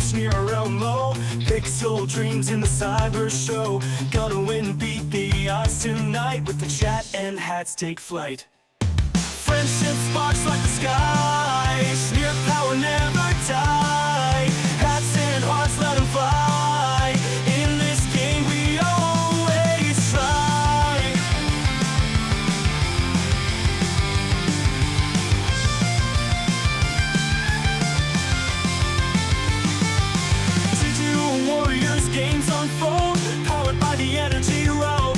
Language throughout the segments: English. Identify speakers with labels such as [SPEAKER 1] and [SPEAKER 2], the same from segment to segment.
[SPEAKER 1] sneer around low. Pixel dreams in the cyber show. Gonna win, beat the odds tonight. With the chat and hats take flight. Friendship sparks like the sky. Sneer power never die. Hats and hearts let them fly. In this game we always try. To warriors games unfold, powered by the energy road.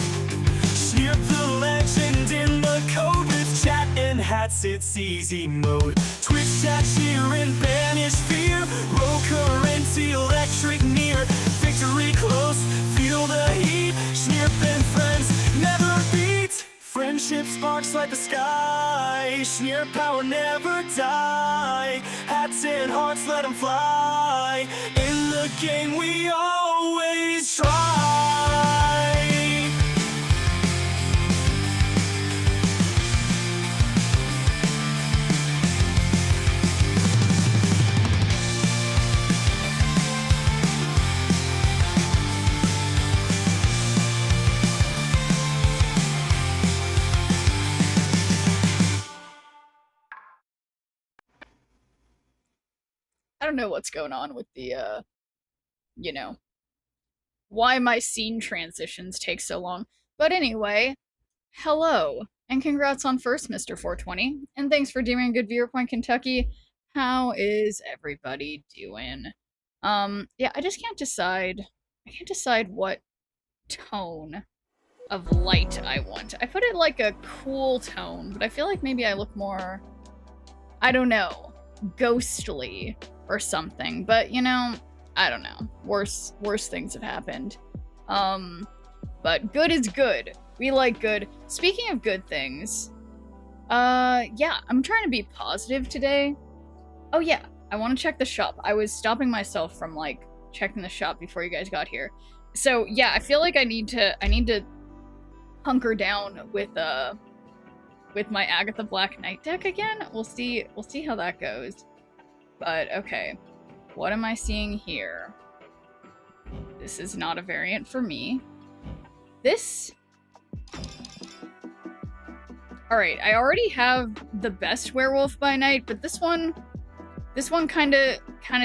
[SPEAKER 1] Sneer the legend in the code. With chat and hats it's easy mode. Twitch chat cheer and banish fear. Roll current, electric near. Victory close, feel the heat. Sneer and friends never beat. Friendship sparks like the sky. Sneer power never die. Hats and hearts let them fly. In the game we always try.
[SPEAKER 2] I don't know what's going on with the, why my scene transitions take so long. But anyway, hello, and congrats on first, Mr. 420, and thanks for doing Good Viewer Point, Kentucky. How is everybody doing? Yeah, I just can't decide what tone of light I want. I put it like a cool tone, but I feel like maybe I look more, I don't know, ghostly or something, but I don't know. Worse things have happened. But good is good. We like good. Speaking of good things, yeah, I'm trying to be positive today. Oh yeah, I want to check the shop. I was stopping myself from like checking the shop before you guys got here. So yeah, I feel like I need to hunker down with my Agatha Black Knight deck again. We'll see how that goes. But okay, what am I seeing here? This is not a variant for me. This... Alright, I already have the best Werewolf by Night, but this one kinda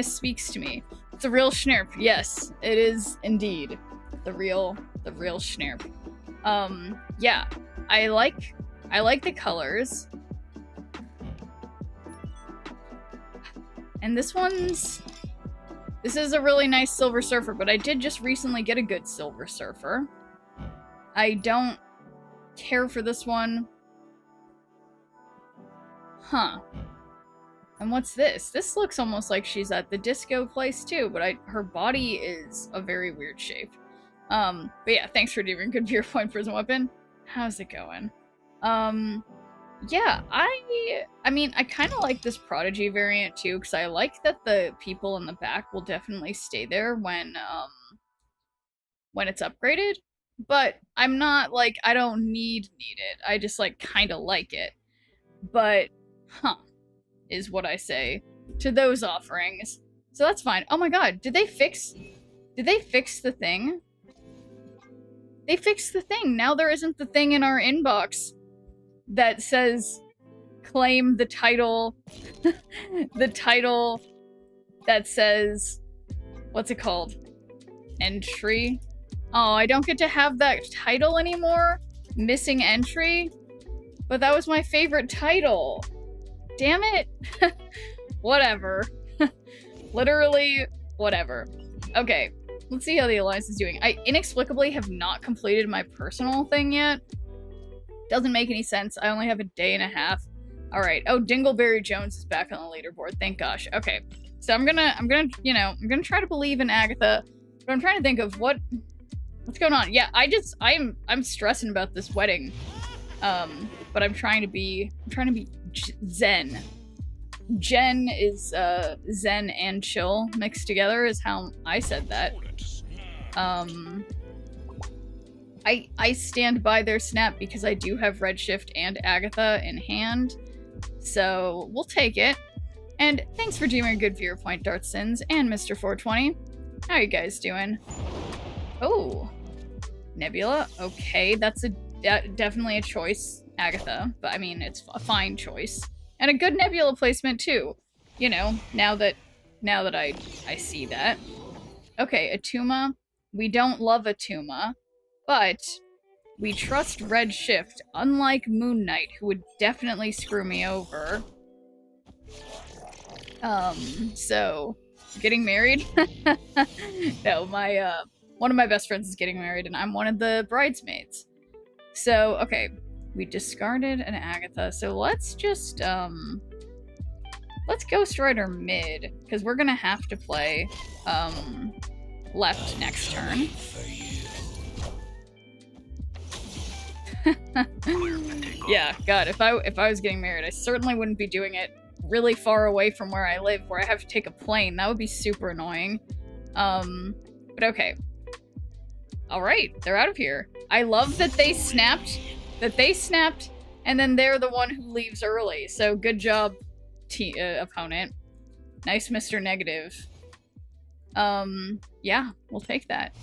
[SPEAKER 2] speaks to me. It's a real Schnurp. Yes, it is indeed the real Schnurp. Yeah, I like the colors. And this is a really nice Silver Surfer, but I did just recently get a good Silver Surfer. I don't care for this one. Huh. And what's this? This looks almost like she's at the disco place too, but her body is a very weird shape. But yeah, thanks for doing Good Viewer Point Prison Weapon. How's it going? Yeah, I mean, I kind of like this Prodigy variant too, because I like that the people in the back will definitely stay there when it's upgraded. But I'm not, like, I don't need it. I just, like, kind of like it. But, is what I say to those offerings. So that's fine. Oh my god, did they fix the thing? They fixed the thing. Now there isn't the thing in our inbox that says claim the title the title that says, what's it called, entry. Oh, I don't get to have that title anymore. Missing entry. But that was my favorite title. Damn it. Whatever. Literally whatever. Okay, let's see how the Alliance is doing. I inexplicably have not completed my personal thing yet. Doesn't make any sense. I only have a day and a half. Alright. Oh, Dingleberry Jones is back on the leaderboard. Thank gosh. Okay. So I'm gonna try to believe in Agatha, but I'm trying to think of what's going on. Yeah, I'm stressing about this wedding. But I'm trying to be zen. Jen is zen and chill mixed together is how I said that. I stand by their snap because I do have Redshift and Agatha in hand, so we'll take it. And thanks for doing a good viewer point, Darth Sins and Mr. 420. How you guys doing? Oh, Nebula. Okay, that's definitely a choice, Agatha. But I mean, it's a fine choice and a good Nebula placement too. You know, now that I see that. Okay, Atuma. We don't love Atuma, but we trust Red Shift, unlike Moon Knight, who would definitely screw me over. So, getting married? No, my, one of my best friends is getting married, and I'm one of the bridesmaids. So, okay, we discarded an Agatha, so let's just, let's Ghost Rider mid, because we're gonna have to play, left next turn. Yeah, God, if I was getting married, I certainly wouldn't be doing it really far away from where I live, where I have to take a plane. That would be super annoying. But okay. Alright, they're out of here. I love that they snapped, and then they're the one who leaves early. So good job, opponent. Nice Mr. Negative. Yeah, we'll take that.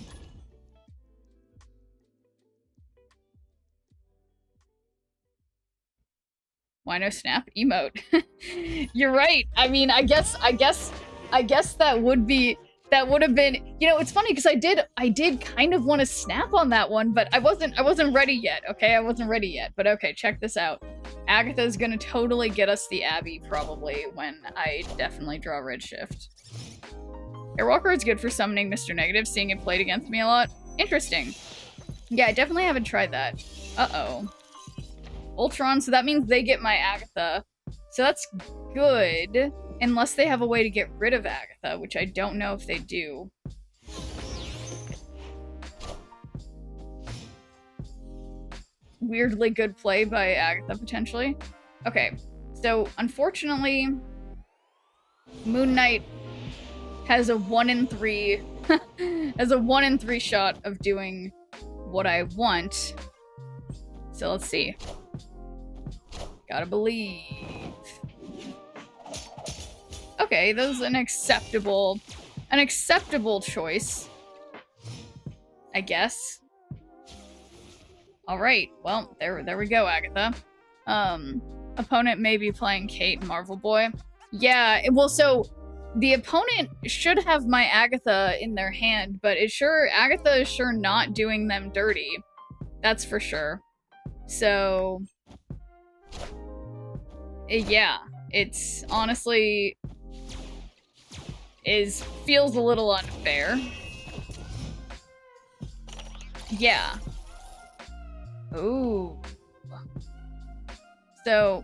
[SPEAKER 2] Why no snap emote? You're right. I mean, I guess that would have been, you know, it's funny because I did kind of want to snap on that one, but I wasn't ready yet. Okay, I wasn't ready yet. But okay, check this out. Agatha's gonna totally get us the Abby probably when I definitely draw Redshift. Airwalker is good for summoning Mr. Negative, seeing it played against me a lot. Interesting. Yeah, I definitely haven't tried that. Uh-oh. Ultron, so that means they get my Agatha. So that's good, unless they have a way to get rid of Agatha, which I don't know if they do. Weirdly good play by Agatha, potentially. Okay, so unfortunately, Moon Knight has a 1 in 3 has a 1 in 3 shot of doing what I want. So let's see. Gotta believe. Okay, that was an acceptable choice, I guess. All right, well, there we go, Agatha. Opponent may be playing Kate and Marvel Boy. Yeah, well, so the opponent should have my Agatha in their hand, but Agatha is sure not doing them dirty. That's for sure. So, yeah, it's honestly feels a little unfair. Yeah. Ooh. So,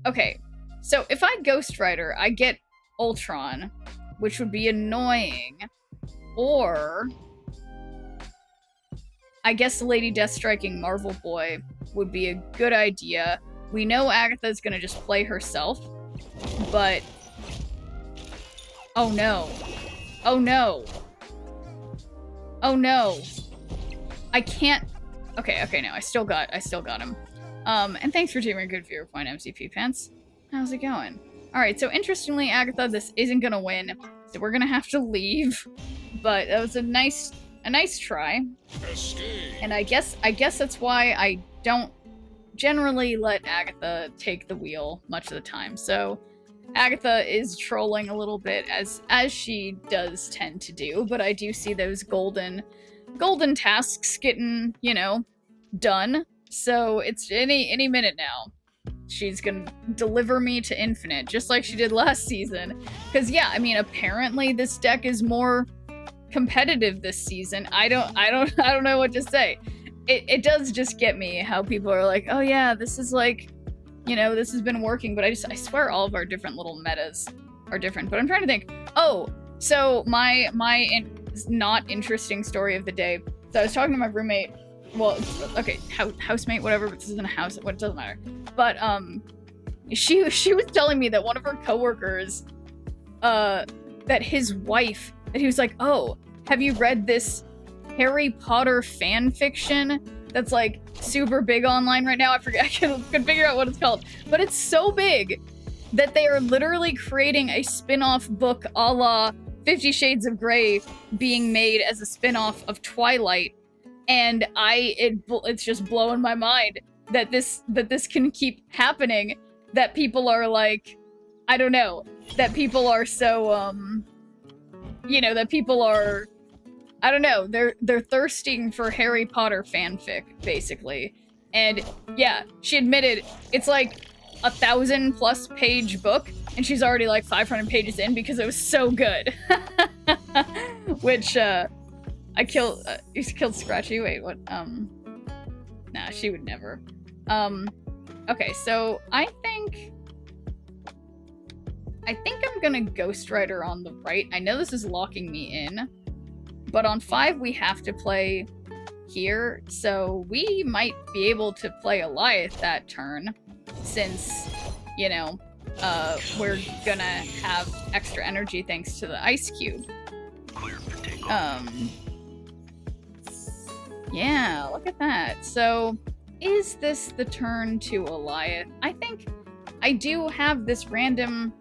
[SPEAKER 2] okay. So if I Ghost Rider, I get Ultron, which would be annoying. Or I guess Lady Deathstriking Marvel Boy would be a good idea. We know Agatha's gonna just play herself, but oh no. Oh no. Oh no. I can't. Okay, no, I still got him. And thanks for taking a good viewer point, MCP Pants. How's it going? Alright, so interestingly, Agatha, this isn't gonna win, so we're gonna have to leave. But that was a nice try. Escape. And I guess that's why I don't generally let Agatha take the wheel much of the time. So Agatha is trolling a little bit, as she does tend to do, but I do see those golden tasks getting, you know, done. So it's any minute now. She's gonna deliver me to infinite, just like she did last season. Because yeah, I mean, apparently this deck is more competitive this season. I don't know what to say. It does just get me how people are like, oh yeah, this is like, you know, this has been working, but I swear all of our different little metas are different. But I'm trying to think. Oh, so my not interesting story of the day. So I was talking to my roommate. Well, okay, housemate, whatever, but this isn't a house, it doesn't matter. But, she was telling me that one of her coworkers, that his wife, that he was like, oh, have you read this Harry Potter fan fiction that's like super big online right now. I forget, I could figure out what it's called, but it's so big that they are literally creating a spin-off book a la 50 Shades of Grey being made as a spin-off of Twilight, and it's just blowing my mind that this can keep happening, that people are like, I don't know, that people are so you know, that people are, I don't know, they're thirsting for Harry Potter fanfic, basically. And yeah, she admitted it's like 1,000+ page book, and she's already like 500 pages in because it was so good. Which you killed Scratchy. Wait, what? Nah, she would never. Okay, so I think I'm gonna Ghost Rider on the right. I know this is locking me in, but on 5 we have to play here, so we might be able to play Alioth that turn, since, you know, we're gonna have extra energy thanks to the ice cube. Yeah, look at that. So, is this the turn to Alioth? I think I do have this random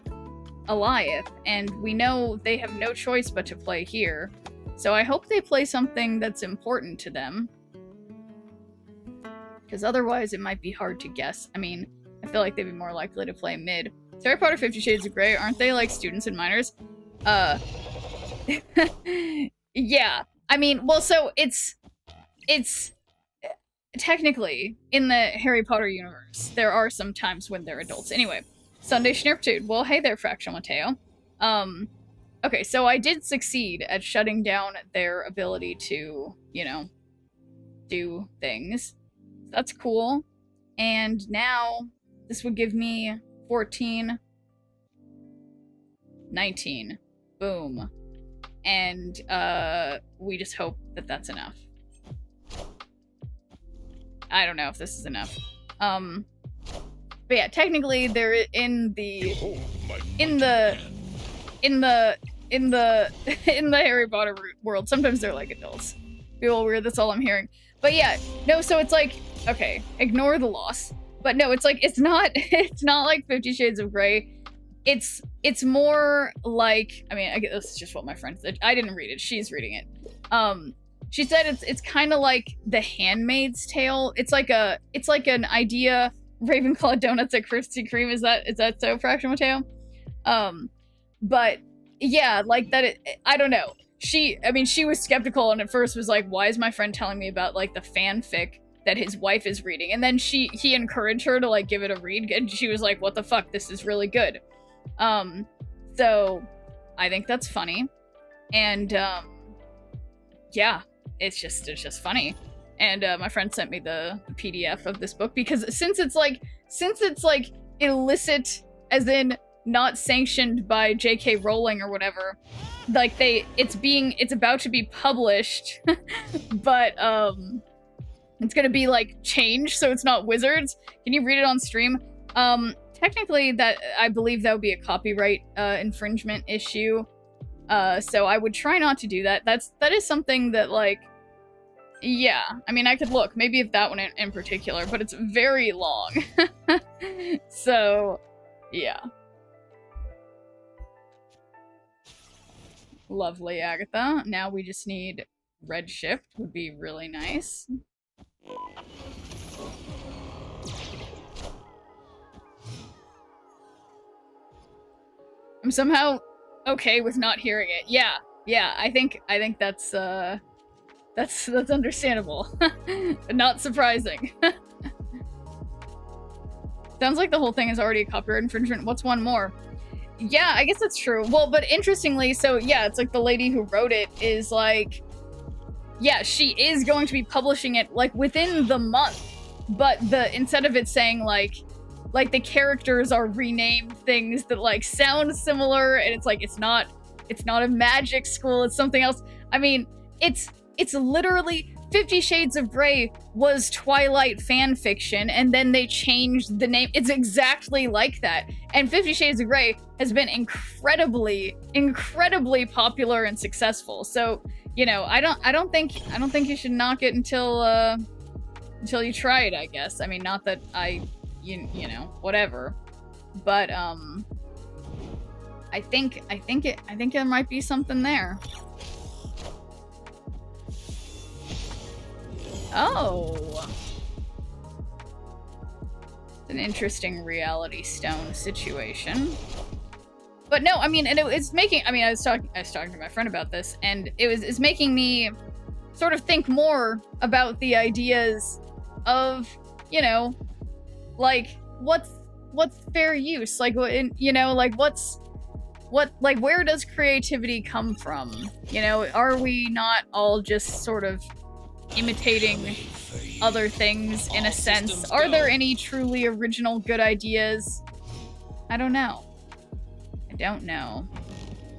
[SPEAKER 2] Alioth, and we know they have no choice but to play here. So I hope they play something that's important to them, because otherwise it might be hard to guess. I mean, I feel like they'd be more likely to play mid. So Harry Potter 50 Shades of Grey, aren't they like students and minors? Yeah. I mean, well, so it's technically, in the Harry Potter universe, there are some times when they're adults. Anyway, Sunday Schnurptude. Well, hey there, Fractional Mateo. Okay, so I did succeed at shutting down their ability to, you know, do things. That's cool. And now, this would give me 14, 19. Boom. And, we just hope that that's enough. I don't know if this is enough. But yeah, technically they're in the Harry Potter world. Sometimes they're like adults. People weird, that's all I'm hearing. But yeah, no, so it's like, okay, ignore the loss. But no, it's like, it's not like 50 Shades of Grey. It's more like, I mean, I guess this is just what my friend said. I didn't read it, she's reading it. She said it's kind of like The Handmaid's Tale. It's like an idea. Ravenclaw donuts at Krispy Kreme. Is that so, Fractional Mateo? But yeah, like that. I don't know. She was skeptical and at first was like, "Why is my friend telling me about like the fanfic that his wife is reading?" And then he encouraged her to like give it a read, and she was like, "What the fuck? This is really good." So I think that's funny, and yeah. It's just funny. And my friend sent me the PDF of this book because since it's like illicit, as in not sanctioned by J.K. Rowling or whatever, like it's about to be published, but it's gonna be like changed so it's not wizards. Can you read it on stream? Technically, that I believe that would be a copyright infringement issue. So I would try not to do that. That is something that, like, yeah, I mean, I could look, maybe if that one in particular, but it's very long. So, yeah. Lovely, Agatha. Now we just need red shift, would be really nice. I'm somehow okay with not hearing it. Yeah, I think that's understandable. Not surprising. Sounds like the whole thing is already a copyright infringement. What's one more? Yeah, I guess that's true. Well, but interestingly, so yeah, it's like the lady who wrote it is like, yeah, she is going to be publishing it like within the month, but instead of it saying like the characters are renamed things that like sound similar, and it's like it's not a magic school, it's something else. I mean, it's literally 50 Shades of Grey was Twilight fan fiction, and then they changed the name. It's exactly like that. And 50 Shades of Grey has been incredibly, incredibly popular and successful. So, you know, I don't think you should knock it until you try it, I guess. I mean, not that you know, whatever. But I think there might be something there. Oh. It's an interesting reality stone situation. But no, I mean, and it's making, I mean, I was talking to my friend about this, and it's making me sort of think more about the ideas of, you know, like, what's fair use? Like, you know, like, like, where does creativity come from? You know, are we not all just sort of imitating other things in a sense? Are there any truly original good ideas? I don't know. I don't know.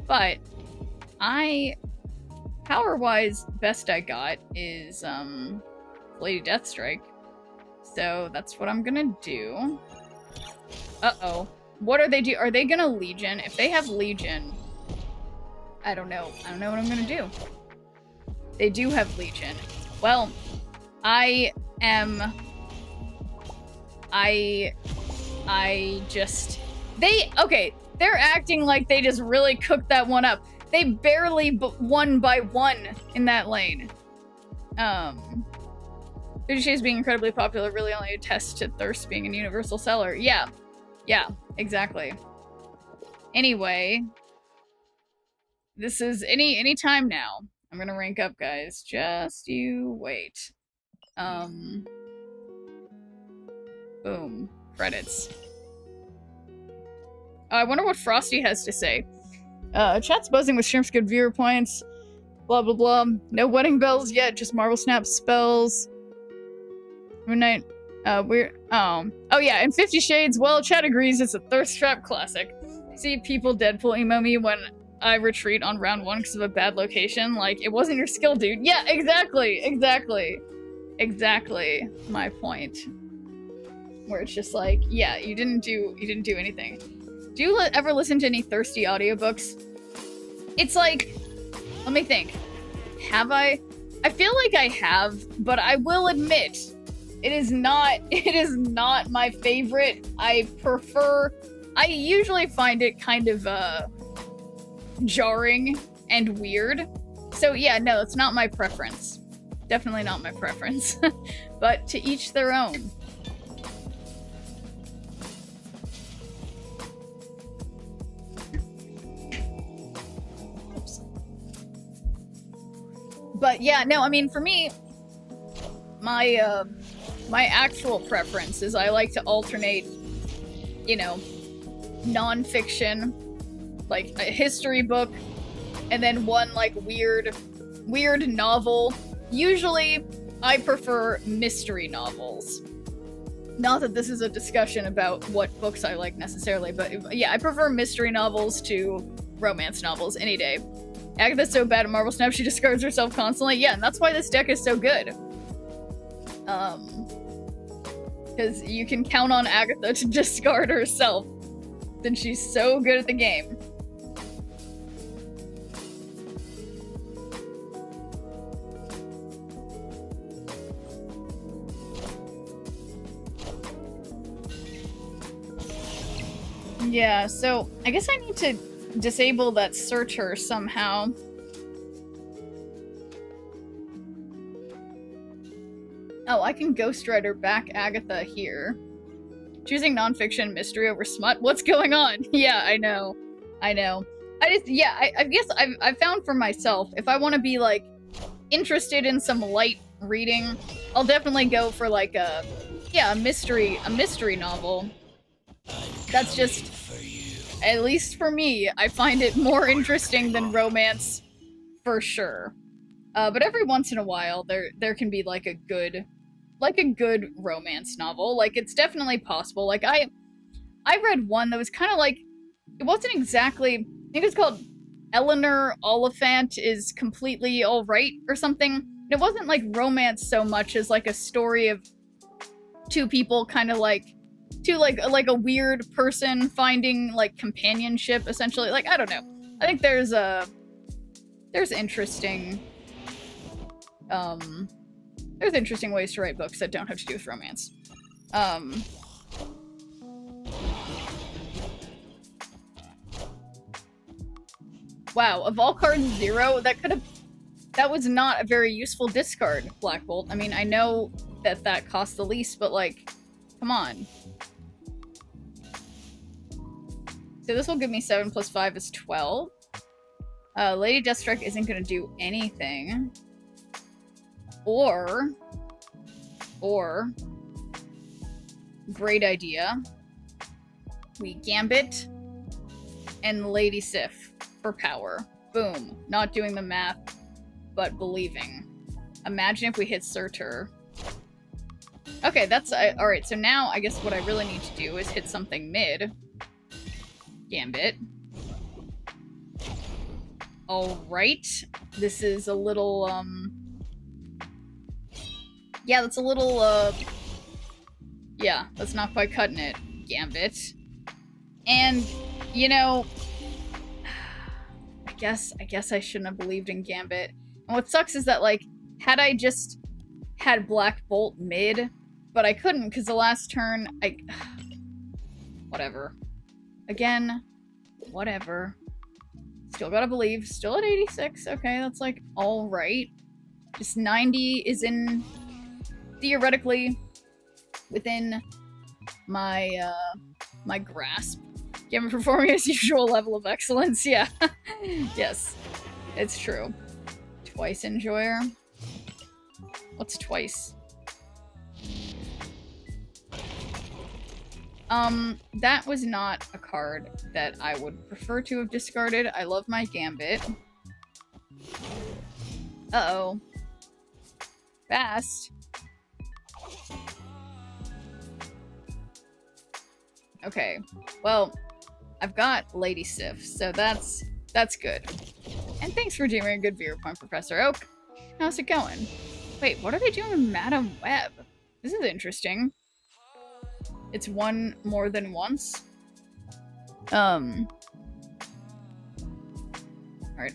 [SPEAKER 2] But power-wise, best I got is Lady Deathstrike. So that's what I'm gonna do. Uh-oh. What are they do? Are they gonna Legion? If they have Legion, I don't know. I don't know what I'm gonna do. They do have Legion. Well, I just... they're acting like they just really cooked that one up. They barely won by 1 in that lane. 50 Shades being incredibly popular really only attests to Thirst being a universal seller. Yeah. Yeah, exactly. Anyway, this is any time now. I'm gonna rank up, guys. Just you wait. Boom. Credits. I wonder what Frosty has to say. Chat's buzzing with Shrimp's good viewer points. Blah, blah, blah. No wedding bells yet, just Marvel Snap spells. Midnight. Oh yeah, and 50 Shades, well, chat agrees it's a thirst trap classic. See people Deadpool emo me when I retreat on round 1 because of a bad location. Like, it wasn't your skill, dude. Yeah, exactly. Exactly my point. Where it's just like, yeah, you didn't do anything. Do you ever listen to any thirsty audiobooks? It's like, let me think. Have I? I feel like I have, but I will admit, it is not my favorite. I usually find it kind of, jarring and weird. So yeah, no, it's not my preference. Definitely not my preference. But to each their own. Oops. But yeah, no, I mean, for me, my actual preference is I like to alternate, you know, non-fiction, like a history book, and then one like weird novel. Usually, I prefer mystery novels. Not that this is a discussion about what books I like necessarily, but yeah, I prefer mystery novels to romance novels any day. Agatha's so bad at Marvel Snap, she discards herself constantly. Yeah, and that's why this deck is so good. Because you can count on Agatha to discard herself, since she's so good at the game. Yeah, so I guess I need to disable that searcher somehow. Oh, I can ghostwriter back Agatha here. Choosing nonfiction mystery over smut? What's going on? Yeah, I know. I guess I've found for myself, if I want to be, like, interested in some light reading, I'll definitely go for, like, a mystery novel. That's just, at least for me, I find it more interesting than romance, for sure. But every once in a while, there can be, like, a good romance novel. Like, it's definitely possible. Like, I read one that was kind of like, it wasn't exactly, I think it's called Eleanor Oliphant is Completely Alright or something. it wasn't like romance so much as like a story of two people kind of like like a weird person finding like companionship essentially. Like I don't know. I think there's interesting there's interesting ways to write books that don't have to do with romance. Wow, of all cards 0, that was not a very useful discard, Black Bolt. I mean, I know that costs the least, but like, come on. So this will give me 7 plus 5 is 12. Lady Deathstrike isn't gonna do anything. Or, great idea. We Gambit and Lady Sif for power. Boom. Not doing the math, but believing. Imagine if we hit Surtur. Okay, that's alright, so now I guess what I really need to do is hit something mid. Gambit. Alright. This is a little, yeah, that's a little, yeah, that's not quite cutting it. Gambit. And, you know, I guess I shouldn't have believed in Gambit. And what sucks is that, like, had I just had Black Bolt mid, but I couldn't because the last turn, whatever. Again, whatever. Still gotta believe. Still at 86. Okay, that's, like, alright. Just 90 is in... theoretically within my my grasp. Given performing his usual level of excellence, yeah. Yes, it's true. Twice Enjoyer. What's twice? That was not a card that I would prefer to have discarded. I love my Gambit. Uh-oh. Fast. Okay, well, I've got Lady Sif, so that's good. And thanks for doing a good viewer point, Professor Oak. How's it going? Wait, what are they doing with Madam Web? This is interesting. It's one more than once. Alright,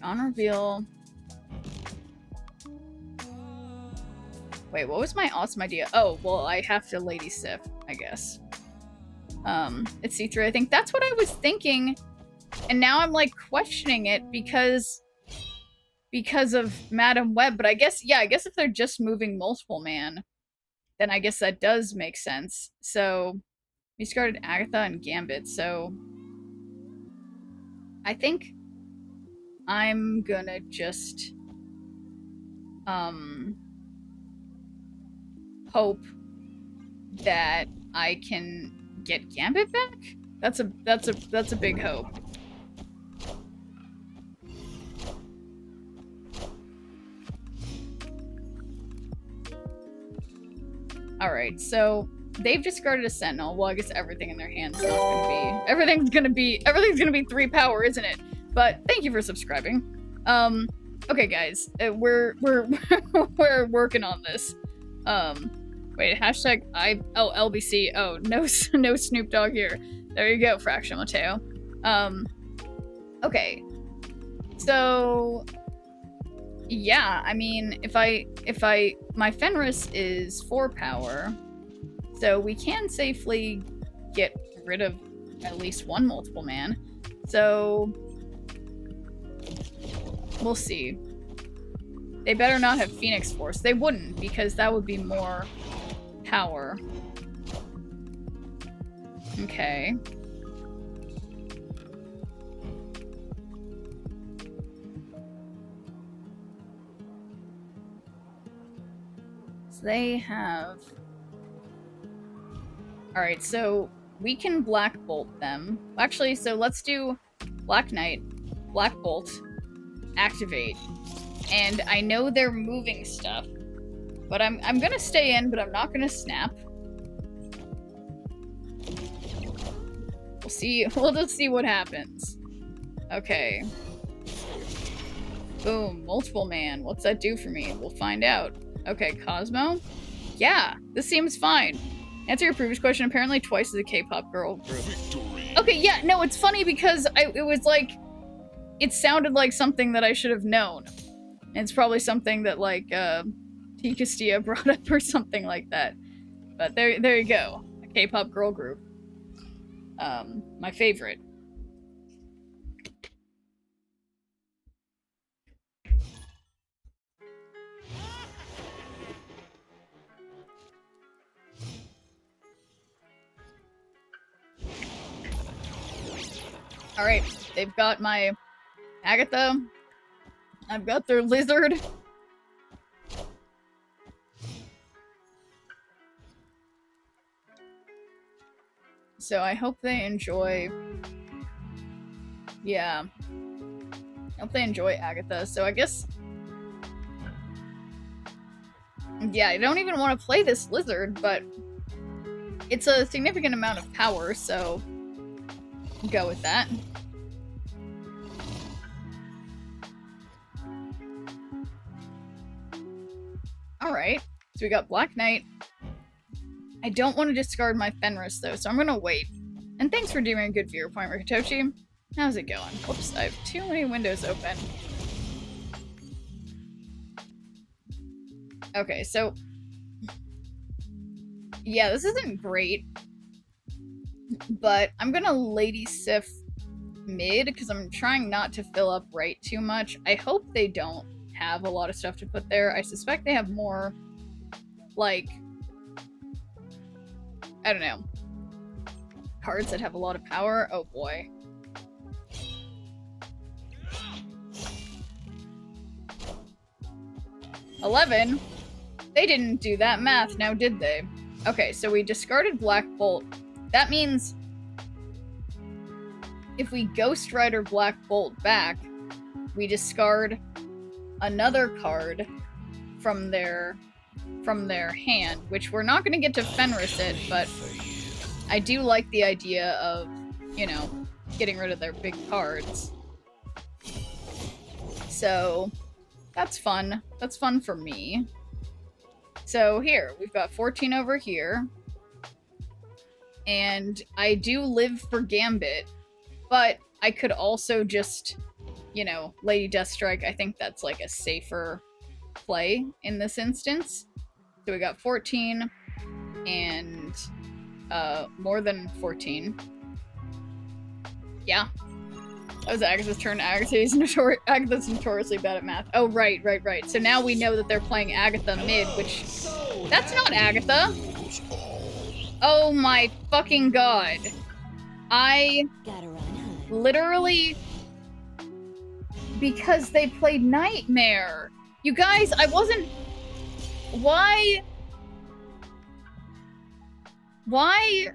[SPEAKER 2] on reveal. Wait, what was my awesome idea? Oh, well, I have to Lady Sif, I guess. It's C3. I think that's what I was thinking, and now I'm like questioning it because of Madam Web. But I guess, yeah, I guess if they're just moving multiple man, then I guess that does make sense. So we started Agatha and Gambit, so I think I'm gonna just hope that I can get Gambit back? That's a big hope. Alright, so they've discarded a Sentinel. Well, I guess everything in their hands is not gonna be everything's gonna be 3 power, isn't it? But thank you for subscribing. Okay guys, we're we're working on this. Wait, hashtag LBC. Oh, no Snoop Dogg here. There you go, Fraction Mateo. Okay. So yeah, I mean, my Fenris is 4 power, so we can safely get rid of at least one multiple man. So we'll see. They better not have Phoenix Force. They wouldn't, because that would be more power. Okay. So they have... Alright, so we can Black Bolt them. Actually, so let's do Black Knight, Black Bolt, activate. And I know they're moving stuff, but I'm gonna stay in, but I'm not gonna snap. We'll see. We'll just see what happens. Okay. Boom, multiple man. What's that do for me? We'll find out. Okay, Cosmo? Yeah, this seems fine. Answer your previous question, apparently twice as a K-pop girl group. Okay, yeah, no, it's funny because it was like, it sounded like something that I should have known. And it's probably something that, like, T. Castilla brought up or something like that. But there you go. A K-pop girl group. My favorite. Alright, they've got my Agatha. I've got their lizard. So I hope they enjoy... Yeah. I hope they enjoy Agatha. So I guess... Yeah, I don't even want to play this lizard, but... It's a significant amount of power, so... Go with that. Alright, so we got Black Knight. I don't want to discard my Fenris, though, so I'm gonna wait. And thanks for doing a good viewer point, Rikitochi. How's it going? Whoops, I have too many windows open. Okay, so... Yeah, this isn't great. But I'm gonna Lady Sif mid, because I'm trying not to fill up right too much. I hope they don't have a lot of stuff to put there. I suspect they have more, like... I don't know. Cards that have a lot of power? Oh boy. $11? They didn't do that math, now did they? Okay, so we discarded Black Bolt. That means if we Ghost Rider Black Bolt back, we discard another card from their hand, which we're not going to get to Fenris it, but I do like the idea of, you know, getting rid of their big cards. So, that's fun. That's fun for me. So here, we've got 14 over here. And I do live for Gambit, but I could also just, you know, Lady Deathstrike. I think that's like a safer play in this instance. So we got 14 and more than 14. Yeah. That was Agatha's turn. Agatha's notoriously bad at math. Oh, right. So now we know that they're playing Agatha mid, which... That's not Agatha! Oh my fucking god. I... Literally... Because they played Nightmare! You guys, I wasn't... Why? Why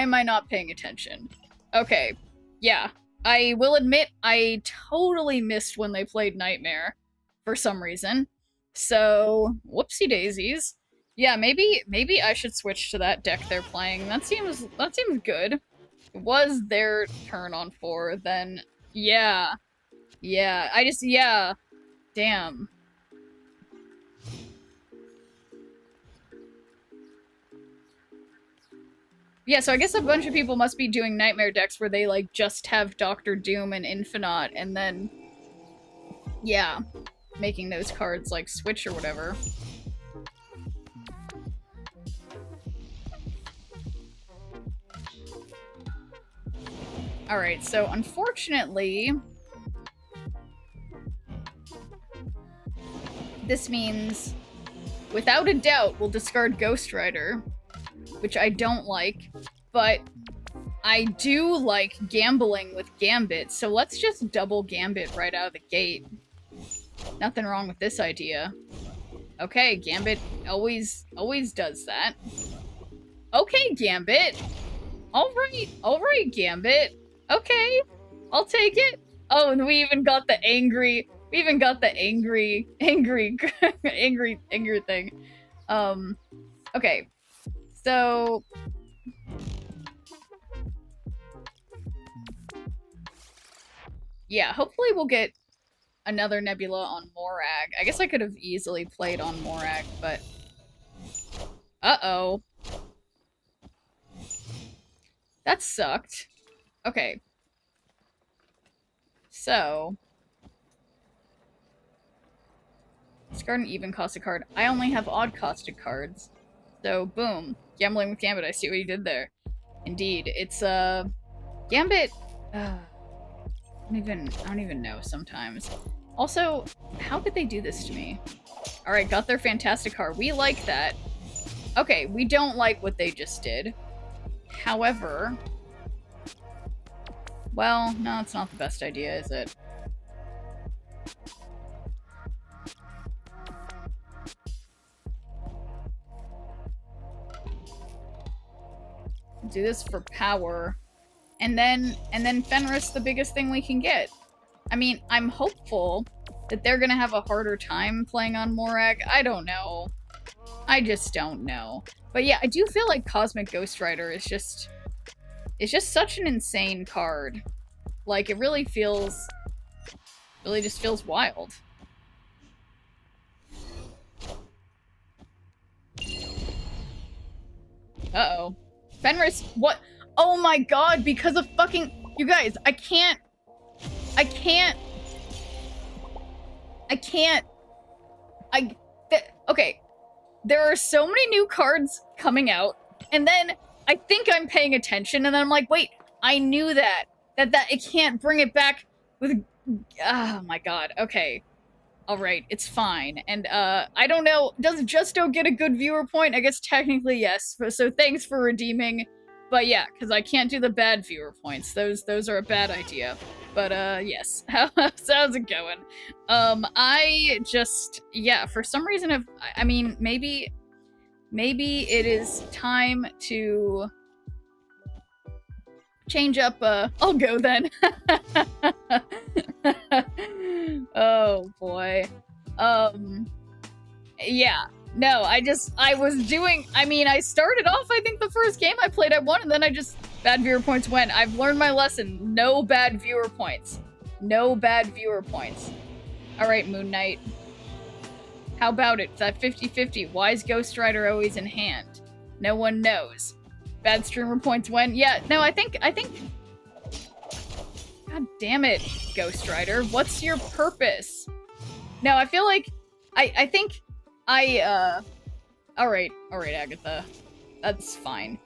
[SPEAKER 2] am I not paying attention? Okay, yeah. I will admit I totally missed when they played Nightmare for some reason. So, whoopsie daisies. Yeah, maybe I should switch to that deck they're playing. That seems good. It was their turn on 4, then yeah. Yeah, yeah. Damn. Yeah, so I guess a bunch of people must be doing Nightmare decks where they, like, just have Doctor Doom and Infinite, and then... Yeah. Making those cards, like, switch or whatever. Alright, so unfortunately... This means, without a doubt, we'll discard Ghost Rider, which I don't like, but I do like gambling with Gambit, so let's just double Gambit right out of the gate. Nothing wrong with this idea. Okay, Gambit always does that. Okay, Gambit! Alright, Gambit. Okay, I'll take it. Oh, and we even got the angry... We even got the angry thing. Okay. So... yeah, hopefully we'll get another Nebula on Morag. I guess I could have easily played on Morag, but... Uh-oh. That sucked. Okay. So... discard an even costed card. I only have odd costed cards. So, boom. Gambling with Gambit, I see what you did there. Indeed. It's, Gambit... I don't even know sometimes. Also, how could they do this to me? Alright, got their fantastic card. We like that. Okay, we don't like what they just did. However... well, no, it's not the best idea, is it? Do this for power. And then Fenris the biggest thing we can get. I mean, I'm hopeful that they're gonna have a harder time playing on Morag. I don't know. I just don't know. But yeah, I do feel like Cosmic Ghost Rider is just... it's just such an insane card. Like, it really feels... really just feels wild. Uh-oh. Fenris, what? Oh my god, because of fucking... you guys, I can't... okay. There are so many new cards coming out, and then I think I'm paying attention, and then I'm like, wait, I knew that it can't bring it back with... oh my god, okay. Alright, it's fine. And, I don't know, does Justo get a good viewer point? I guess technically yes, so thanks for redeeming. But yeah, because I can't do the bad viewer points. Those are a bad idea. But, yes. How's it going? I just... yeah, for some reason I mean, maybe it is time to... change up, I'll go then. Oh boy. Yeah. No, I was doing, I mean, I started off, I think the first game I played I won, and then I just, bad viewer points went. I've learned my lesson. No bad viewer points. No bad viewer points. Alright, Moon Knight. How about it? It's that 50-50. Why is Ghost Rider always in hand? No one knows. Bad streamer points when? Yeah, no, I think... god damn it, Ghost Rider. What's your purpose? No, I feel like... I think... Alright, Agatha. That's fine.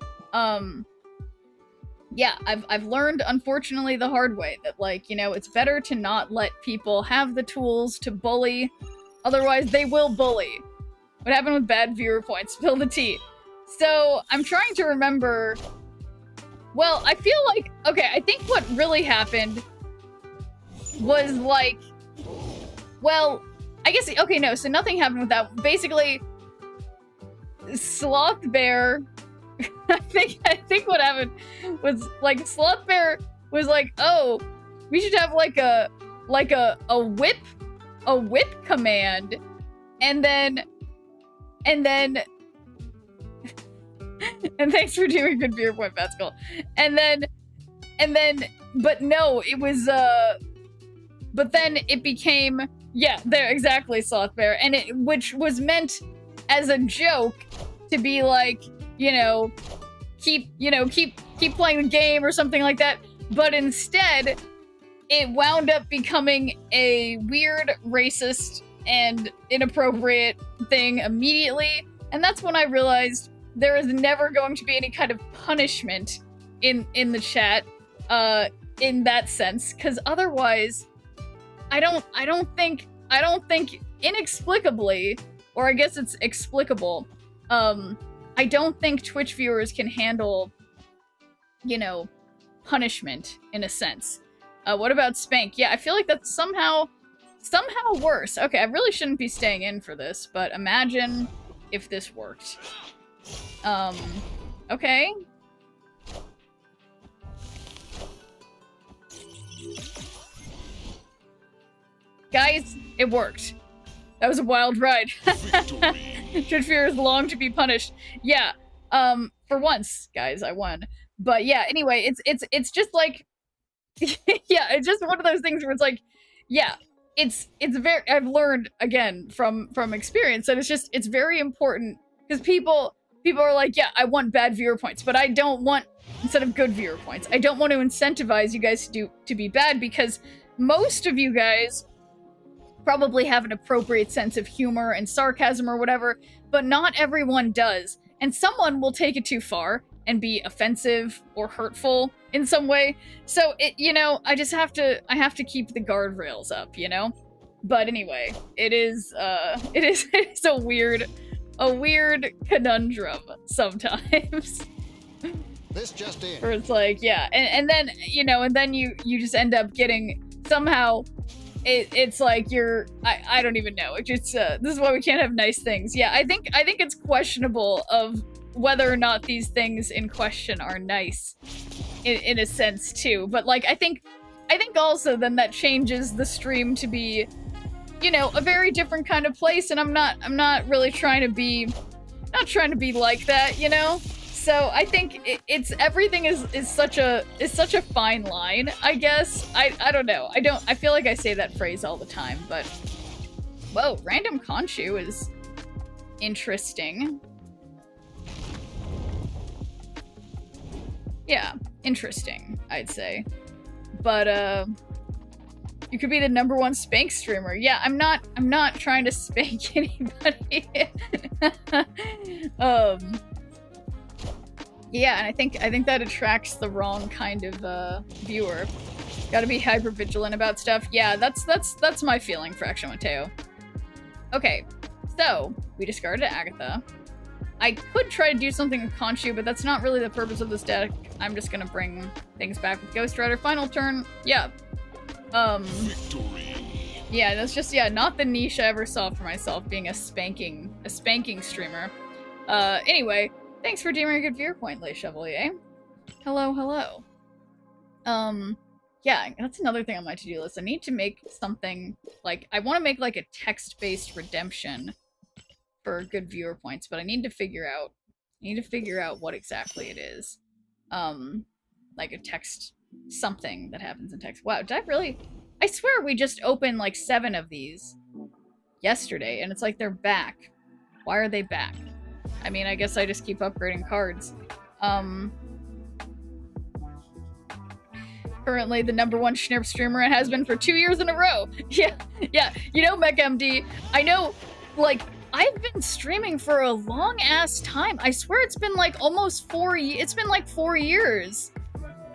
[SPEAKER 2] Yeah, I've learned, unfortunately, the hard way that, like, you know, it's better to not let people have the tools to bully. Otherwise, they will bully. What happened with bad viewer points? Spill the tea. So, I'm trying to remember... well, I feel like... okay, I think what really happened was, like... well, I guess... okay, no, so nothing happened with that. Basically, Sloth Bear... I think what happened was, like, Sloth Bear was like, oh, we should have, like a whip command, and then... and thanks for doing good viewer point, Pascal. And then, but no, it was, but then it became, yeah, there, exactly, Sloth Bear, and which was meant as a joke to be like, you know, keep playing the game or something like that, but instead, it wound up becoming a weird, racist, and inappropriate thing immediately, and that's when I realized there is never going to be any kind of punishment in the chat, in that sense, because otherwise, I don't think inexplicably, or I guess it's explicable, I don't think Twitch viewers can handle, you know, punishment, in a sense. What about Spank? Yeah, I feel like that's somehow worse. Okay, I really shouldn't be staying in for this, but imagine if this worked. Okay. Guys, it worked. That was a wild ride. Twitch viewers long to be punished. Yeah, for once, guys, I won. But yeah, anyway, it's just like, Yeah, it's just one of those things where it's like, yeah, it's very. I've learned again from experience that it's very important because people are like, yeah, I want bad viewer points, but I don't want instead of good viewer points. I don't want to incentivize you guys to be bad because most of you guys probably have an appropriate sense of humor and sarcasm or whatever, but not everyone does. And someone will take it too far and be offensive or hurtful in some way. So it, I just have to keep the guardrails up, But anyway, it is it's a weird conundrum sometimes.
[SPEAKER 3] This just in.
[SPEAKER 2] Where it's like, yeah, and then and then you just end up getting somehow it's like you're I don't even know. It's just this is why we can't have nice things. Yeah, I think it's questionable of whether or not these things in question are nice in a sense too. But like I think also then that changes the stream to be a very different kind of place, and I'm not really trying to be like that, So I think it's everything is such a fine line, I guess. I don't know. I feel like I say that phrase all the time, but whoa, random Khonshu is interesting. Yeah, interesting, I'd say. But you could be the #1 spank streamer. Yeah, I'm not trying to spank anybody. Yeah, and I think that attracts the wrong kind of viewer. Gotta be hyper vigilant about stuff. Yeah, that's my feeling for Action Mateo. Okay, so we discarded Agatha. I could try to do something with Khonshu, but that's not really the purpose of this deck. I'm just gonna bring things back with Ghost Rider. Final turn. Yeah.
[SPEAKER 3] Victory.
[SPEAKER 2] Yeah, that's just not the niche I ever saw for myself, being a spanking streamer. Anyway. Thanks for deeming a good viewer point, Le Chevalier. Hello. Yeah, that's another thing on my to-do list. I need to make something, like, I want to make, like, a text-based redemption for good viewer points, but I need to figure out what exactly it is. Like a text, something that happens in text. Wow, did I really? I swear we just opened, like, 7 of these yesterday, and it's like they're back. Why are they back? I mean, I guess I just keep upgrading cards. Currently the #1 Schnurp streamer and has been for 2 years in a row. Yeah. MechMD, I know, like, I've been streaming for a long-ass time. I swear it's been, like, almost 4 years. It's been, like, 4 years.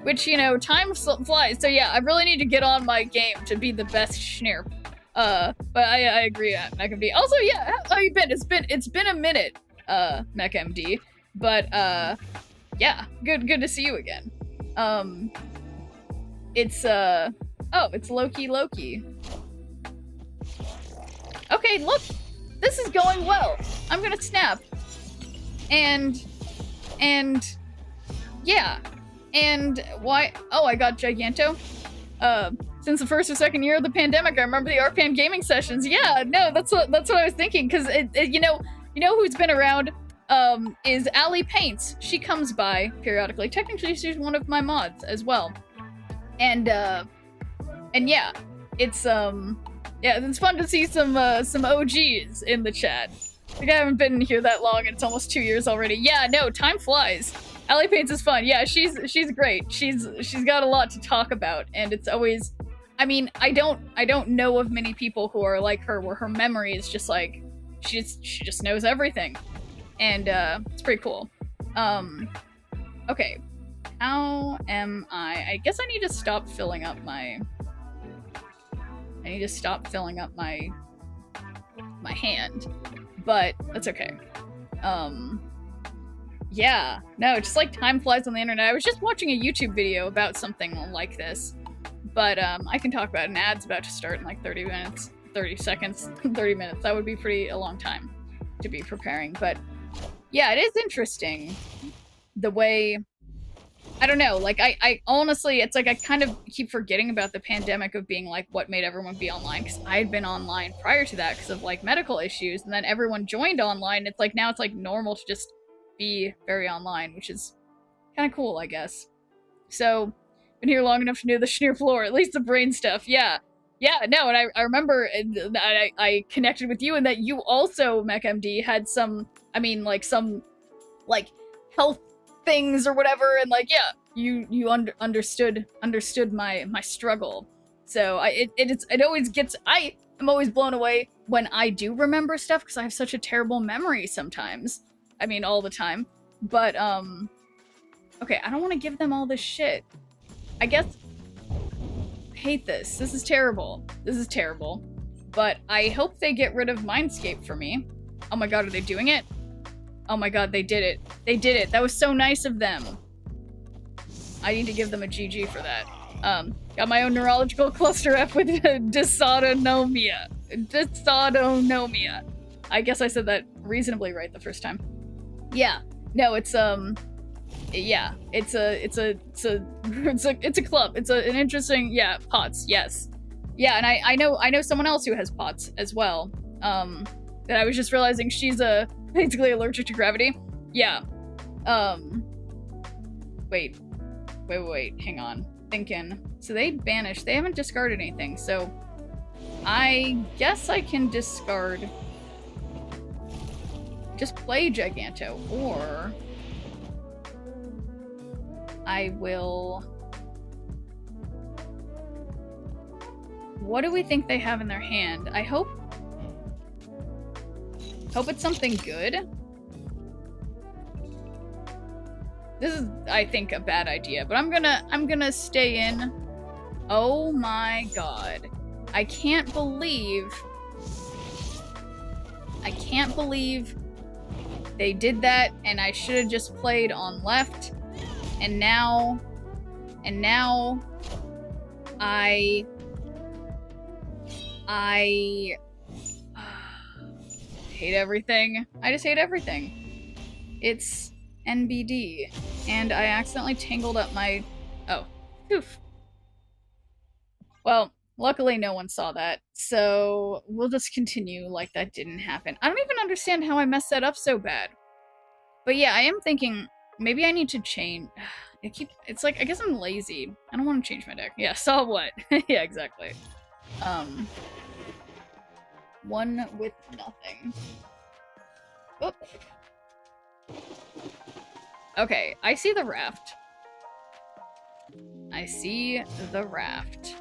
[SPEAKER 2] Which, time flies. So yeah, I really need to get on my game to be the best Schnurp. But I agree, MechMD. Also, yeah, how you been? It's been a minute. MechMD, but yeah, good to see you again. It's it's Loki. Okay, look, this is going well. I'm gonna snap, and yeah, and why? Oh, I got Giganto. Since the first or second year of the pandemic, I remember the RPN gaming sessions. Yeah, no, that's what I was thinking, because You know who's been around, is Allie Paints. She comes by periodically. Technically, she's one of my mods as well. And yeah, it's fun to see some OGs in the chat. Like, I haven't been here that long, and it's almost 2 years already. Yeah, no, time flies. Allie Paints is fun. Yeah, she's great. She's got a lot to talk about, and it's always, I mean, I don't know of many people who are like her, where her memory is just like, she just knows everything, and it's pretty cool. Okay, how am I guess I need to stop filling up my hand, but that's okay. Yeah, no, just like time flies on the internet. I was just watching a YouTube video about something like this, but I can talk about it. An ad's about to start in like 30 minutes. 30 seconds, 30 minutes. That would be a long time to be preparing. But yeah, it is interesting the way, I don't know, like I honestly, it's like I kind of keep forgetting about the pandemic of being like what made everyone be online, because I had been online prior to that because of like medical issues, and then everyone joined online. It's like now it's like normal to just be very online, which is kind of cool, I guess. So Been here long enough to know the schneer floor, at least the brain stuff. Yeah. Yeah, no, and I remember I connected with you and that you also, MechMD, had some, I mean, like, some, like, health things or whatever, and, like, yeah, you understood my struggle. So, it always gets, I am always blown away when I do remember stuff, because I have such a terrible memory sometimes. I mean, all the time. But, okay, I don't want to give them all this shit. I guess... I hate this. This is terrible. This is terrible. But I hope they get rid of Mindscape for me. Oh my god, are they doing it? Oh my god, they did it. They did it. That was so nice of them. I need to give them a GG for that. Got my own neurological cluster F with dysautonomia. Dysautonomia. I guess I said that reasonably right the first time. Yeah. No, it's, yeah, it's a club. It's an interesting, yeah, POTS, yes. Yeah, and I know someone else who has POTS as well. That I was just realizing she's basically allergic to gravity. Yeah. Wait, hang on. Thinking. So they banished, they haven't discarded anything, so I guess I can discard, just play Giganto, or I will... What do we think they have in their hand? I hope it's something good. This is, I think, a bad idea, but I'm gonna stay in. Oh my god. I can't believe they did that, and I should have just played on left. And now I hate everything. I just hate everything. It's NBD, and I accidentally tangled up my... Oh, oof. Well, luckily no one saw that, so we'll just continue like that didn't happen. I don't even understand how I messed that up so bad. But yeah, I am thinking... Maybe I need to change. It's like, I guess I'm lazy. I don't want to change my deck. Yeah, saw what? Yeah, exactly. One with nothing. Oop. Okay, I see the raft. I see the raft.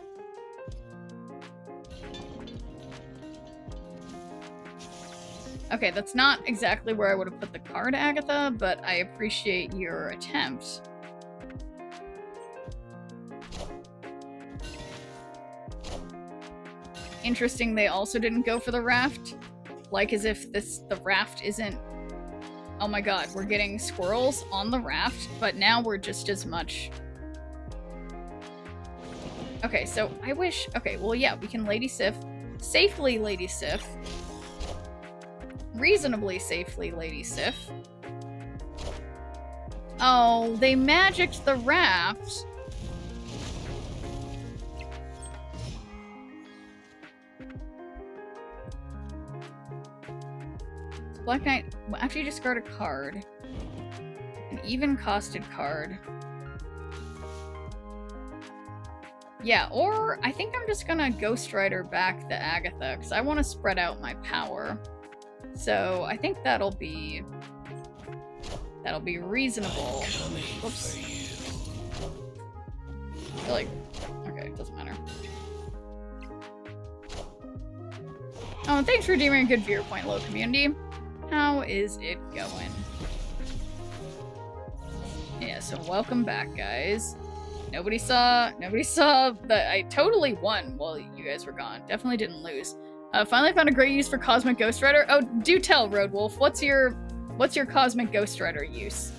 [SPEAKER 2] Okay, that's not exactly where I would have put the card, Agatha, but I appreciate your attempt. Interesting, they also didn't go for the raft. Like as if the raft isn't... Oh my god, we're getting squirrels on the raft, but now we're just as much... Okay, so I wish... Okay, well yeah, we can Lady Sif. Safely Lady Sif. Reasonably safely, Lady Sif. Oh, they magicked the raft. Black Knight, after you discard a card, an even costed card. Yeah, or I think I'm just gonna Ghost Rider back the Agatha, because I want to spread out my power. So I think that'll be reasonable. Whoops. I feel like, okay, it doesn't matter. Oh, and thanks for redeeming a good viewer point, low community. How is it going? Yeah, so welcome back, guys. Nobody saw that I totally won while you guys were gone. Definitely didn't lose. Finally found a great use for Cosmic Ghost Rider. Oh, do tell, Roadwolf. What's your Cosmic Ghost Rider use?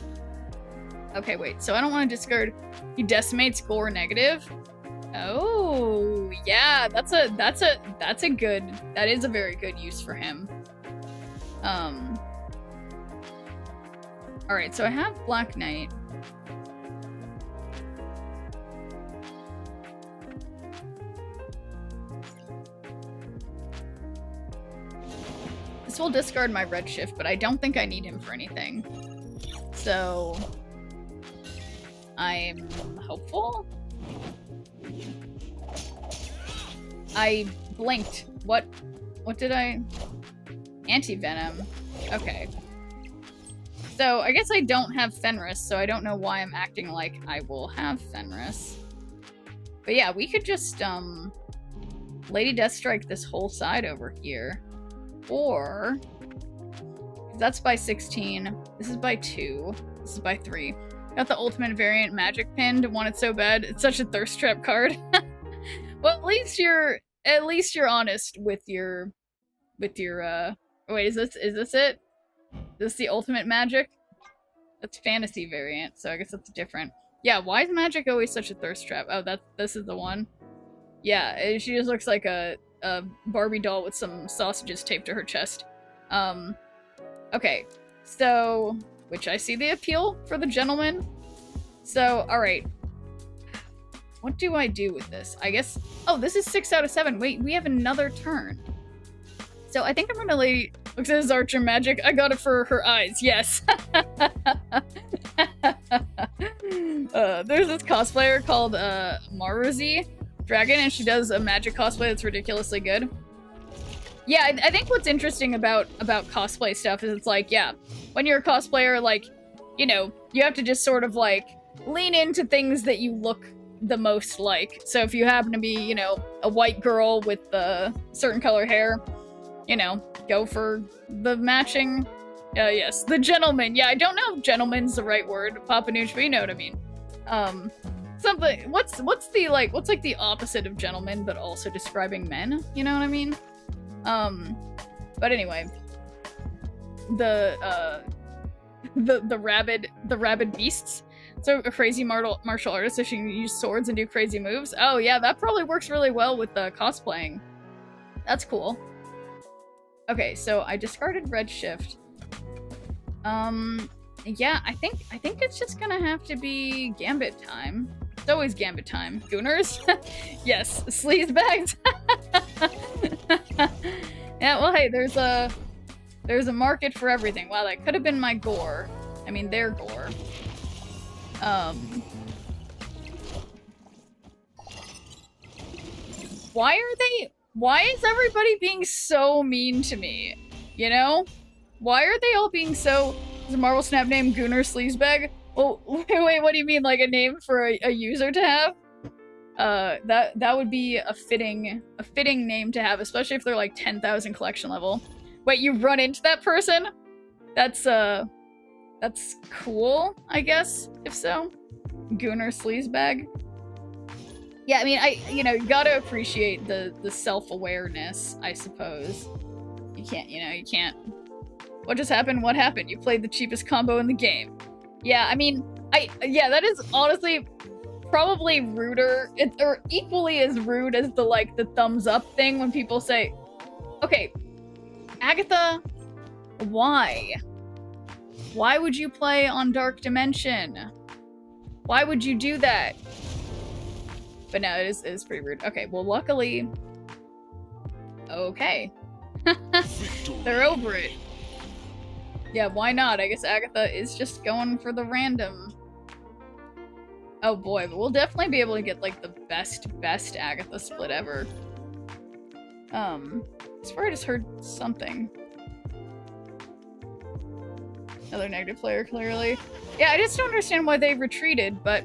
[SPEAKER 2] Okay, wait. So I don't want to discard. He decimates gore negative. Oh, yeah. That is a very good use for him. All right. So I have Black Knight. This will discard my Redshift, but I don't think I need him for anything. So I'm hopeful. I blinked. What did I... Anti-venom. Okay. So, I guess I don't have Fenris, so I don't know why I'm acting like I will have Fenris. But yeah, we could just, Lady Deathstrike this whole side over here. Or... That's by 16. This is by 2. This is by 3. Got the ultimate variant magic pinned. Want it so bad. It's such a thirst trap card. Well, at least you're honest with your wait, is this it? Is this the ultimate magic? That's fantasy variant, so I guess that's different. Yeah, why is magic always such a thirst trap? Oh, this is the one. Yeah, she just looks like a Barbie doll with some sausages taped to her chest. Okay, so, which I see the appeal for the gentleman. So, alright. What do I do with this? I guess, oh, this is 6 out of 7. Wait, we have another turn. So I think I'm gonna Lady, looks at his archer magic. I got it for her eyes, yes. There's this cosplayer called, Maruzi Dragon, and she does a magic cosplay that's ridiculously good. Yeah, I think what's interesting about cosplay stuff is it's like, yeah, when you're a cosplayer, like, you know, you have to just sort of, like, lean into things that you look the most like. So if you happen to be, you know, a white girl with certain color hair, you know, go for the matching, yes, the gentleman. Yeah, I don't know if gentleman's the right word, Papa Nooch, but you know what I mean. Something, what's like the opposite of gentleman, but also describing men, you know what I mean? But anyway, the rabid beasts. So a crazy martial artist, so she can use swords and do crazy moves. Oh yeah, that probably works really well with cosplaying. That's cool. Okay, so I discarded Redshift. Yeah, I think it's just gonna have to be Gambit time. It's always Gambit time. Gooners? Yes, sleaze bags. Yeah, well, hey, there's a market for everything. Wow, that could have been my gore. I mean, their gore. Why is everybody being so mean to me? You know? Why are they all being so... Is a Marvel Snap name Gooner Sleazebag? Oh, wait, what do you mean? Like a name for a user to have? That would be a fitting name to have, especially if they're like 10,000 collection level. Wait, you run into that person? That's cool, I guess, if so. Gooner Sleazebag. Yeah, I mean, you know, you gotta appreciate the self-awareness, I suppose. You can't. What just happened? What happened? You played the cheapest combo in the game. Yeah, I mean, yeah, that is honestly probably ruder, or equally as rude as the thumbs up thing when people say, okay, Agatha, why? Why would you play on Dark Dimension? Why would you do that? But no, it is pretty rude. Okay, well, luckily... Okay. They're over it. Yeah, why not? I guess Agatha is just going for the random. Oh boy, but we'll definitely be able to get, like, the best Agatha split ever. I swear I just heard something. Another negative player, clearly. Yeah, I just don't understand why they retreated, but...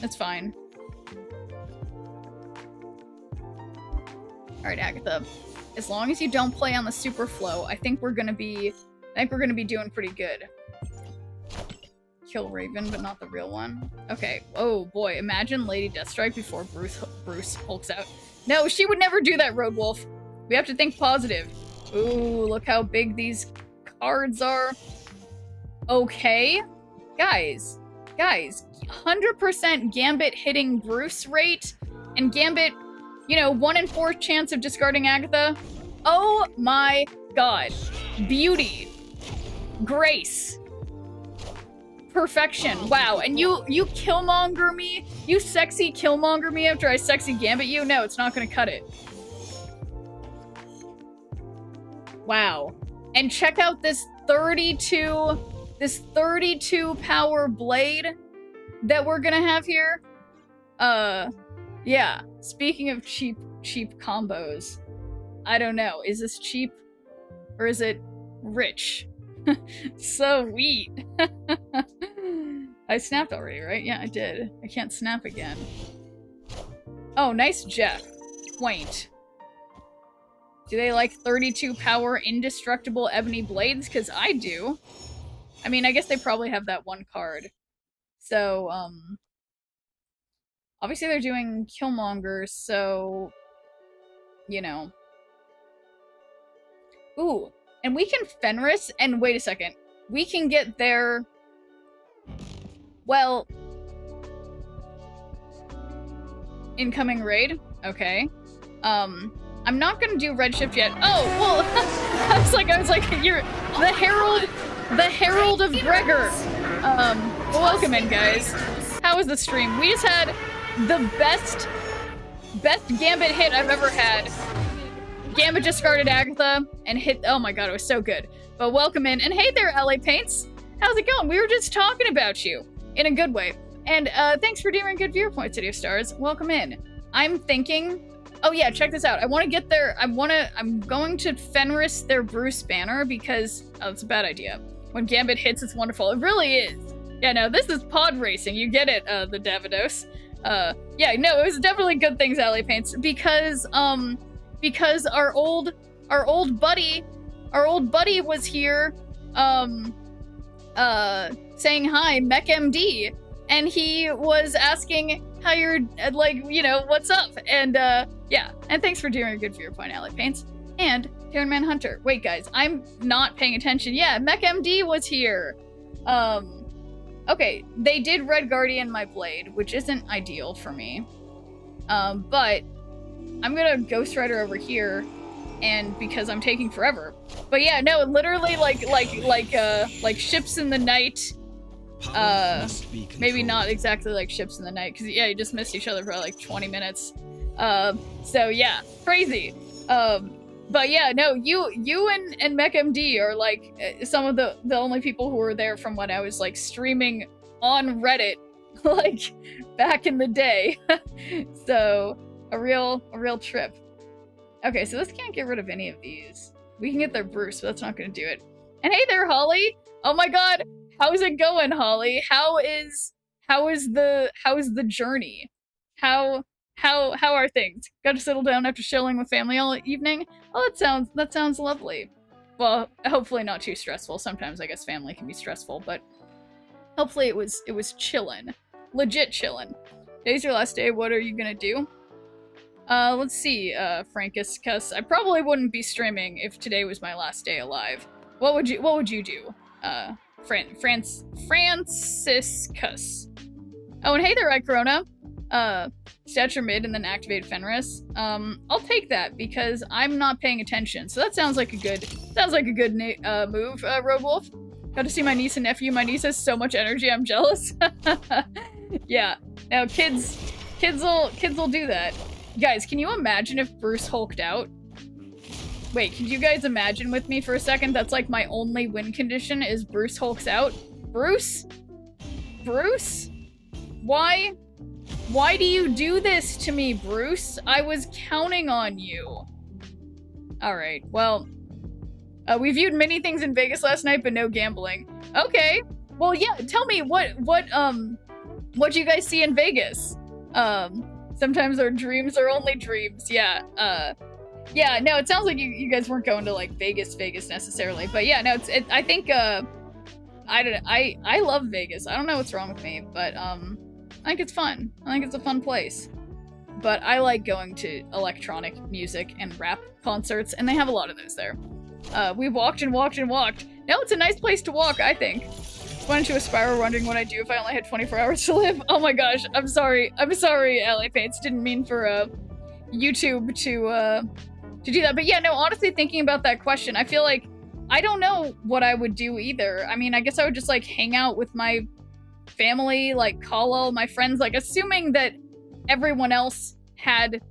[SPEAKER 2] it's fine. Alright, Agatha. As long as you don't play on the super flow, I think we're gonna be doing pretty good. Kill Raven, but not the real one. Okay. Oh boy, imagine Lady Deathstrike before Bruce hulks out. No, she would never do that, Road Wolf. We have to think positive. Ooh, look how big these cards are. Okay. Guys, 100% Gambit hitting Bruce rate, and Gambit, you know, 1 in 4 chance of discarding Agatha. Oh my god. Beauty. Grace. Perfection. Wow. And you Killmonger me? You sexy Killmonger me after I sexy Gambit you? No, it's not gonna cut it. Wow. And check out this 32 power blade that we're gonna have here. Yeah. Speaking of cheap combos, I don't know. Is this cheap or is it rich? Sweet. I snapped already, right? Yeah, I did. I can't snap again. Oh, nice Jeff. Quaint. Do they like 32 power indestructible ebony blades? Because I do. I mean, I guess they probably have that one card. So, obviously they're doing Killmonger, so, you know. Ooh, and we can Fenris, and wait a second. We can get their... Well... Incoming raid? Okay. I'm not gonna do Redshift yet. Oh, well, I was like, you're the Herald of Gregor. Well, welcome in, guys. How was the stream? We just had the best Gambit hit I've ever had. Gambit discarded Agatha and hit, oh my god, it was so good. But welcome in, and hey there, LA Paints. How's it going? We were just talking about you, in a good way. And thanks for doing good viewer points, City of Stars. Welcome in. I'm thinking, oh yeah, check this out. I want to get their, I'm going to Fenris their Bruce banner because, oh, it's a bad idea. When Gambit hits, it's wonderful. It really is. Yeah, no, this is pod racing. You get it, the Davidos. Yeah, no, it was definitely good things, LA Paints, because our old buddy was here, saying hi, MechMD, and he was asking how you're, like, you know, what's up, and, yeah, and thanks for doing a good viewer point, LA Paints, and Karen Manhunter. Wait, guys, I'm not paying attention. Yeah, MechMD was here. Okay, they did Red Guardian my blade, which isn't ideal for me, but I'm gonna Ghost Rider over here, and because I'm taking forever. But yeah, no, literally like ships in the night. Maybe not exactly like ships in the night, because yeah, you just missed each other for like 20 minutes. So yeah, crazy. But yeah, no, you and MechMD are like some of the only people who were there from when I was like streaming on Reddit, like back in the day. So a real trip. Okay, so this can't get rid of any of these. We can get their Bruce, but that's not gonna do it. And hey there, Holly! Oh my god, how's it going, Holly? How is the journey? How are things? Got to settle down after chilling with family all evening? Oh, that sounds lovely. Well, hopefully not too stressful. Sometimes I guess family can be stressful, but hopefully it was chillin'. Legit chillin'. Today's your last day. What are you gonna do? Let's see, Frankus, cuz I probably wouldn't be streaming if today was my last day alive. What would you do? Franciscus. Oh, and hey there, Corona. Stature mid and then activate Fenris. I'll take that because I'm not paying attention. So that sounds like a good move, Road Wolf. Got to see my niece and nephew. My niece has so much energy, I'm jealous. Yeah. Now kids will do that. Guys, can you imagine if Bruce hulked out? Wait, could you guys imagine with me for a second? That's like my only win condition is Bruce hulks out. Bruce? Bruce? Why do you do this to me, Bruce? I was counting on you. Alright, well, we viewed many things in Vegas last night, but no gambling. Okay. Well, yeah, tell me what you guys see in Vegas? Sometimes our dreams are only dreams. Yeah, yeah, no, it sounds like you guys weren't going to, like, Vegas necessarily. But yeah, no, I think, I love Vegas. I don't know what's wrong with me, but, I think it's fun. I think it's a fun place. But I like going to electronic music and rap concerts, and they have a lot of those there. We walked and walked and walked. Now it's a nice place to walk, I think. Went into a spiral wondering what I'd do if I only had 24 hours to live. Oh my gosh, I'm sorry, LA Fates. Didn't mean for, YouTube to do that. But yeah, no, honestly, thinking about that question, I feel like I don't know what I would do either. I mean, I guess I would just, like, hang out with my family, like, call all my friends, like, assuming that everyone else had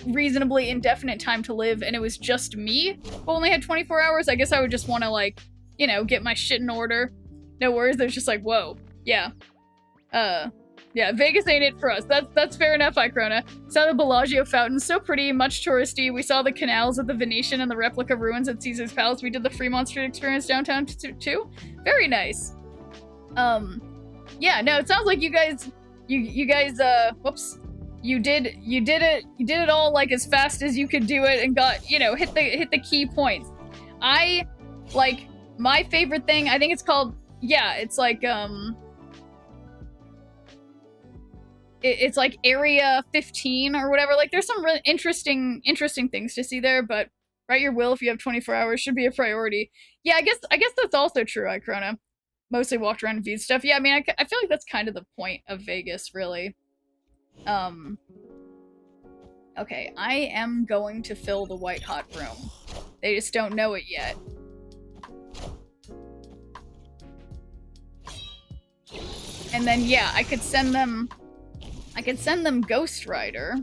[SPEAKER 2] reasonably indefinite time to live and it was just me who only had 24 hours, I guess I would just want to, like, you know, get my shit in order. No worries, there's just like, whoa, yeah. Yeah, Vegas ain't it for us. That's fair enough, Icrona. Saw the Bellagio fountain, so pretty, much touristy. We saw the canals at the Venetian and the replica ruins at Caesar's Palace. We did the Fremont Street experience downtown too. Very nice. Yeah, no, it sounds like you guys, whoops, you did it all like as fast as you could do it and got, you know, hit the key points. I like my favorite thing. I think it's called, yeah, it's like it's like Area 15 or whatever. Like, there's some really interesting things to see there, but write your will if you have 24 hours should be a priority. Yeah, I guess that's also true, Icrona. Mostly walked around and viewed stuff. Yeah, I mean, I feel like that's kind of the point of Vegas, really. Okay, I am going to fill the white hot room. They just don't know it yet. And then, yeah, I could send them Ghost Rider.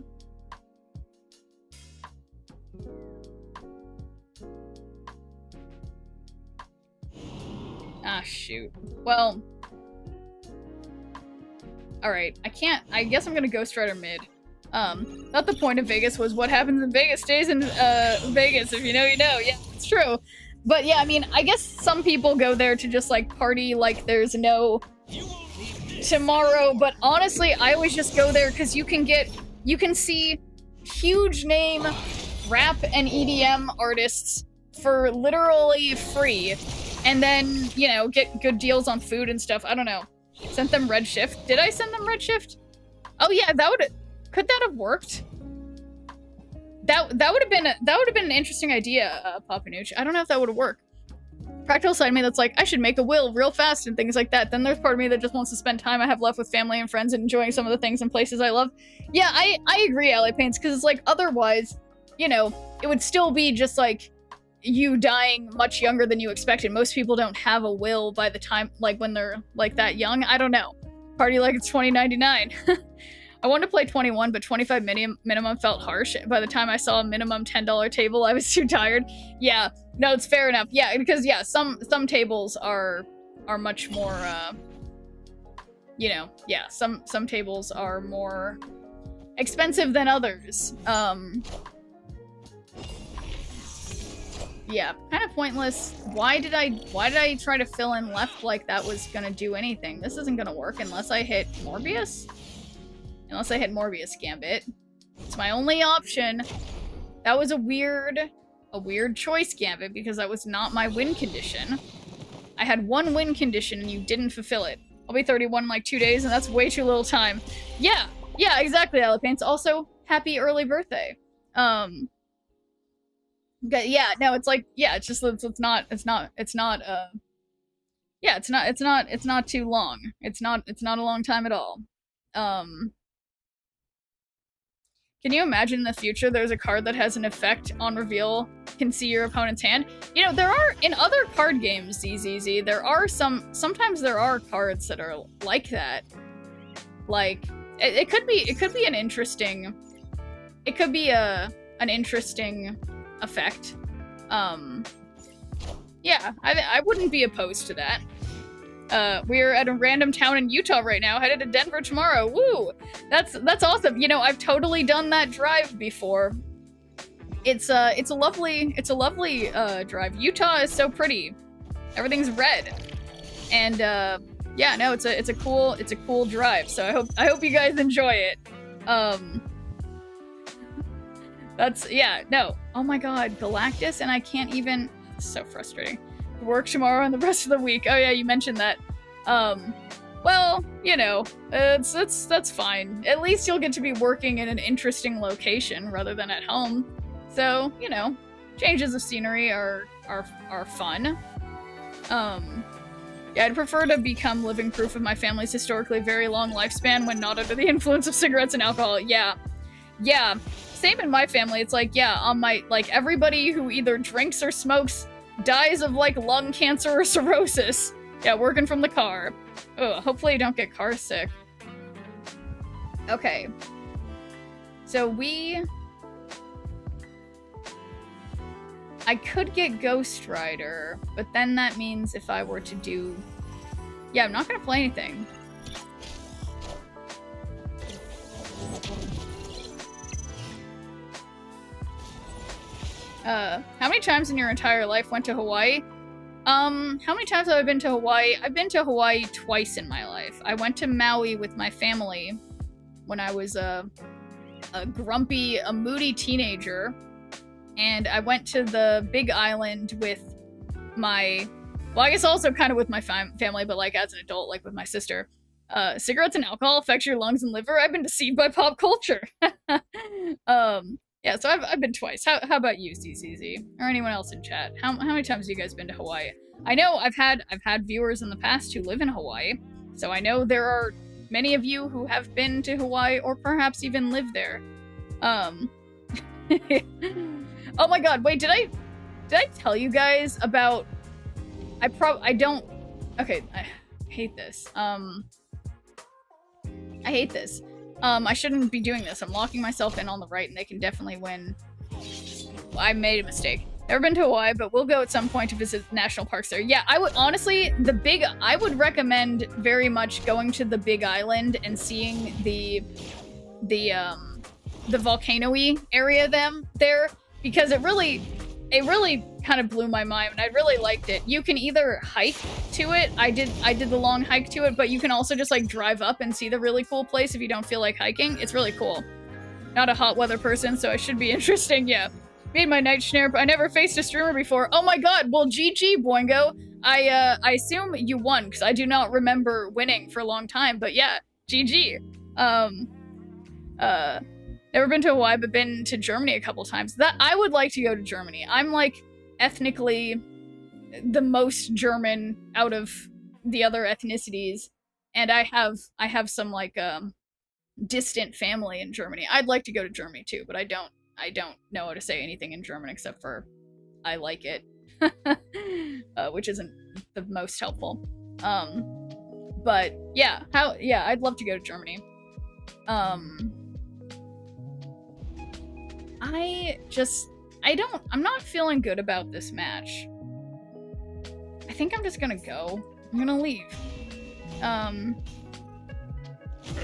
[SPEAKER 2] Ah, shoot. Well. Alright, I guess I'm gonna Ghost Rider mid. Not the point of Vegas was what happens in Vegas stays in, Vegas. If you know, you know. Yeah, it's true. But yeah, I mean, I guess some people go there to just, like, party like there's no tomorrow, but honestly, I always just go there because you can see huge name rap and EDM artists for literally free, and then, you know, get good deals on food and stuff. I don't know. Sent them Redshift. Did I send them Redshift? Oh yeah, could that have worked? That would have been an interesting idea, Papanuch. I don't know if that would have worked. Practical side of me that's like, I should make a will real fast and things like that. Then there's part of me that just wants to spend time I have left with family and friends and enjoying some of the things and places I love. Yeah, I agree, Ally Paints, because it's like, otherwise, you know, it would still be just like you dying much younger than you expected. Most people don't have a will by the time, like, when they're like that young. I don't know. Party like it's 2099. I wanted to play 21, but 25 minimum felt harsh. By the time I saw a minimum $10 table, I was too tired. Yeah, no, it's fair enough. Yeah, because yeah, some tables are much more, you know, yeah, some tables are more expensive than others. Yeah, kind of pointless. Why did I try to fill in left like that was gonna do anything? This isn't gonna work unless I hit Morbius. Unless I hit Morbius Gambit. It's my only option. That was a weird choice, Gambit, because that was not my win condition. I had one win condition and you didn't fulfill it. I'll be 31 in like 2 days, and that's way too little time. Yeah, exactly, Alapaints. Also, happy early birthday. Yeah, no, it's like, yeah, it's just, it's not too long. It's not a long time at all. Can you imagine in the future there's a card that has an effect on reveal, can see your opponent's hand? You know, there are, in other card games, ZZZ, there are sometimes there are cards that are like that. Like, it could be an interesting, it could be an interesting effect. Yeah, I wouldn't be opposed to that. We're at a random town in Utah right now, headed to Denver tomorrow. Woo! That's awesome. You know, I've totally done that drive before. It's a lovely drive. Utah is so pretty. Everything's red. And yeah, no, it's a cool drive. So I hope you guys enjoy it. That's, yeah, no. Oh my god, Galactus, and I can't even, it's so frustrating. Work tomorrow and the rest of the week. Oh yeah, you mentioned that. Well, you know, that's fine. At least you'll get to be working in an interesting location rather than at home. So, you know, changes of scenery are fun. Yeah, I'd prefer to become living proof of my family's historically very long lifespan when not under the influence of cigarettes and alcohol. Yeah. Same in my family. It's like, yeah, on my, like, everybody who either drinks or smokes dies of, like, lung cancer or cirrhosis. Yeah, working from the car. Ugh, hopefully you don't get car sick. Okay. So I could get Ghost Rider, but then that means if I were to do... Yeah, I'm not gonna play anything. How many times in your entire life went to Hawaii? How many times have I been to Hawaii? I've been to Hawaii twice in my life. I went to Maui with my family when I was a moody teenager, and I went to the Big Island with my, well, I guess also kind of with my family, but like as an adult, like with my sister. Cigarettes and alcohol affect your lungs and liver. I've been deceived by pop culture. Yeah, so I've been twice. How about you, CCZ? Or anyone else in chat? How many times have you guys been to Hawaii? I know I've had viewers in the past who live in Hawaii, so I know there are many of you who have been to Hawaii or perhaps even live there. Oh my god, wait, did I tell you guys about I don't. Okay, I hate this. I hate this. I shouldn't be doing this. I'm locking myself in on the right, and they can definitely win. I made a mistake. Never been to Hawaii, but we'll go at some point to visit national parks there. Yeah, I would honestly, I would recommend very much going to the Big Island and seeing the volcano-y area there, because it really kind of blew my mind, and I really liked it. You can either hike to it. I did the long hike to it, but you can also just like drive up and see the really cool place if you don't feel like hiking. It's really cool. Not a hot weather person, so it should be interesting. Yeah, made my night snare. I never faced a streamer before. Oh my god. Well, GG Boingo. I assume you won because I do not remember winning for a long time. But yeah, GG. Never been to Hawaii, but been to Germany a couple times. That I would like to go to Germany. I'm like ethnically the most German out of the other ethnicities, and I have some like distant family in Germany. I'd like to go to Germany too, but I don't know how to say anything in German except for I like it, which isn't the most helpful. But yeah, I'd love to go to Germany. I'm not feeling good about this match. I think I'm just gonna go. I'm gonna leave.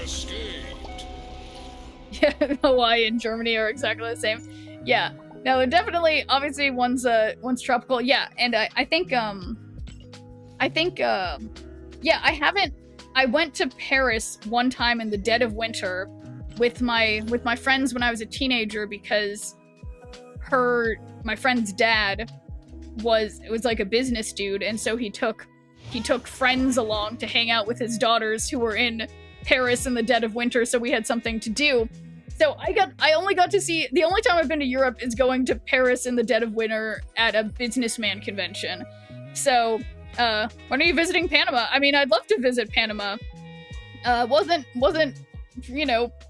[SPEAKER 3] Escaped.
[SPEAKER 2] Yeah, Hawaii and Germany are exactly the same. Yeah. No, they're definitely, obviously one's tropical. Yeah, and I went to Paris one time in the dead of winter with my friends when I was a teenager, because my friend's dad was like a business dude, and so he took friends along to hang out with his daughters who were in Paris in the dead of winter, so we had something to do. So I only got to see, the only time I've been to Europe is going to Paris in the dead of winter at a businessman convention. So when are you visiting Panama? I mean, I'd love to visit Panama. Wasn't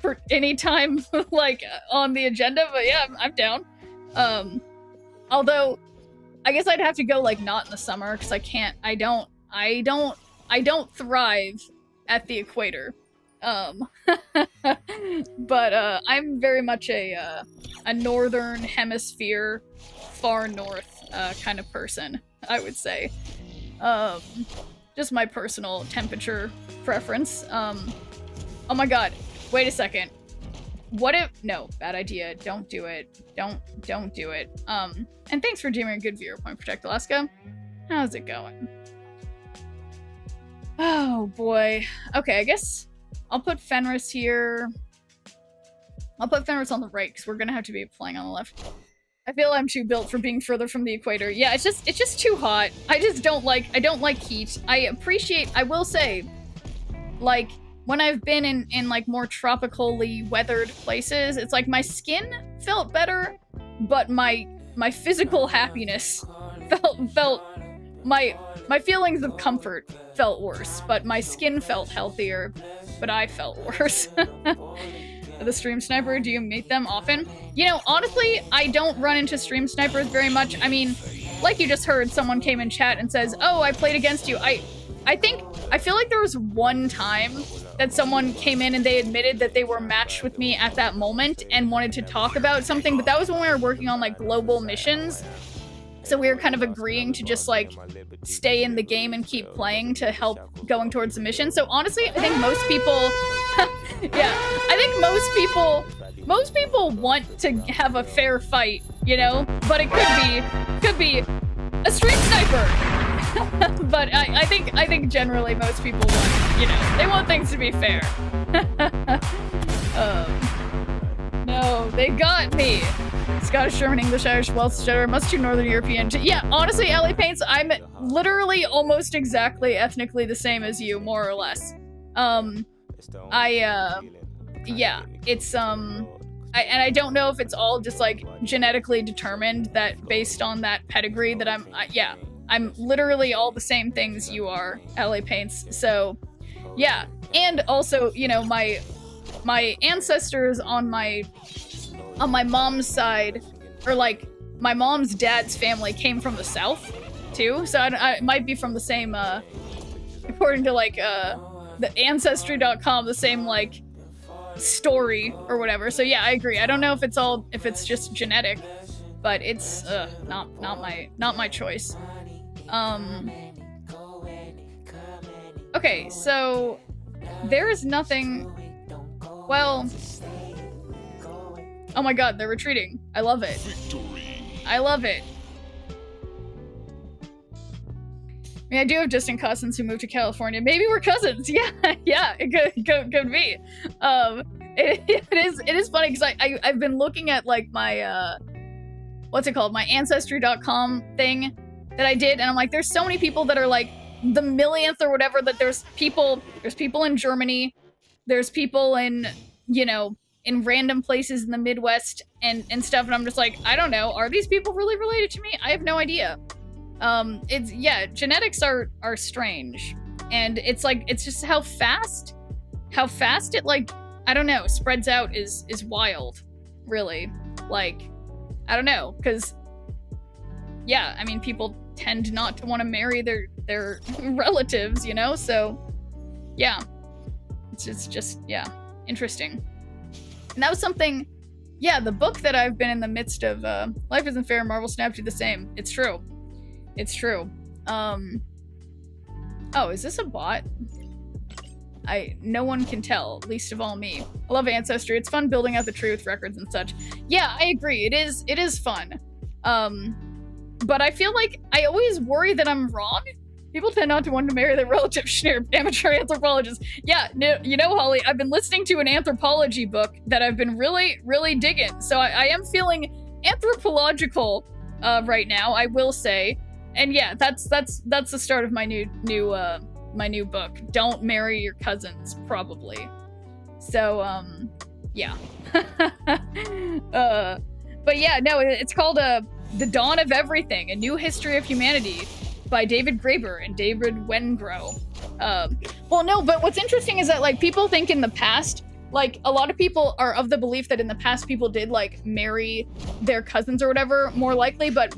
[SPEAKER 2] for any time like on the agenda, but yeah, I'm down. Although I guess I'd have to go like not in the summer, because I don't thrive at the equator. But I'm very much a northern hemisphere, far north kind of person, I would say. Just my personal temperature preference. Oh my god, wait a second. What if— no, bad idea. Don't do it. Don't do it. And thanks for doing a good viewer point, Protect Alaska. How's it going? Oh boy. Okay, I guess I'll put Fenris here. I'll put Fenris on the right, because we're gonna have to be playing on the left. I feel I'm too built for being further from the equator. Yeah, it's just too hot. I don't like heat. I will say, like, when I've been in like more tropically weathered places, it's like my skin felt better, but my physical happiness felt my feelings of comfort felt worse, but my skin felt healthier, but I felt worse. The stream sniper, do you meet them often? You know, honestly, I don't run into stream snipers very much. I mean, like you just heard, someone came in chat and says, "Oh, I played against you." I feel like there was one time that someone came in and they admitted that they were matched with me at that moment and wanted to talk about something, but that was when we were working on like global missions. So we were kind of agreeing to just like stay in the game and keep playing to help going towards the mission. So honestly, I think most people Yeah, I think most people want to have a fair fight, you know, but it could be a street sniper. But I think generally most people want, you know, they want things to be fair. No, they got me. Scottish, German, English, Irish, Welsh, Cheddar, must do Northern European. Yeah, honestly, LA Paints, I'm literally almost exactly ethnically the same as you, more or less. Yeah, it's, and I don't know if it's all just, like, genetically determined that based on that pedigree that yeah, I'm literally all the same things you are, LA Paints, so, yeah. And also, you know, my ancestors on my mom's side, or, like, my mom's dad's family came from the South, too, so it might be from the same, according to, like, the Ancestry.com, the same, like, story or whatever. So yeah, I agree. I don't know if it's just genetic, but it's not my choice. Okay, so there is nothing. Well, oh my god, they're retreating. I love it. I love it. I mean, I do have distant cousins who moved to California. Maybe we're cousins. Yeah, yeah, it could be. It is funny because I've been looking at, like, my what's it called, my Ancestry.com thing that I did, and I'm like, there's so many people that are, like, the millionth or whatever. That there's people in Germany, there's people in, you know, in random places in the Midwest and stuff, and I'm just like, I don't know, are these people really related to me? I have no idea. It's, yeah, genetics are strange, and it's like, it's just how fast it, like, I don't know, spreads out is wild, really. Like, I don't know, because, yeah, I mean, people tend not to want to marry their relatives, you know, so, yeah, it's just, yeah, interesting. And that was something, yeah, the book that I've been in the midst of, Life Isn't Fair, Marvel Snapped You the Same, it's true. It's true. Oh, is this a bot? No one can tell, least of all me. I love Ancestry. It's fun building out the truth, records, and such. Yeah, I agree. It is fun. But I feel like I always worry that I'm wrong. People tend not to want to marry their relatives, Schneer, amateur anthropologists. Yeah, you know, Holly, I've been listening to an anthropology book that I've been really, really digging. So I am feeling anthropological right now, I will say. And yeah, that's the start of my new book. Don't marry your cousins, probably. So yeah. But yeah, no, it's called The Dawn of Everything: A New History of Humanity by David Graeber and David Wengrow. Well, no, but what's interesting is that, like, people think in the past, like, a lot of people are of the belief that in the past people did, like, marry their cousins or whatever, more likely, but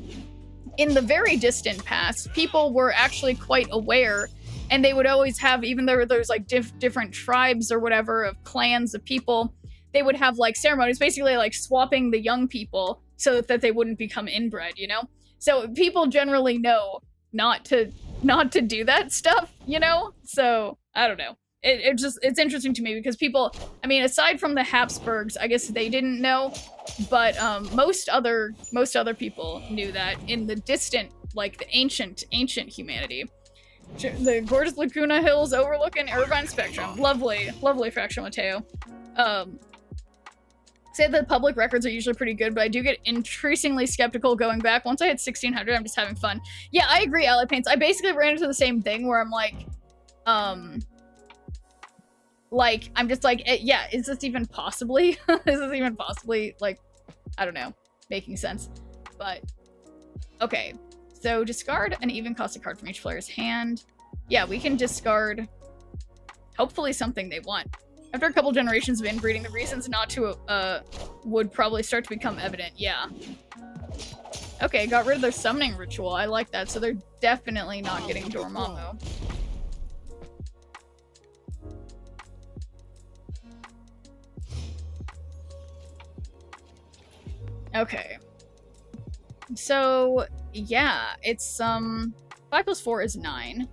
[SPEAKER 2] in the very distant past, people were actually quite aware, and they would always have, even though there's, like, different tribes or whatever, of clans of people, they would have, like, ceremonies, basically, like, swapping the young people so that they wouldn't become inbred, you know? So people generally know not to do that stuff, you know? So, I don't know. It's interesting to me because people, I mean, aside from the Habsburgs, I guess they didn't know, but most other people knew that in the distant, like, the ancient humanity. The gorgeous Laguna Hills overlooking Irvine Spectrum. Lovely Fractional Mateo. Say that public records are usually pretty good, but I do get increasingly skeptical going back. Once I hit 1600, I'm just having fun. Yeah, I agree, Ally Paints. I basically ran into the same thing where I'm like, I'm just like, yeah, is this even possibly, like, I don't know, making sense. But, okay. So discard an even costed card from each player's hand. Yeah, we can discard, hopefully, something they want. After a couple generations of inbreeding, the reasons not to would probably start to become evident. Yeah. Okay, got rid of their summoning ritual. I like that. So they're definitely not getting Dormammu. Okay. So, yeah, it's 5 plus 4 is 9.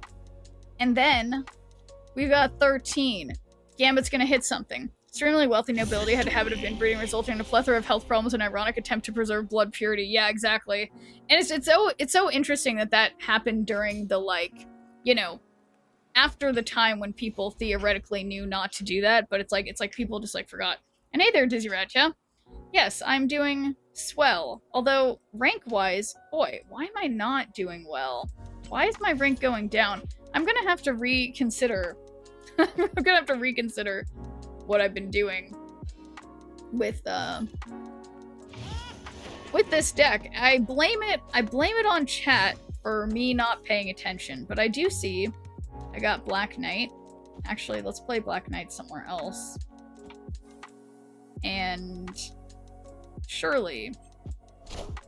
[SPEAKER 2] And then we've got 13. Gambit's gonna hit something. Extremely wealthy nobility had a habit of inbreeding, resulting in a plethora of health problems and ironic attempt to preserve blood purity. Yeah, exactly. And it's so interesting that that happened during the, like, you know, after the time when people theoretically knew not to do that, but it's like people just like forgot. And hey there, Dizzy Ratcha. Yes, I'm doing swell. Although rank-wise, boy, why am I not doing well? Why is my rank going down? I'm gonna have to reconsider. I'm gonna have to reconsider what I've been doing with this deck. I blame it on chat for me not paying attention, but I do see I got Black Knight. Actually, let's play Black Knight somewhere else. And surely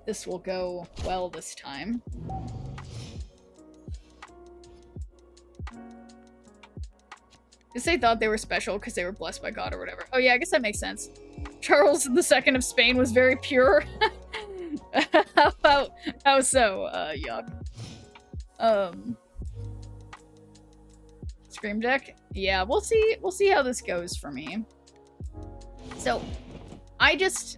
[SPEAKER 2] this will go well this time. Because they thought they were special because they were blessed by God or whatever. Oh yeah, I guess that makes sense. Charles II of Spain was very pure. How so? Yuck. Scream deck? Yeah, we'll see how this goes for me. So, I don't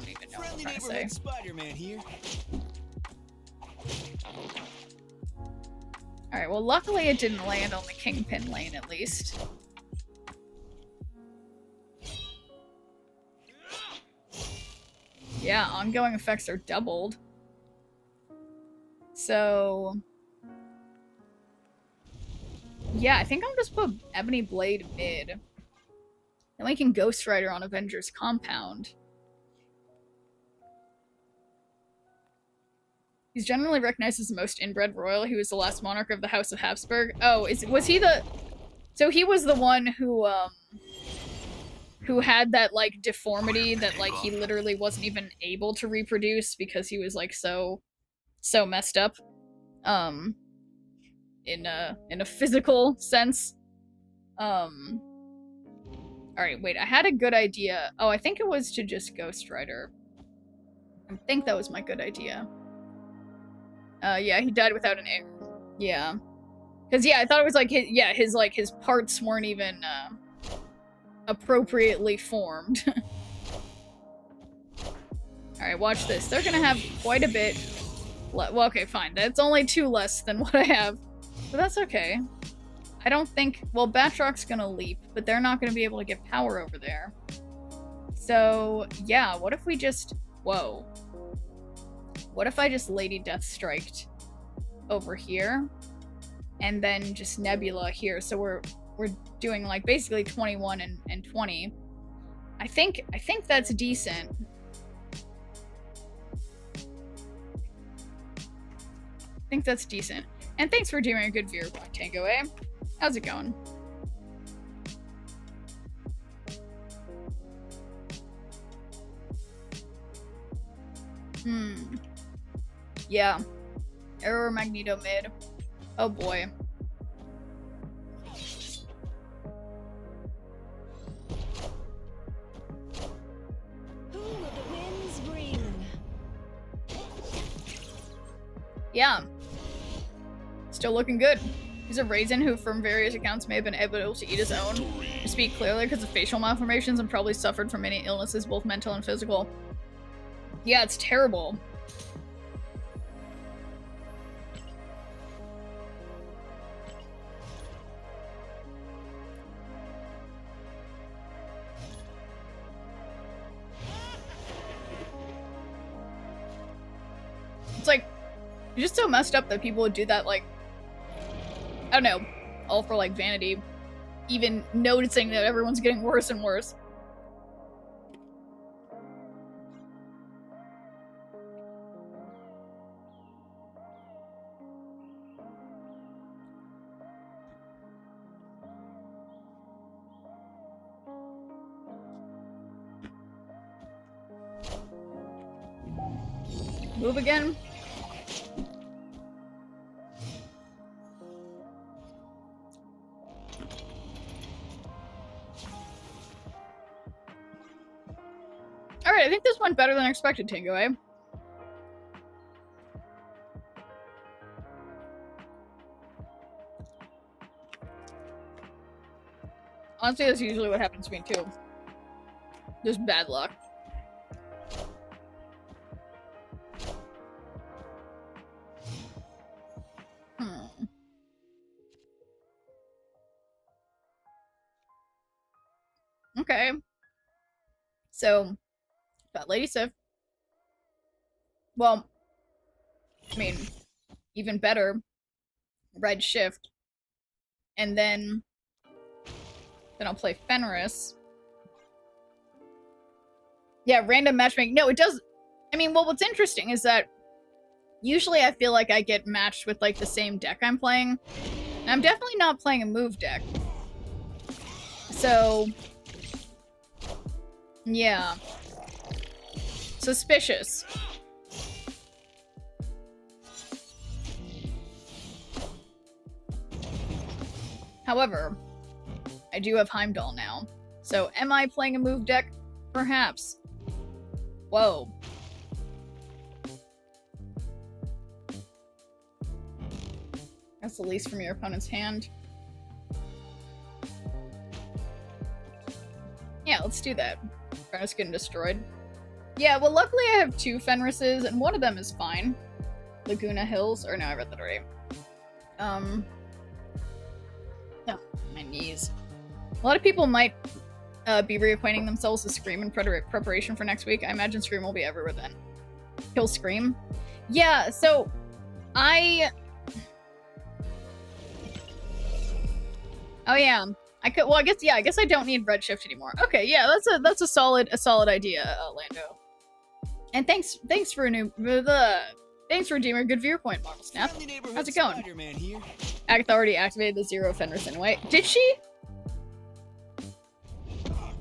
[SPEAKER 2] even know what I'm trying to say.
[SPEAKER 1] Spider-Man here.
[SPEAKER 2] Alright, well luckily it didn't land on the Kingpin lane at least. Yeah, ongoing effects are doubled. So... yeah, I think I'll just put Ebony Blade mid. Then we can Ghost Rider on Avengers Compound. He's generally recognized as the most inbred royal. He was the last monarch of the House of Habsburg. Oh, was he the... so he was the one who had that, like, deformity that, like, he literally wasn't even able to reproduce because he was, like, so messed up. In a physical sense. Alright, wait, I had a good idea. Oh, I think it was to just Ghost Rider. I think that was my good idea. Yeah, he died without an heir. Yeah. Because, yeah, I thought it was like, his parts weren't even, appropriately formed. Alright, watch this. They're gonna have quite a bit... well, okay, fine. That's only 2 less than what I have. But that's okay. I don't think... well, Batrock's gonna leap, but they're not gonna be able to get power over there. So, yeah, what if we just... whoa. What if I just Lady Deathstriked over here? And then just Nebula here, so we're doing, like, basically 21 and 20. I think that's decent. I think that's decent. And thanks for doing a good viewer, Tango, eh? How's it going? Yeah. Error Magneto mid. Oh boy.
[SPEAKER 4] Who will the winds bring?
[SPEAKER 2] Yeah. Still looking good. He's a raisin who, from various accounts, may have been able to eat his own. To speak clearly, because of facial malformations and probably suffered from many illnesses, both mental and physical. Yeah, it's terrible. It's like, you're just so messed up that people would do that, like, I don't know, all for, like, vanity. Even noticing that everyone's getting worse and worse. Move again. Alright, I think this went better than expected, Tango, eh? Honestly, that's usually what happens to me too. Just bad luck. Okay. So, got Lady Sif. Well, I mean, even better, Red Shift. And then I'll play Fenris. Yeah, random matchmaking. No, it does. I mean, well, what's interesting is that usually I feel like I get matched with, like, the same deck I'm playing. And I'm definitely not playing a move deck. So, yeah. Suspicious. However, I do have Heimdall now. So, am I playing a move deck? Perhaps. Whoa. That's the least from your opponent's hand. Yeah, let's do that. Fenris getting destroyed. Yeah, well, luckily I have 2 Fenrises, and one of them is fine. Laguna Hills. Or no, I read that already. No, my knees. A lot of people might be reacquainting themselves with Scream in preparation for next week. I imagine Scream will be everywhere then. Kill Scream? Yeah, so I... Oh yeah, I could. Well, I guess yeah. I guess I don't need Red Shift anymore. Okay, yeah, that's a solid idea, Lando. And thanks for thanks for redeeming a good viewer point, Marvel Snap. How's it going? Agatha already activated the 0 Fenris anyway. Did she?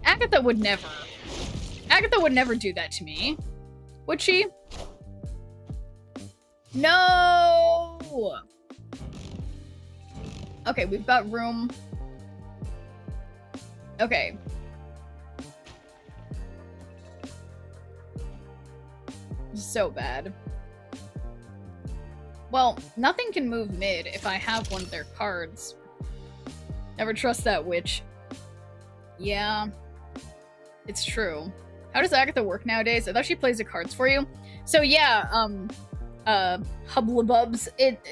[SPEAKER 2] Agatha would never. Agatha would never do that to me. Would she? No! Okay, we've got room. Okay. So bad. Well, nothing can move mid if I have one of their cards. Never trust that witch. Yeah. It's true. How does Agatha work nowadays? I thought she plays the cards for you. So yeah, Hublabubs.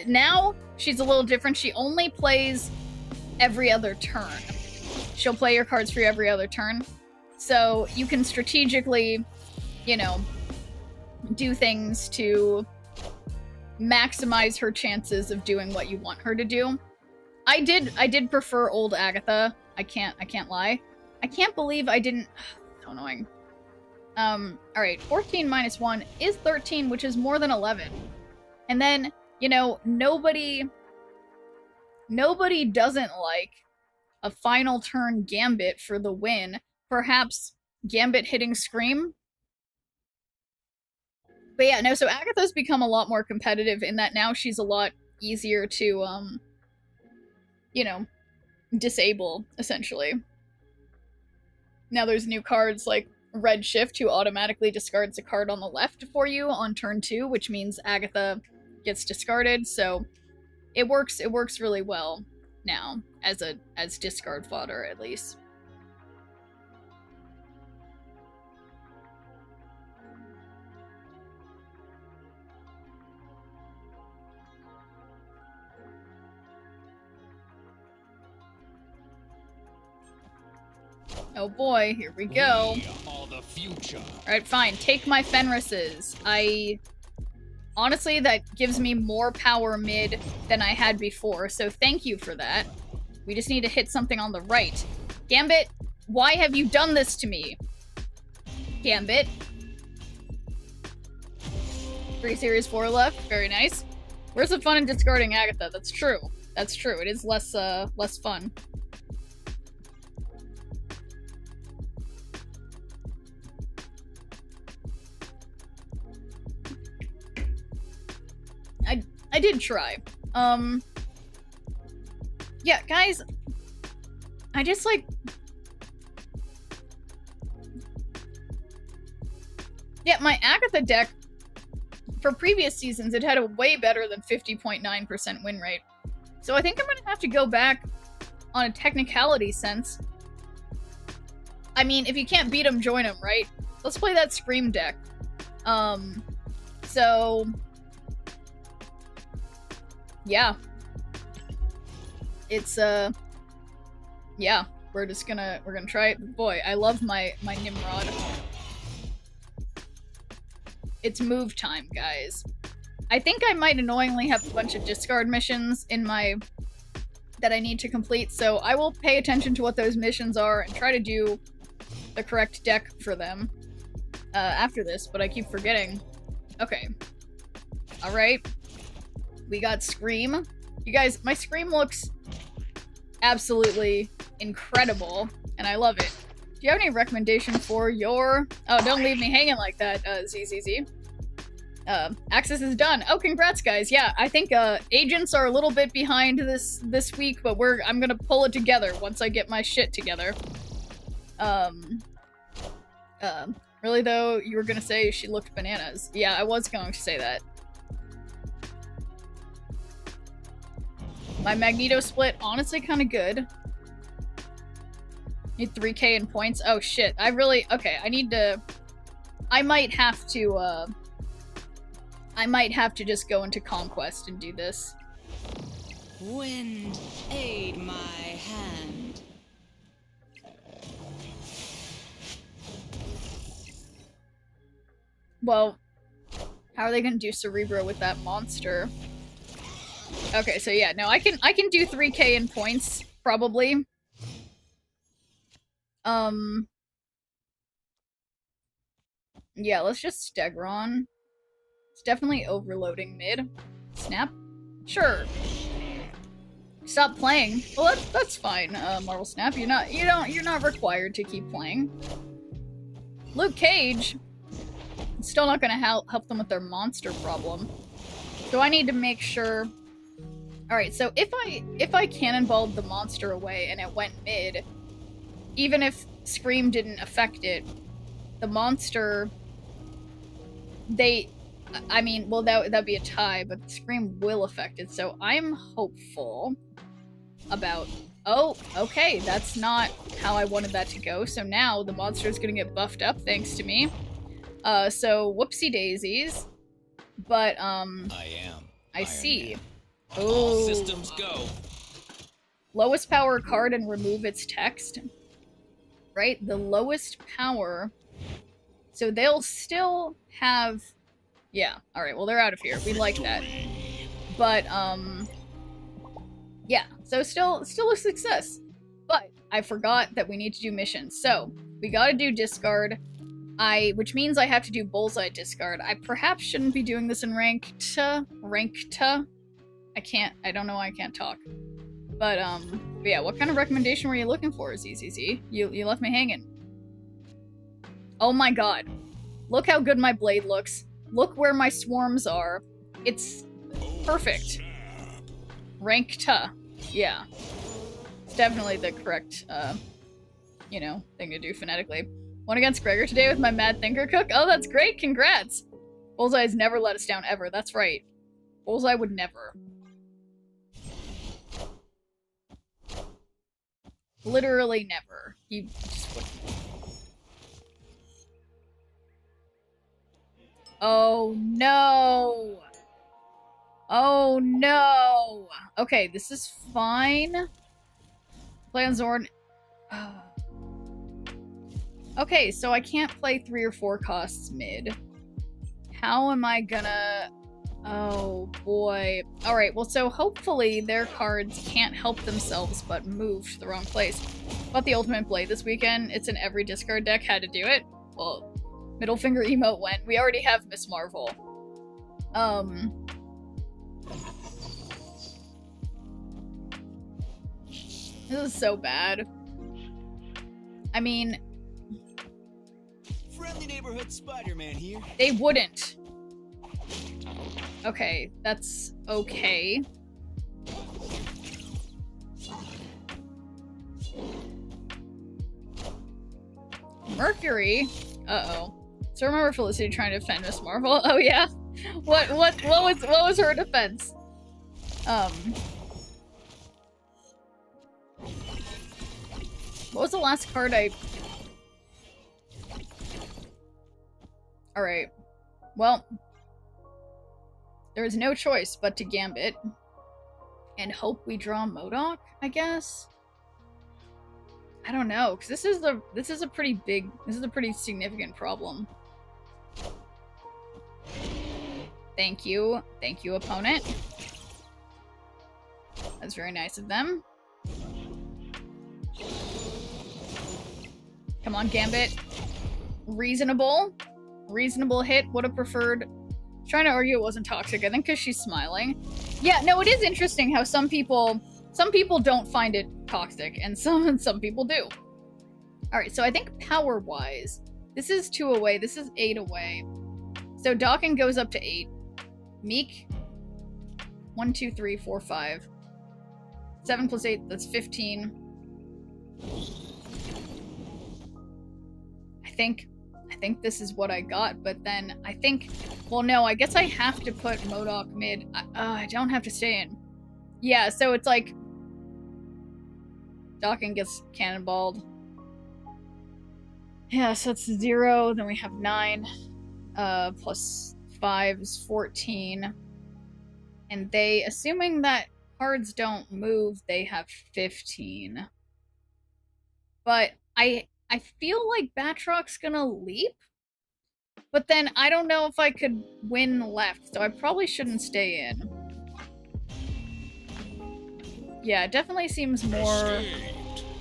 [SPEAKER 2] Now, she's a little different. She only plays every other turn. She'll play your cards for you every other turn. So you can strategically, you know, do things to maximize her chances of doing what you want her to do. I did prefer old Agatha. I can't lie. I can't believe I didn't. So annoying. Alright, 14 minus 1 is 13, which is more than 11. And then, you know, nobody doesn't like a final turn Gambit for the win. Perhaps Gambit hitting Scream? But yeah, no, so Agatha's become a lot more competitive in that now she's a lot easier to, you know, disable, essentially. Now there's new cards like Red Shift, who automatically discards a card on the left for you on turn 2, which means Agatha gets discarded, so it works really well now as discard fodder, at least. Oh boy, here we go. Alright, fine. Take my Fenrises. Honestly, that gives me more power mid than I had before, so thank you for that. We just need to hit something on the right. Gambit, why have you done this to me? Gambit. 3 series 4 left. Very nice. Where's the fun in discarding Agatha? That's true. That's true. It is less fun. I did try. Yeah, guys, I just, like... Yeah, my Agatha deck, for previous seasons, it had a way better than 50.9% win rate. So I think I'm gonna have to go back, on a technicality sense, I mean, if you can't beat him, join him, right? Let's play that Scream deck. So... yeah. It's, yeah. We're gonna try it. Boy, I love my Nimrod. It's move time, guys. I think I might annoyingly have a bunch of discard missions in my... that I need to complete, so I will pay attention to what those missions are and try to do the correct deck for them after this, but I keep forgetting. Okay. Alright. We got Scream. You guys, my Scream looks absolutely incredible, and I love it. Do you have any recommendation for your... oh, don't leave me hanging like that, ZZZ. Access is done. Oh, congrats, guys. Yeah, I think, agents are a little bit behind this week, but I'm gonna pull it together once I get my shit together. Really though, you were gonna say she looked bananas. Yeah, I was going to say that. My Magneto split, honestly kinda good. Need 3k in points. Oh shit, okay, I might have to just go into Conquest and do this.
[SPEAKER 4] Wind, aid my hand.
[SPEAKER 2] Well, how are they gonna do Cerebro with that monster? Okay, so yeah, no, I can do 3k in points, probably. Yeah, let's just Stegron. It's definitely overloading mid. Snap? Sure. Stop playing. Well, that's fine, Marvel Snap. You're not required to keep playing. Luke Cage. It's still not gonna help them with their monster problem. So I need to make sure... alright, so if I cannonballed the monster away and it went mid, even if Scream didn't affect it, the monster... I mean, well, that'd be a tie, but Scream will affect it, so I'm hopeful about... oh, okay, that's not how I wanted that to go, so now the monster is gonna get buffed up thanks to me. So, whoopsie daisies. But, I see.
[SPEAKER 5] All systems go.
[SPEAKER 2] Lowest power card and remove its text. Right? The lowest power. So they'll still have... yeah, alright, well they're out of here. We like that. But, yeah, so still a success. But I forgot that we need to do missions. So, we gotta do discard. Which means I have to do bullseye discard. I perhaps shouldn't be doing this in ranked. I don't know why I can't talk. But yeah, what kind of recommendation were you looking for, ZZZ? You left me hanging. Oh my god. Look how good my blade looks. Look where my swarms are. It's perfect. Ranked. Yeah. It's definitely the correct, you know, thing to do phonetically. Went against Gregor today with my Mad Thinker Cook. Oh, that's great. Congrats. Bullseye's never let us down ever. That's right. Bullseye would never. Literally never. He just wouldn't. Oh no. Oh no. Okay, this is fine. Play on Zorn. Okay, so I can't play 3 or 4 costs mid. How am I gonna... oh, boy. Alright, well, so hopefully their cards can't help themselves but move to the wrong place. Bought the Ultimate Blade this weekend. It's in every discard deck. Had to do it. Well, middle finger emote went. We already have Miss Marvel. This is so bad. I mean...
[SPEAKER 5] Friendly neighborhood Spider-Man here.
[SPEAKER 2] they wouldn't. Okay, that's okay. Mercury? Uh-oh. So remember Felicity trying to defend Miss Marvel? Oh yeah? What was her defense? What was the last card I Alright. Well, there is no choice but to Gambit. And hope we draw MODOK, I guess? I don't know, because this is a pretty significant problem. Thank you. Thank you, opponent. That's very nice of them. Come on, Gambit. Reasonable. Reasonable hit. Would have preferred. Trying to argue it wasn't toxic. I think because she's smiling. Yeah, no, it is interesting how some people don't find it toxic, and some people do. Alright, so I think power-wise, this is 2 away, this is 8 away. So Dawkin goes up to 8. Meek, 1, 2, 3, 4, 5. 7 plus 8, that's 15. I think this is what I got, but then I think, well, no, I guess I have to put MODOK mid. I don't have to stay in. Yeah, so it's like Dawkin gets cannonballed. Yeah, so it's 0, then we have 9, plus 5 is 14. And they, assuming that cards don't move, they have 15. But I feel like Batrock's gonna leap, but then I don't know if I could win left, so I probably shouldn't stay in. Yeah, it definitely seems more...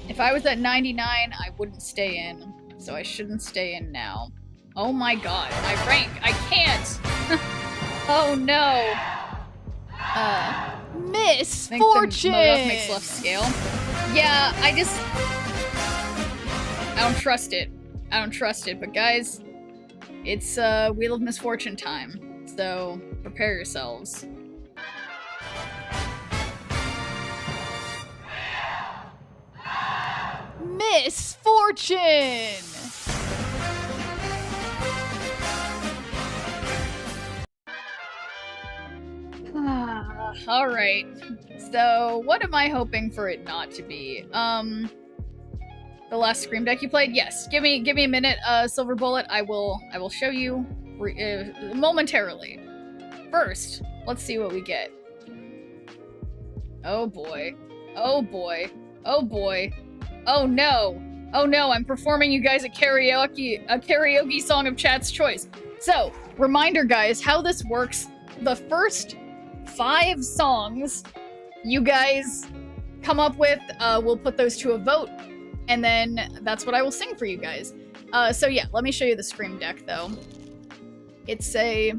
[SPEAKER 2] If I was at 99, I wouldn't stay in, so I shouldn't stay in now. Oh my god, my rank! I can't! Oh no!
[SPEAKER 6] Misfortune!
[SPEAKER 2] MODOK makes left scale. Yeah, I don't trust it. I don't trust it, but guys, it's Wheel of Misfortune time, so prepare yourselves.
[SPEAKER 6] Misfortune!
[SPEAKER 2] Alright, so what am I hoping for it not to be? The last Scream deck you played? Yes. Give me a minute, Silver Bullet. I will show you momentarily. First, let's see what we get. Oh boy. Oh boy. Oh boy. Oh no. Oh no, I'm performing you guys a karaoke song of chat's choice. So, reminder guys, how this works. The first 5 songs you guys come up with, we'll put those to a vote. And then that's what I will sing for you guys. So yeah, let me show you the Scream deck though. It's a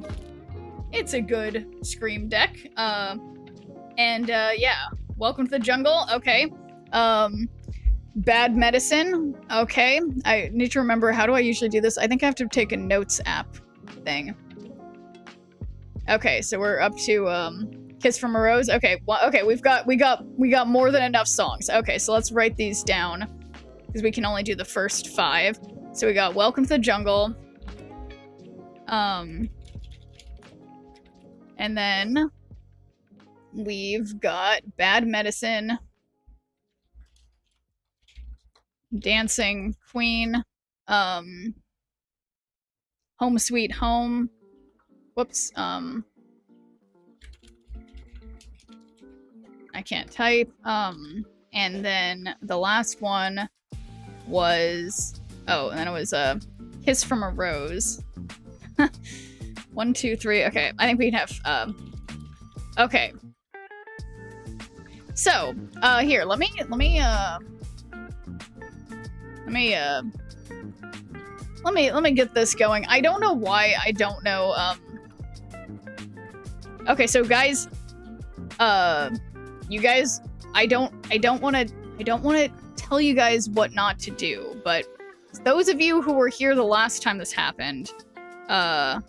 [SPEAKER 2] good Scream deck. Yeah, welcome to the jungle. Okay. Bad medicine. Okay. I need to remember, how do I usually do this? I think I have to take a notes app thing. Okay, so we're up to Kiss from a Rose. Okay, okay, we got more than enough songs. Okay, so let's write these down, because we can only do the first 5. So we got Welcome to the Jungle. And then we've got Bad Medicine. Dancing Queen. Home Sweet Home. Whoops. I can't type. And then the last one was, oh, and then it was a Kiss from a Rose. 1, 2, 3. Okay, I think we can have. Okay. So, here, let me get this going. I don't know why I don't know. Okay, so guys, you guys, I don't want to tell you guys what not to do, but those of you who were here the last time this happened, I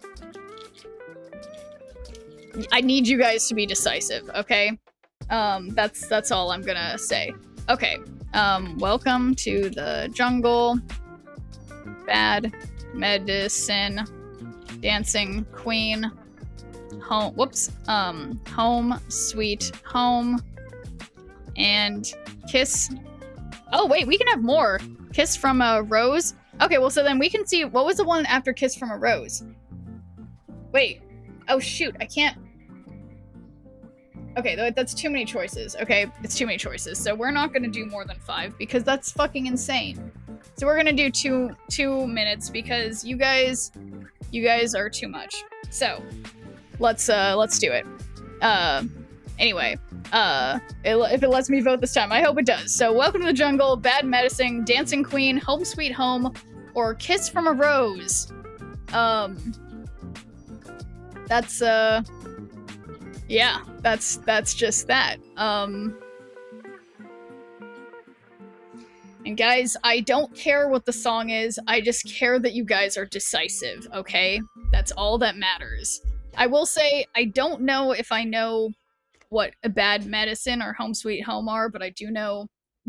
[SPEAKER 2] need you guys to be decisive, okay? That's all I'm gonna say. Okay, welcome to the jungle. Bad Medicine. Dancing Queen. Home, whoops, Home Sweet Home. And Kiss. Oh wait, we can have more. Kiss from a Rose. Okay, well, so then we can see, what was the one after Kiss from a Rose? Wait. Oh, shoot, I can't. Okay, that's too many choices. Okay, it's too many choices. So we're not gonna do more than 5 because that's fucking insane. So we're gonna do two minutes because you guys are too much. So let's do it. Anyway, if it lets me vote this time, I hope it does. So Welcome to the Jungle, Bad Medicine, Dancing Queen, Home Sweet Home, or Kiss from a Rose. That's yeah, that's just that. And guys, I don't care what the song is, I just care that you guys are decisive, okay? That's all that matters. I will say, I don't know if I know what a Bad Medicine or Home Sweet Home are, but I do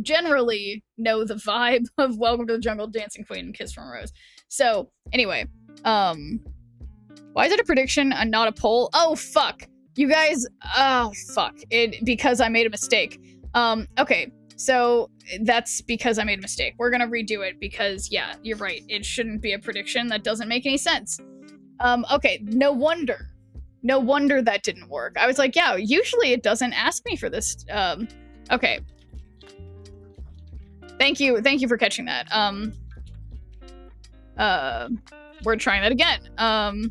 [SPEAKER 2] generally know the vibe of Welcome to the Jungle, Dancing Queen, and Kiss from a Rose. So, anyway, why is it a prediction and not a poll? Oh, fuck. You guys, oh, fuck. Because I made a mistake. Okay, so that's because I made a mistake. We're gonna redo it because, yeah, you're right. It shouldn't be a prediction. That doesn't make any sense. Okay, no wonder. No wonder that didn't work. I was like, yeah, usually it doesn't ask me for this. Okay. Thank you for catching that. We're trying that again.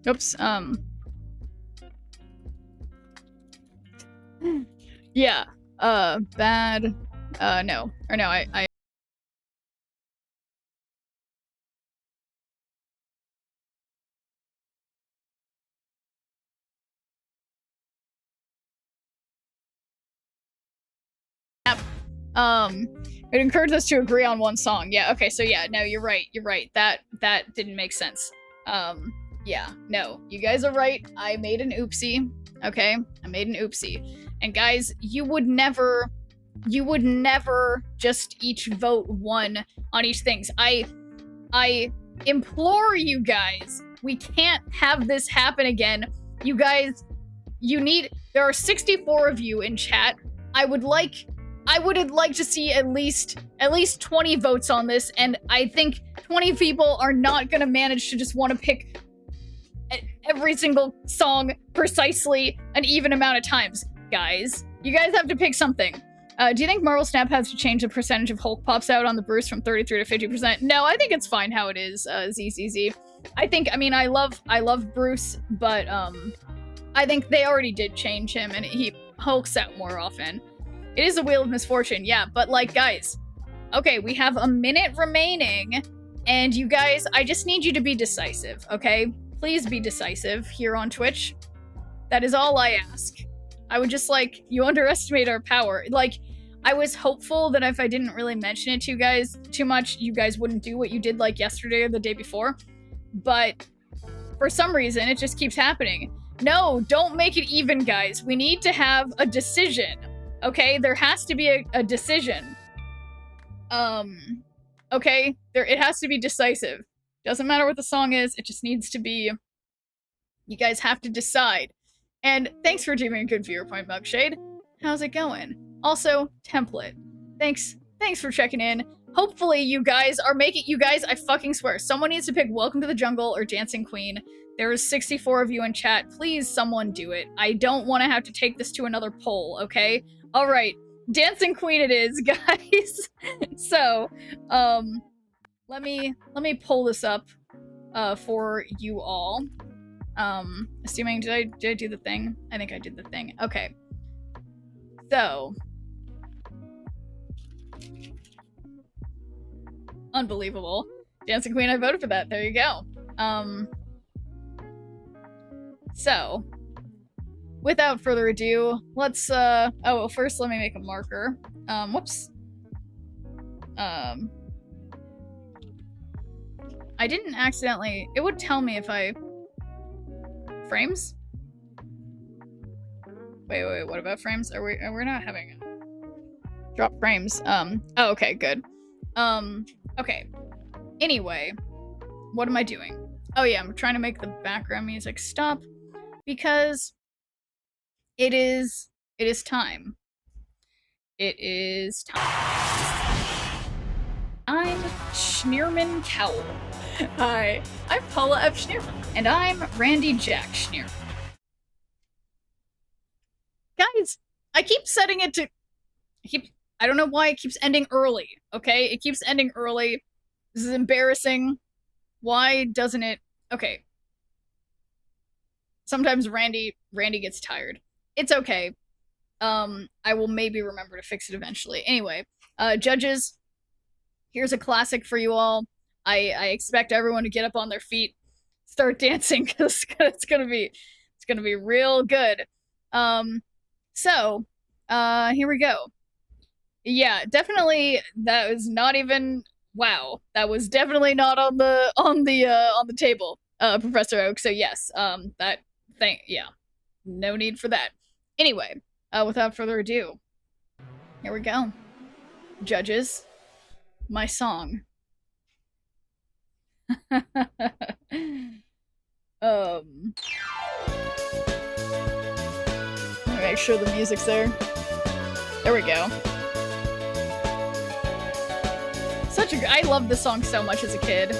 [SPEAKER 2] Oops, yeah, bad, no. Or no, I it encouraged us to agree on one song. Yeah, okay, so yeah, no, you're right. That didn't make sense. Yeah, no, you guys are right. I made an oopsie, okay? I made an oopsie. And guys, you would never just each vote one on each things. I implore you guys, we can't have this happen again. You guys, there are 64 of you in chat. I would like to see at least 20 votes on this, and I think 20 people are not gonna manage to just want to pick every single song precisely an even amount of times. Guys, you guys have to pick something. Do you think Marvel Snap has to change the percentage of Hulk pops out on the Bruce from 33 to 50%? No, I think it's fine how it is, ZZZ. I mean, I love Bruce, but, I think they already did change him, and he hulks out more often. It is a wheel of misfortune, yeah, but, like, guys, okay, we have a minute remaining, and you guys, I just need you to be decisive, okay? Please be decisive here on Twitch. That is all I ask. I would just, like, you underestimate our power. Like, I was hopeful that if I didn't really mention it to you guys too much, you guys wouldn't do what you did, like, yesterday or the day before. But for some reason, it just keeps happening. No, don't make it even, guys. We need to have a decision. Okay? There has to be a decision. Okay? It has to be decisive. Doesn't matter what the song is, it just needs to be... You guys have to decide. And thanks for doing a good viewer point, Mugshade. How's it going? Also, template. Thanks for checking in. Hopefully you guys are making- You guys, I fucking swear, someone needs to pick Welcome to the Jungle or Dancing Queen. There's 64 of you in chat. Please, someone do it. I don't want to have to take this to another poll, okay? Alright, Dancing Queen it is, guys. So, let me pull this up, for you all. Assuming, did I do the thing? I think I did the thing. Okay. So. Unbelievable. Dancing Queen, I voted for that. There you go. So. Without further ado, let's, oh, well, first let me make a marker. Whoops. I didn't accidentally... It would tell me if I... Frames? Wait, what about frames? We're not having... Drop frames. Oh, okay, good. Okay. Anyway. What am I doing? Oh yeah, I'm trying to make the background music stop. Because... It is time. It is time. I'm Schneerman Cowell. Hi, I'm Paula F. Schneerman. And I'm Randy Jack Schneerman. Guys, I keep setting it to... I don't know why it keeps ending early, okay? It keeps ending early. This is embarrassing. Why doesn't it... Okay. Sometimes Randy gets tired. It's okay. I will maybe remember to fix it eventually. Anyway, judges, here's a classic for you all. I expect everyone to get up on their feet, start dancing, because it's gonna be real good. So, here we go. Yeah, definitely, that was not even... Wow, that was definitely not on the table, Professor Oak, so yes, that thing, yeah. No need for that. Anyway, without further ado, here we go. Judges, my song. Make sure the music's there. There we go. I loved this song so much as a kid.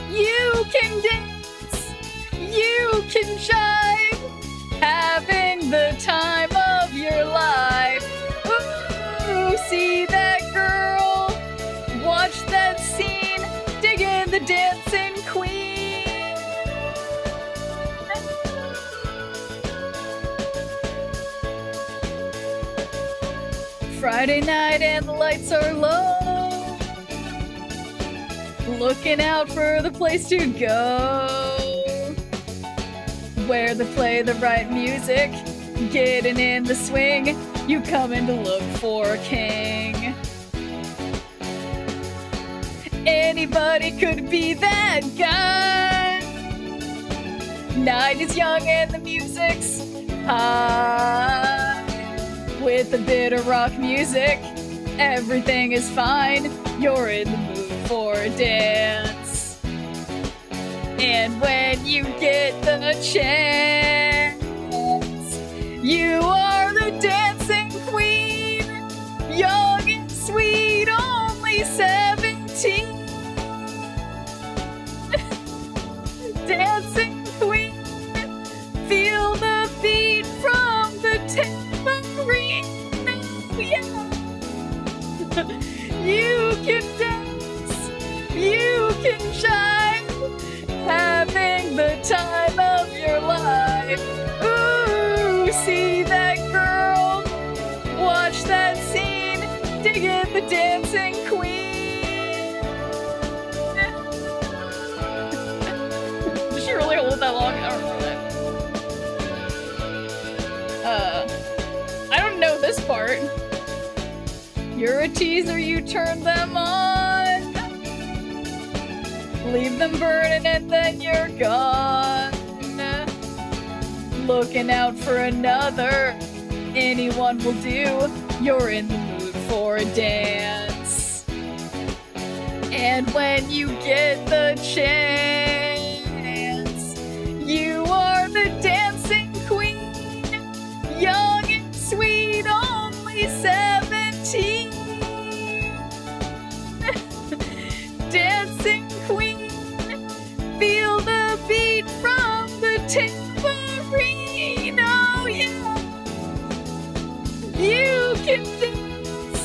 [SPEAKER 2] You can dance, you can shine, having the time of your life. Ooh, see that girl, watch that scene, digging the dancing queen. Friday night and the lights are low, looking out for the place to go, where they play the right music, getting in the swing, you coming to look for a king. Anybody could be that guy. Night is young and the music's high. With a bit of rock music, everything is fine. You're in the mood for a dance. And when you get the chance, you are the dancing queen. Young and sweet, only 17. Dancing queen, feel the beat from the tambourine. Yeah. You can dance, you can shine, having the time of your life. Ooh, see that girl, watch that scene, digging the dancing queen. Did she really hold that long? I don't remember that. I don't know this part. You're a teaser, you turn them on, leave them burning and then you're gone. Looking out for another, anyone will do. You're in the mood for a dance. And when you get the chance, you are the dancing queen. Young and sweet, only 17. Dancing queen, feel the beat from the tambourine. Oh yeah. You can dance,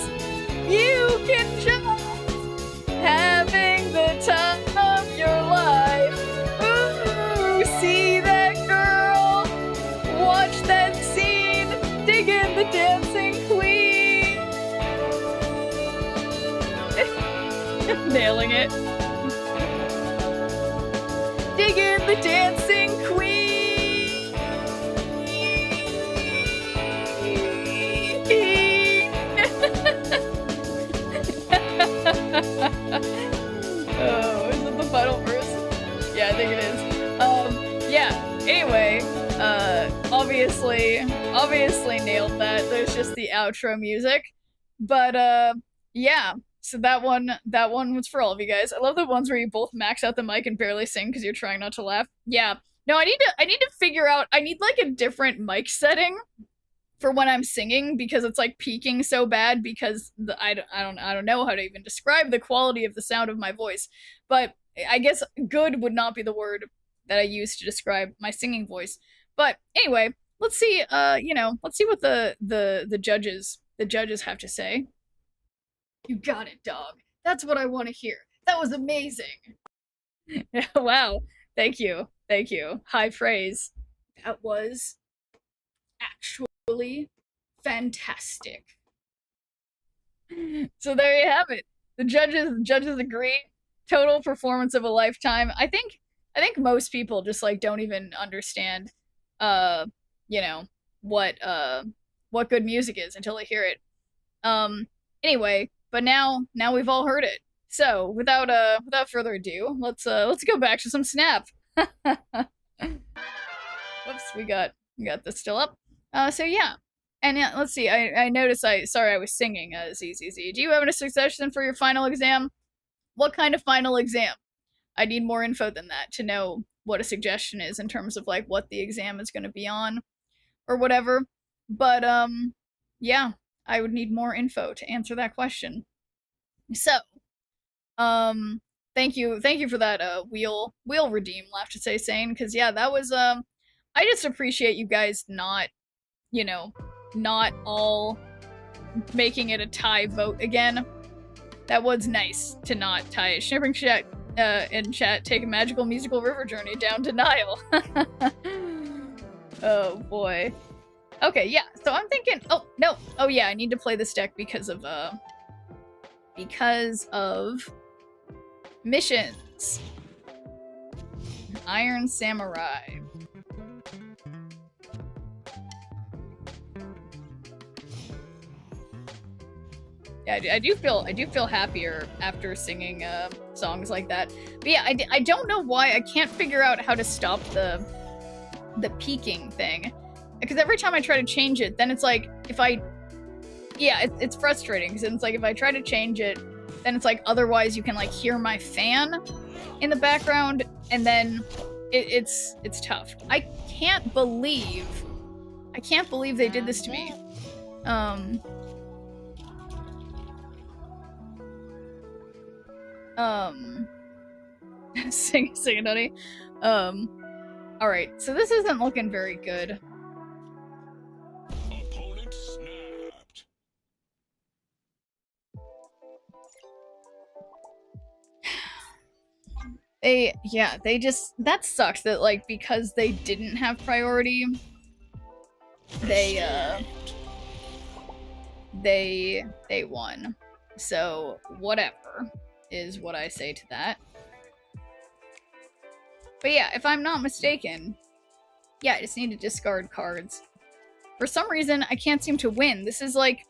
[SPEAKER 2] you can jive, having the time of your life. Ooh, see that girl, watch that scene, digging the dancing queen. Nailing it. Digging the dancing queen. Oh, is it the final verse? Yeah, I think it is. Yeah, anyway, obviously nailed that. There's just the outro music. But, yeah, So that one was for all of you guys. I love the ones where you both max out the mic and barely sing because you're trying not to laugh. Yeah. No, I need to figure out, I need like a different mic setting for when I'm singing because it's like peaking so bad because I don't know how to even describe the quality of the sound of my voice. But I guess good would not be the word that I use to describe my singing voice. But anyway, let's see let's see what the judges have to say. You got it, dog. That's what I want to hear. That was amazing. Wow. Thank you. Thank you. High praise. That was actually fantastic. So there you have it. The judges agree. Total performance of a lifetime. I think most people just like don't even understand what good music is until they hear it. Anyway, but now we've all heard it. So without further ado, let's go back to some Snap. Whoops, we got this still up. So yeah. And yeah, let's see. I noticed I was singing ZZZ. Do you have a suggestion for your final exam? What kind of final exam? I need more info than that to know what a suggestion is in terms of like what the exam is going to be on or whatever. But yeah, I would need more info to answer that question. So, thank you for that wheel redeem, laugh to say sane, because yeah, that was I just appreciate you guys not all making it a tie vote again. That was nice to not tie it. Shivering chat in chat, take a magical musical river journey down to Nile. Oh boy. Okay, yeah. So I'm thinking. Oh no. Oh yeah, I need to play this deck because of missions. Iron Samurai. Yeah, I do feel happier after singing songs like that. But yeah, I don't know why I can't figure out how to stop the peaking thing, because every time I try to change it, then it's like it's frustrating because it's like if I try to change it, then it's like otherwise you can like hear my fan in the background, and then it's tough. I can't believe they did this to me. Sing it, honey. Alright, so this isn't looking very good.
[SPEAKER 5] Opponent snapped.
[SPEAKER 2] That sucks that like because they didn't have priority, they won. So whatever is what I say to that. But yeah, if I'm not mistaken, yeah, I just need to discard cards. For some reason, I can't seem to win. This is like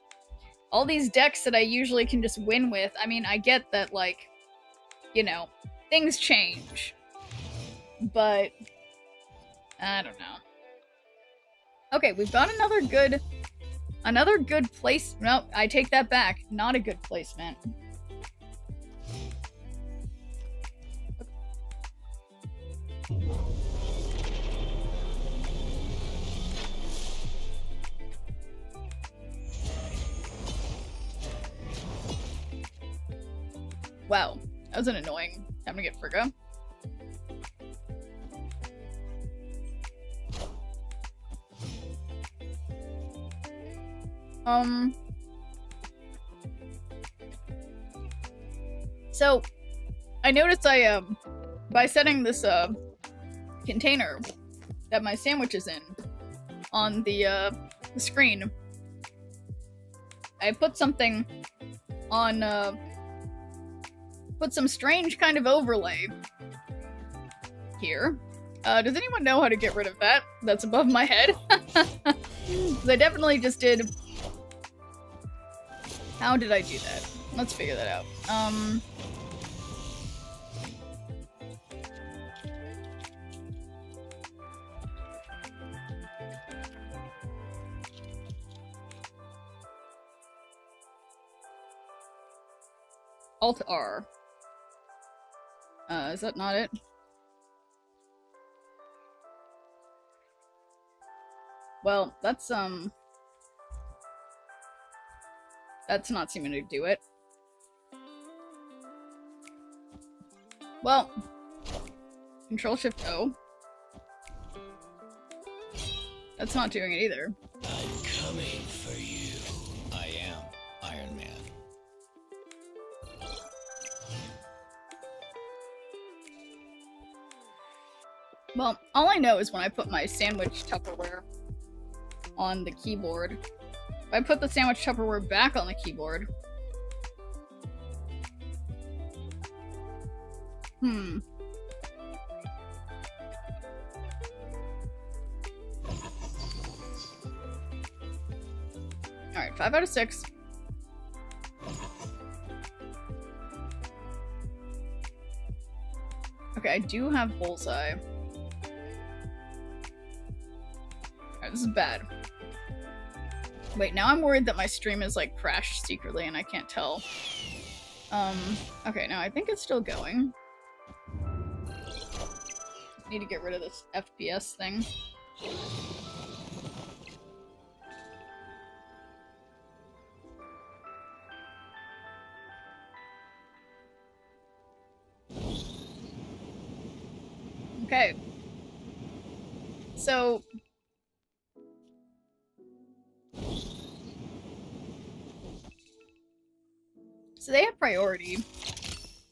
[SPEAKER 2] all these decks that I usually can just win with. I mean, I get that like, things change. But I don't know. Okay, we've got another good place. No, I take that back. Not a good placement. Wow, that was an annoying time to get Frigga. So I noticed by setting this container that my sandwich is in on the screen, I put something on put some strange kind of overlay here. Does anyone know how to get rid of that? That's above my head. I definitely just did. How did I do that? Let's figure that out. Alt R. Is that not it? Well, that's not seeming to do it. Well, Control Shift O. That's not doing it either.
[SPEAKER 5] I'm coming for you. I am Iron Man.
[SPEAKER 2] Well, all I know is when I put my sandwich Tupperware on the keyboard, if I put the sandwich Tupperware back on the keyboard, Alright, 5 out of 6. Okay, I do have bullseye. Alright, this is bad. Wait, now I'm worried that my stream is like crashed secretly and I can't tell. Okay, now I think it's still going. Need to get rid of this FPS thing. Okay. So they have priority.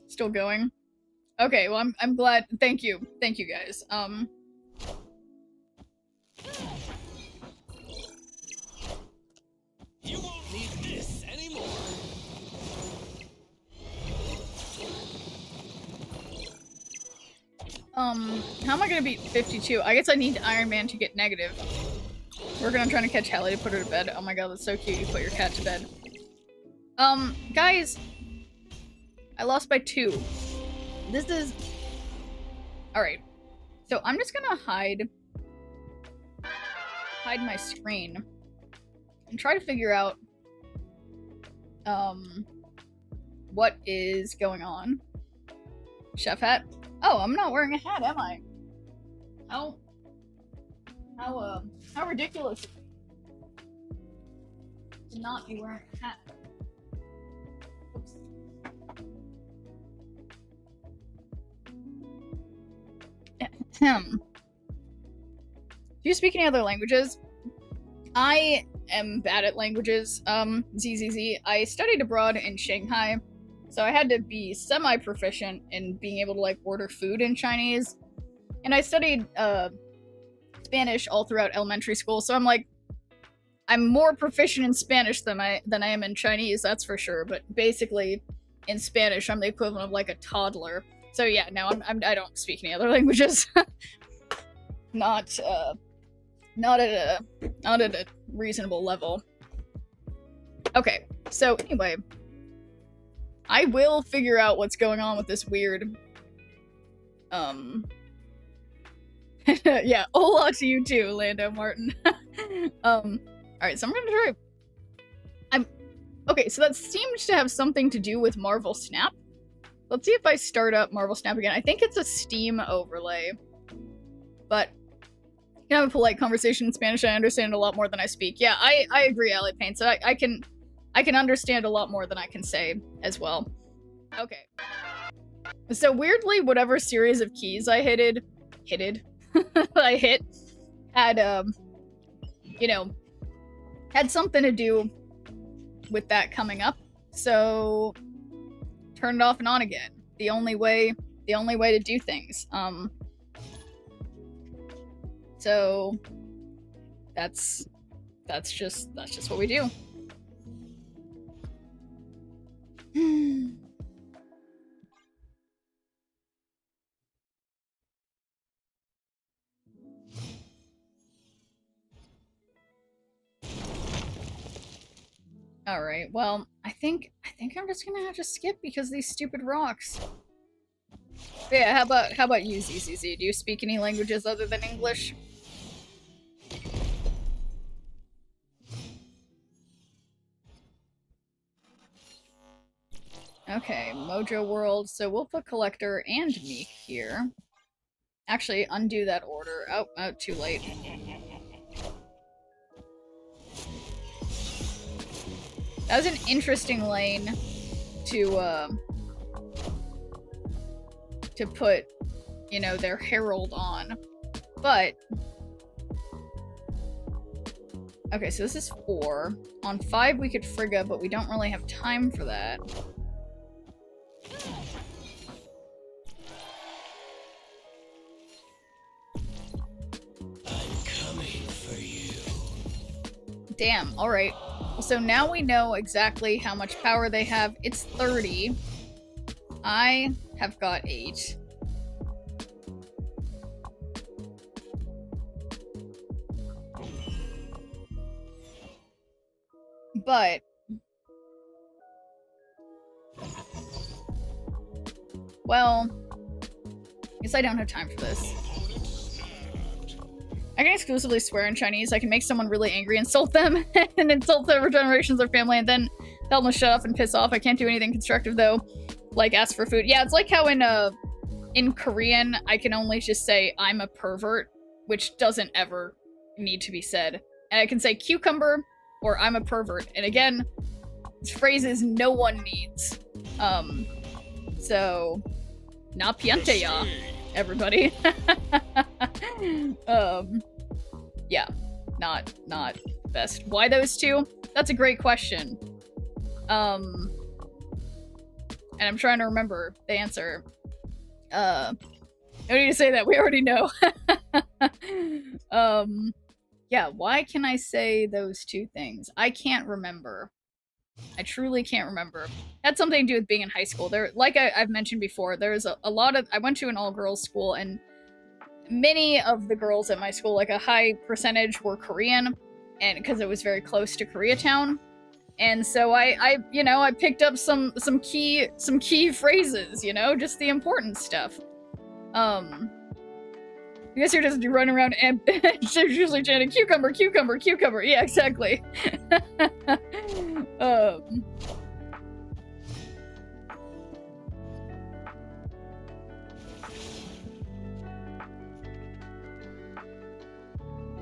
[SPEAKER 2] Still going. Okay, well I'm glad. Thank you guys.
[SPEAKER 5] You won't need this anymore.
[SPEAKER 2] How am I gonna beat 52? I guess I need Iron Man to get negative. Working on trying to catch Hallie to put her to bed. Oh my god, that's so cute. You put your cat to bed. Guys, I lost by 2. This is... Alright. So I'm just gonna hide my screen and try to figure out what is going on. Chef hat? Oh, I'm not wearing a hat, am I? How ridiculous to not be wearing a hat. Oops. Do you speak any other languages? I am bad at languages. ZZZ. I studied abroad in Shanghai, so I had to be semi-proficient in being able to, like, order food in Chinese. And I studied, Spanish all throughout elementary school, so I'm more proficient in Spanish than I am in Chinese, that's for sure. But basically, in Spanish, I'm the equivalent of, like, a toddler. So yeah, no, I don't speak any other languages. Not at a reasonable level. Okay, so anyway, I will figure out what's going on with this weird, yeah, hola to you too, Lando Martin. Alright, so I'm gonna try... Okay, so that seems to have something to do with Marvel Snap. Let's see if I start up Marvel Snap again. I think it's a Steam overlay. But you can have a polite conversation in Spanish. I understand a lot more than I speak. Yeah, I agree, Alley Paint. So I can understand a lot more than I can say as well. Okay. So weirdly, whatever series of keys I hit, had, you know, had something to do with that coming up. So turn it off and on again. The only way to do things. So that's just what we do. Alright, well, I think I'm just gonna have to skip because of these stupid rocks. But yeah, how about you, ZZZ? Do you speak any languages other than English? Okay, Mojo World. So we'll put Collector and Meek here. Actually, undo that order. Oh, too late. That was an interesting lane to put, you know, their herald on. But okay, so this is 4. On 5 we could Frigga, but we don't really have time for that.
[SPEAKER 5] I'm coming for you.
[SPEAKER 2] Damn, alright. So now we know exactly how much power they have. It's 30. I have got 8. But well, guess I don't have time for this. I can exclusively swear in Chinese. I can make someone really angry, insult them, and insult the generations of their family, and then tell them to shut up and piss off. I can't do anything constructive though, like ask for food. Yeah, it's like how in Korean I can only just say I'm a pervert, which doesn't ever need to be said. And I can say cucumber or I'm a pervert. And again, it's phrases no one needs. So na piante ya, everybody. Yeah, not best. Why those two? That's a great question. And I'm trying to remember the answer. No need to say that, we already know. Yeah, why can I say those two things? I can't remember. I truly can't remember. Had something to do with being in high school. There, like I've mentioned before, there's a lot of... I went to an all-girls school, and many of the girls at my school, like a high percentage, were Korean, and because it was very close to Koreatown. And so I you know, I picked up some key phrases, you know, just the important stuff. You guys here doesn't do running around and usually chanting cucumber, cucumber, cucumber. Yeah, exactly.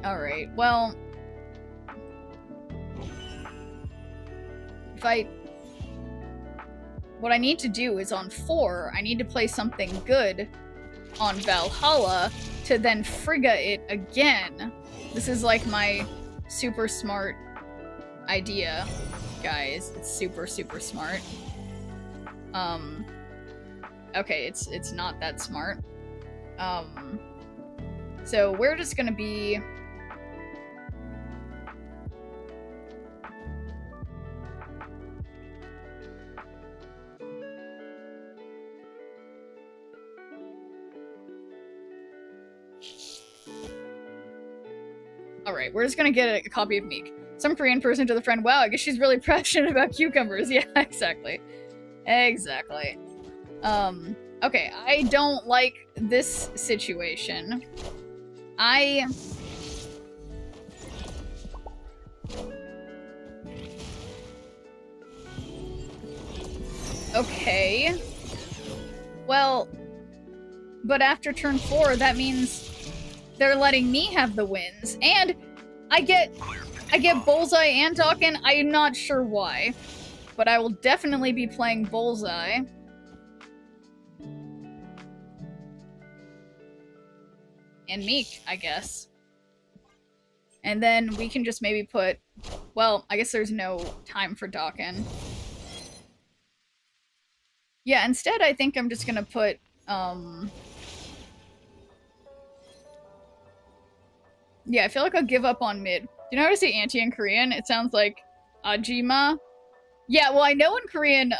[SPEAKER 2] Alright, well... What I need to do is on 4, I need to play something good on Valhalla to then Frigga it again. This is like my super smart idea, guys. It's super smart. Okay, it's not that smart. So we're just gonna be... Alright, we're just gonna get a copy of Meek. Some Korean person to the friend, wow, I guess she's really passionate about cucumbers. Yeah, exactly. Exactly. Okay, I don't like this situation. Okay. Well, but after turn 4, that means they're letting me have the wins, and I get Bullseye and Dawkin. I'm not sure why, but I will definitely be playing Bullseye. And Meek, I guess. And then we can just maybe put... Well, I guess there's no time for Dawkin. Yeah, instead I think I'm just gonna put, yeah, I feel like I'll give up on mid. Do you know how to say auntie in Korean? It sounds like Ajima. Yeah, well, I know in Korean,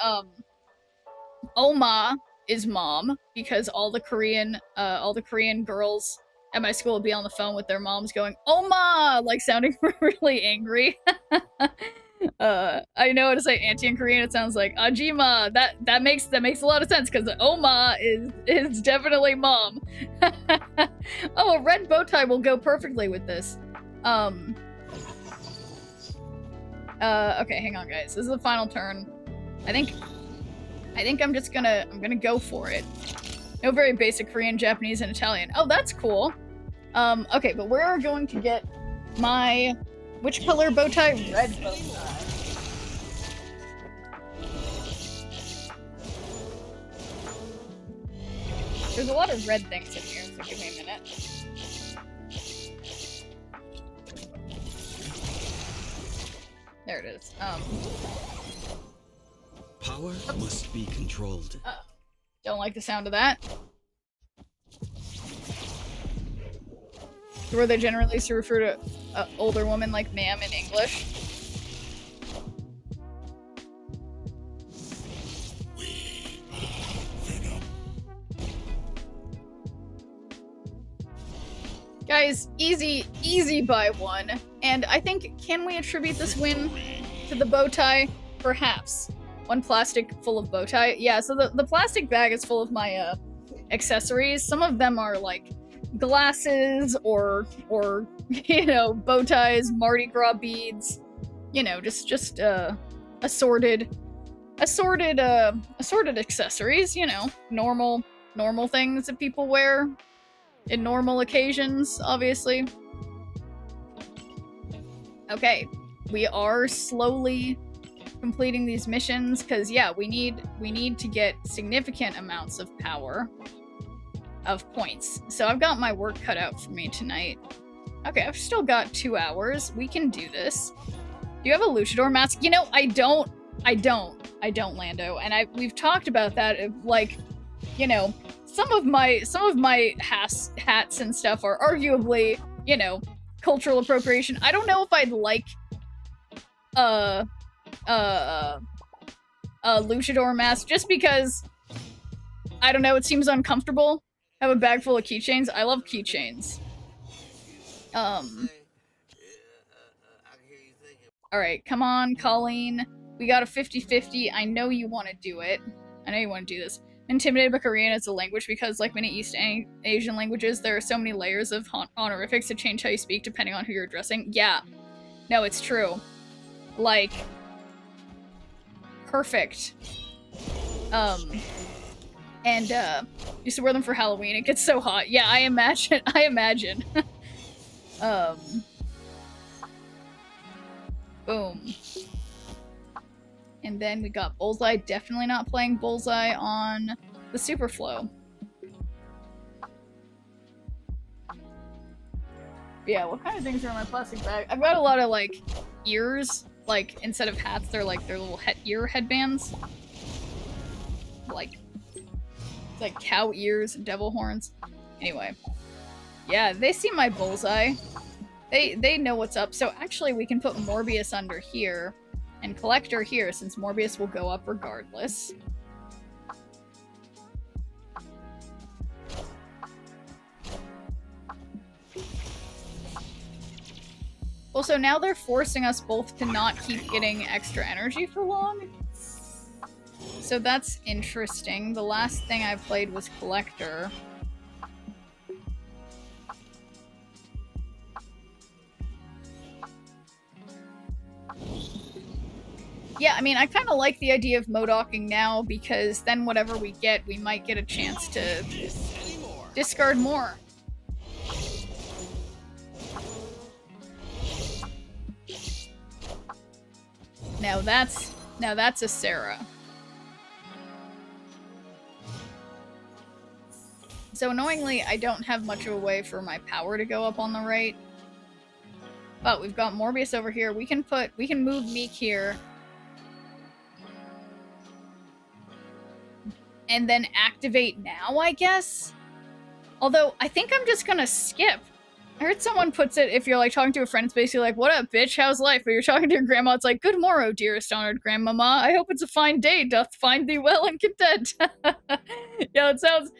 [SPEAKER 2] Oma is mom, because all the Korean girls at my school would be on the phone with their moms going, Oma! Like, sounding really angry. I know how to say auntie in Korean. It sounds like Ajima. That makes a lot of sense, because Oma is definitely mom. Oh, a red bow tie will go perfectly with this. Okay, hang on, guys. This is the final turn. I think I think I'm gonna go for it. No very basic Korean, Japanese, and Italian. Oh, that's cool. Okay, but we're going to get my... Which color bow tie? Red bow tie. There's a lot of red things in here, so give me a minute. There it is.
[SPEAKER 7] Power must be controlled.
[SPEAKER 2] Don't like the sound of that. Where they generally used to refer to an older woman like ma'am in English. Guys, easy by one. And I think, can we attribute this win to the bow tie? Perhaps. One plastic full of bow tie. Yeah, so the plastic bag is full of my accessories. Some of them are like glasses or you know, bow ties, Mardi Gras beads, you know, just assorted accessories, you know, normal things that people wear in normal occasions, obviously. Okay, we are slowly completing these missions because yeah, we need to get significant amounts of power of points. So I've got my work cut out for me tonight. Okay, I've still got 2 hours. We can do this. Do you have a luchador mask? You know, I don't, Lando. And we've talked about that of like, you know, some of my hats and stuff are arguably, you know, cultural appropriation. I don't know if I'd like a luchador mask just because I don't know, it seems uncomfortable. I have a bag full of keychains. I love keychains. Alright, come on, Colleen. We got a 50-50. I know you want to do it. I know you want to do this. Intimidated by Korean as a language because, like many East Asian languages, there are so many layers of honorifics to change how you speak depending on who you're addressing. Yeah. No, it's true. Like, perfect. And, used to wear them for Halloween. It gets so hot. Yeah, I imagine. Boom. And then we got Bullseye. Definitely not playing Bullseye on the Superflow. Yeah, what kind of things are in my plastic bag? I've got a lot of, like, ears. Like, instead of hats, they're like their little ear headbands. Like cow ears and devil horns. Anyway. Yeah, they see my Bullseye. They know what's up. So actually we can put Morbius under here and Collector here since Morbius will go up regardless. Also, now they're forcing us both to not keep getting extra energy for long. So that's interesting. The last thing I played was Collector. Yeah, I mean, I kind of like the idea of modocking now because then whatever we get, we might get a chance to discard more. Now that's a Sarah. So annoyingly, I don't have much of a way for my power to go up on the right. But we've got Morbius over here. We can move Meek here. And then activate now, I guess? Although, I think I'm just gonna skip. I heard someone puts it, if you're like talking to a friend, it's basically like, what up, bitch, how's life? But you're talking to your grandma, it's like, good morrow, dearest honored grandmama. I hope it's a fine day, doth find thee well and content. Yeah, that sounds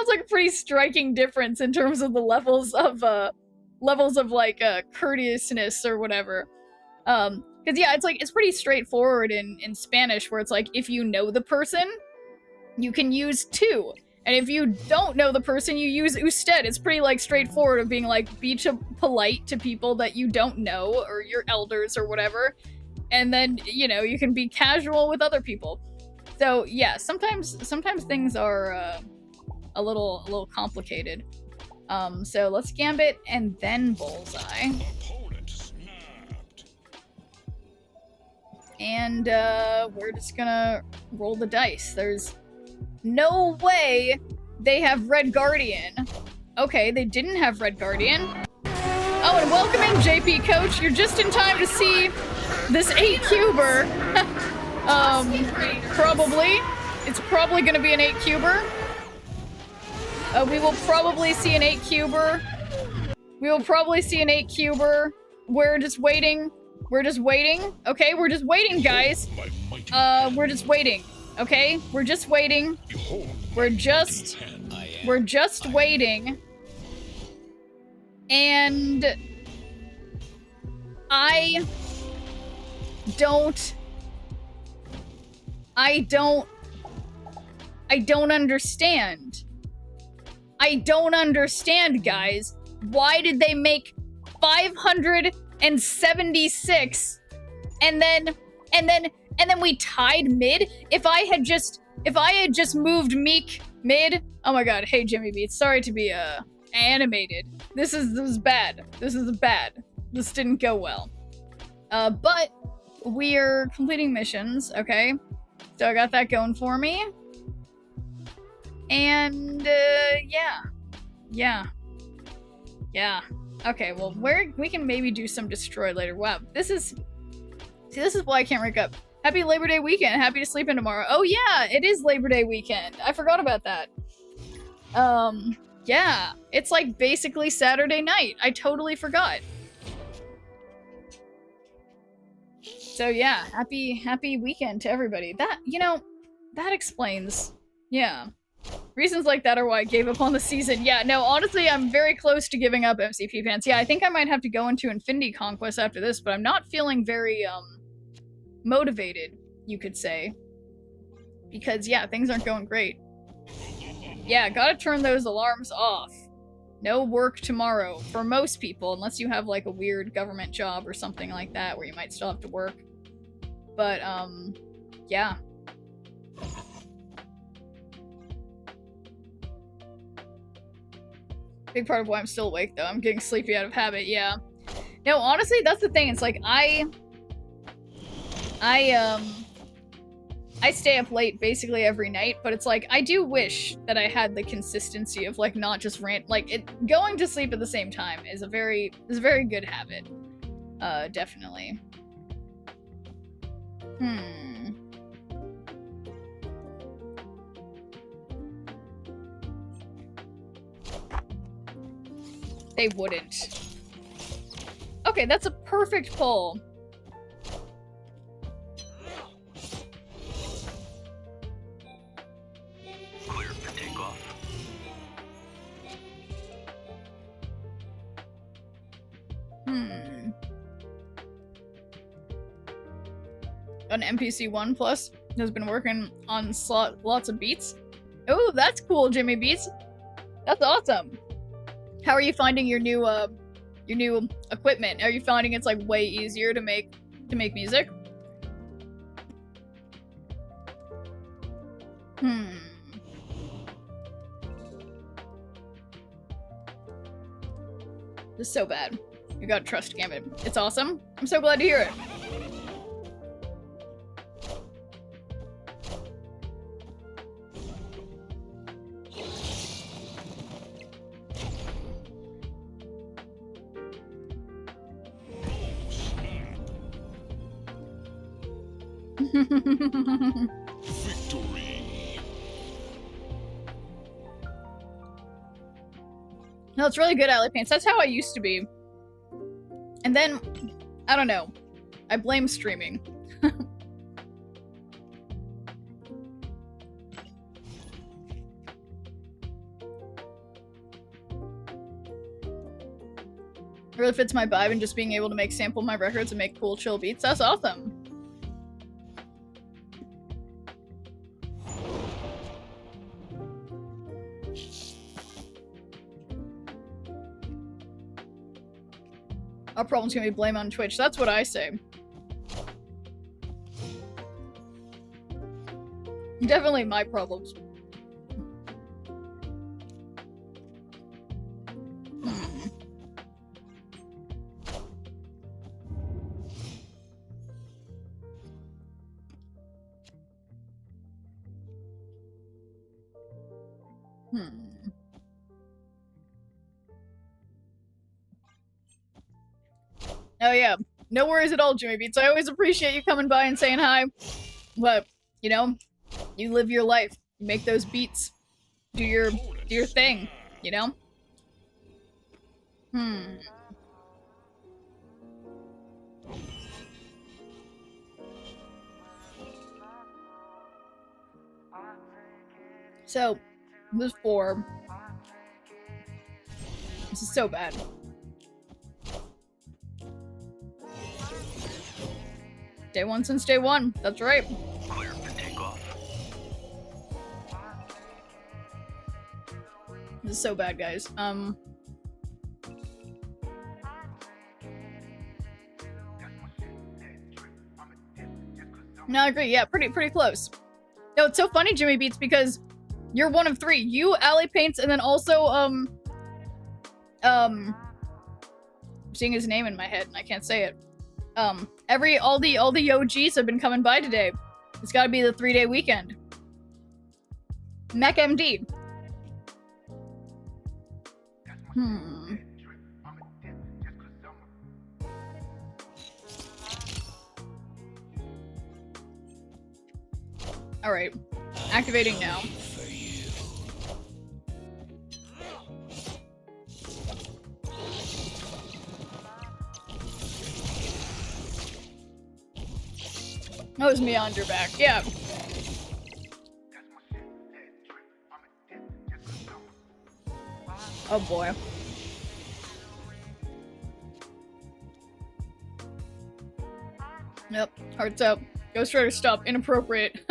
[SPEAKER 2] like a pretty striking difference in terms of the levels of like, courteousness or whatever. Cause yeah, it's pretty straightforward in Spanish, where it's like, if you know the person, you can use to. And if you don't know the person, you use usted. It's pretty, like, straightforward of being, like, be polite to people that you don't know, or your elders or whatever. And then, you know, you can be casual with other people. So yeah, sometimes things are a little complicated. So let's Gambit and then Bullseye.
[SPEAKER 5] Opponent snapped.
[SPEAKER 2] And we're just gonna roll the dice. There's no way they have Red Guardian. Okay, they didn't have Red Guardian. Oh, and welcoming JP Coach. You're just in time to see this 8-cuber. Probably. It's probably gonna be an 8-cuber. We will probably see an 8-cuber. We will probably see an 8-cuber. We're just waiting. We're just waiting. Okay, we're just waiting, guys. We're just waiting. Okay? We're just waiting. We're just waiting. And I don't understand. I don't understand, guys. Why did they make 576 and then we tied mid? If I had just moved Meek mid. Oh my god, hey Jimmy Beats. Sorry to be animated. This is bad. This is bad. This didn't go well. But we're completing missions, okay? So I got that going for me. And yeah. Okay, well, we can maybe do some destroy later. Wow, this is why I can't wake up. Happy Labor Day weekend. Happy to sleep in tomorrow. Oh yeah, it is Labor Day weekend. I forgot about that. Yeah, it's like basically Saturday night. I totally forgot. So yeah, happy weekend to everybody. That, you know, that explains. Yeah. Reasons like that are why I gave up on the season. Yeah, no, honestly, I'm very close to giving up MCP Pants. Yeah, I think I might have to go into Infinity Conquest after this, but I'm not feeling very, motivated, you could say. Because, yeah, things aren't going great. Yeah, gotta turn those alarms off. No work tomorrow, for most people, unless you have, like, a weird government job or something like that, where you might still have to work. But, yeah. Big part of why I'm still awake, though. I'm getting sleepy out of habit, yeah. No, honestly, that's the thing. It's like, I stay up late basically every night, but it's like, I do wish that I had the consistency of, like, not just going to sleep at the same time is a very good habit. Definitely. They wouldn't. Okay, that's a perfect pull.
[SPEAKER 1] Clear for takeoff.
[SPEAKER 2] An NPC 1 Plus has been working on lots of beats. Oh, that's cool, Jimmy Beats. That's awesome. How are you finding your new equipment? Are you finding it's like way easier to make music? This is so bad. You gotta trust Gambit. It's awesome. I'm so glad to hear it.
[SPEAKER 5] Victory.
[SPEAKER 2] No, it's really good, Alley Paints. That's how I used to be. And then, I don't know. I blame streaming. It really fits my vibe and just being able to sample my records and make cool, chill beats. That's awesome. Our problem's gonna be blame on Twitch. That's what I say. Definitely my problems. Oh yeah, no worries at all, Jimmy Beats. I always appreciate you coming by and saying hi. But, you know, you live your life. You make those beats. Do your thing, you know? So, this 4. This is so bad. Day 1 since day 1. That's right.
[SPEAKER 1] Clear for takeoff.
[SPEAKER 2] This is so bad, guys. No, I agree. Yeah, pretty close. No, it's so funny, Jimmy Beats, because you're one of 3. You, Alley Paints, and then also, I'm seeing his name in my head and I can't say it. All the OGs have been coming by today. It's gotta be the 3-day weekend. Mech MD. Alright. Activating now. That was me on your back. Yeah. Oh boy. Yep. Hearts up. Ghost Rider, stop. Inappropriate.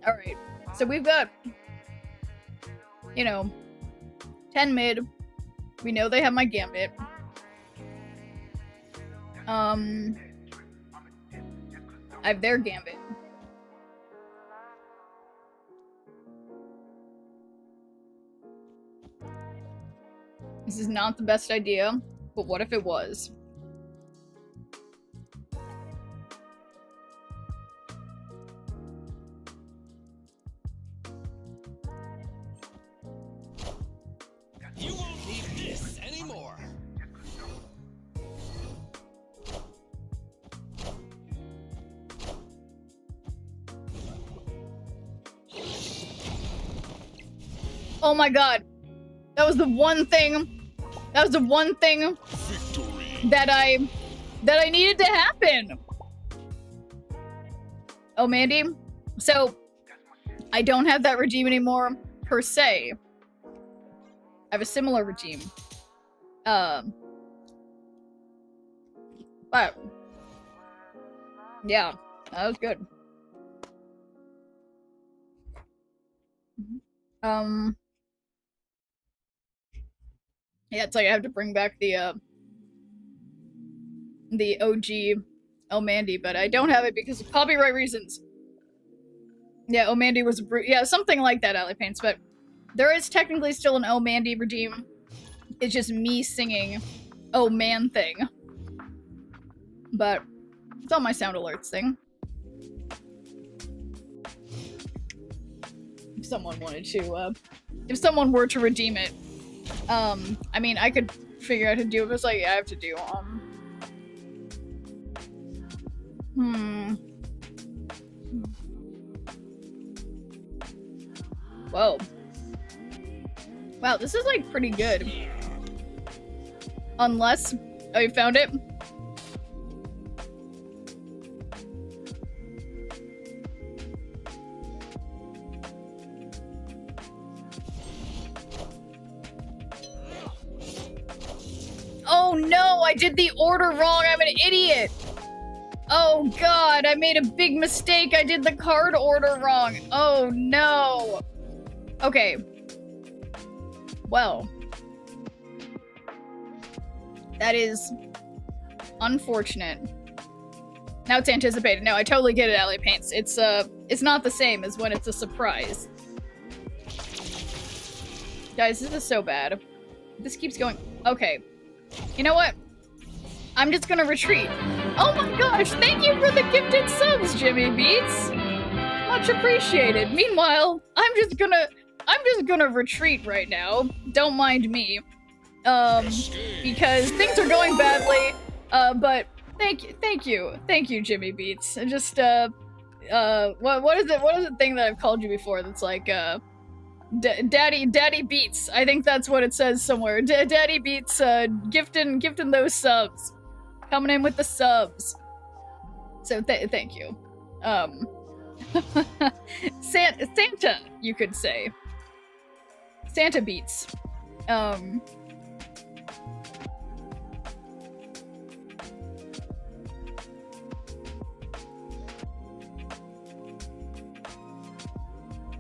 [SPEAKER 2] Alright. So we've got, you know, 10 mid. We know they have my Gambit. I have their Gambit. This is not the best idea, but what if it was?
[SPEAKER 5] You won't need this anymore.
[SPEAKER 2] Oh my god. That was the one thing. That was the one thing that I needed to happen. Oh, Mandy. So, I don't have that regime anymore, per se. I have a similar regime. But, yeah, that was good. Yeah, it's like I have to bring back the OG El Mandy, but I don't have it because of copyright reasons. Yeah, El Mandy was a yeah, something like that, Alley Paints, but there is technically still an El Mandy redeem. It's just me singing Oh Man thing. But it's on my sound alerts thing. If someone wanted to, if someone were to redeem it, I mean, I could figure out how to do it, but it's like, yeah, I have to do, Whoa. Wow, this is, like, pretty good. Unless... Oh, you found it? Oh no, I did the order wrong. I'm an idiot. Oh god, I made a big mistake. I did the card order wrong. Oh no. Okay. Well. That is unfortunate. Now it's anticipated. No, I totally get it, Alley Paints. It's not the same as when it's a surprise. Guys, this is so bad. This keeps going. Okay. You know what? I'm just gonna retreat. Oh my gosh, thank you for the gifted subs, Jimmy Beats. Much appreciated. Meanwhile, I'm just gonna retreat right now. Don't mind me. Because things are going badly. But thank you, Jimmy Beats. And just what is the thing that I've called you before that's like Daddy Beats. I think that's what it says somewhere. Daddy Beats gifting those subs. Coming in with the subs. So thank you. Santa, you could say. Santa Beats.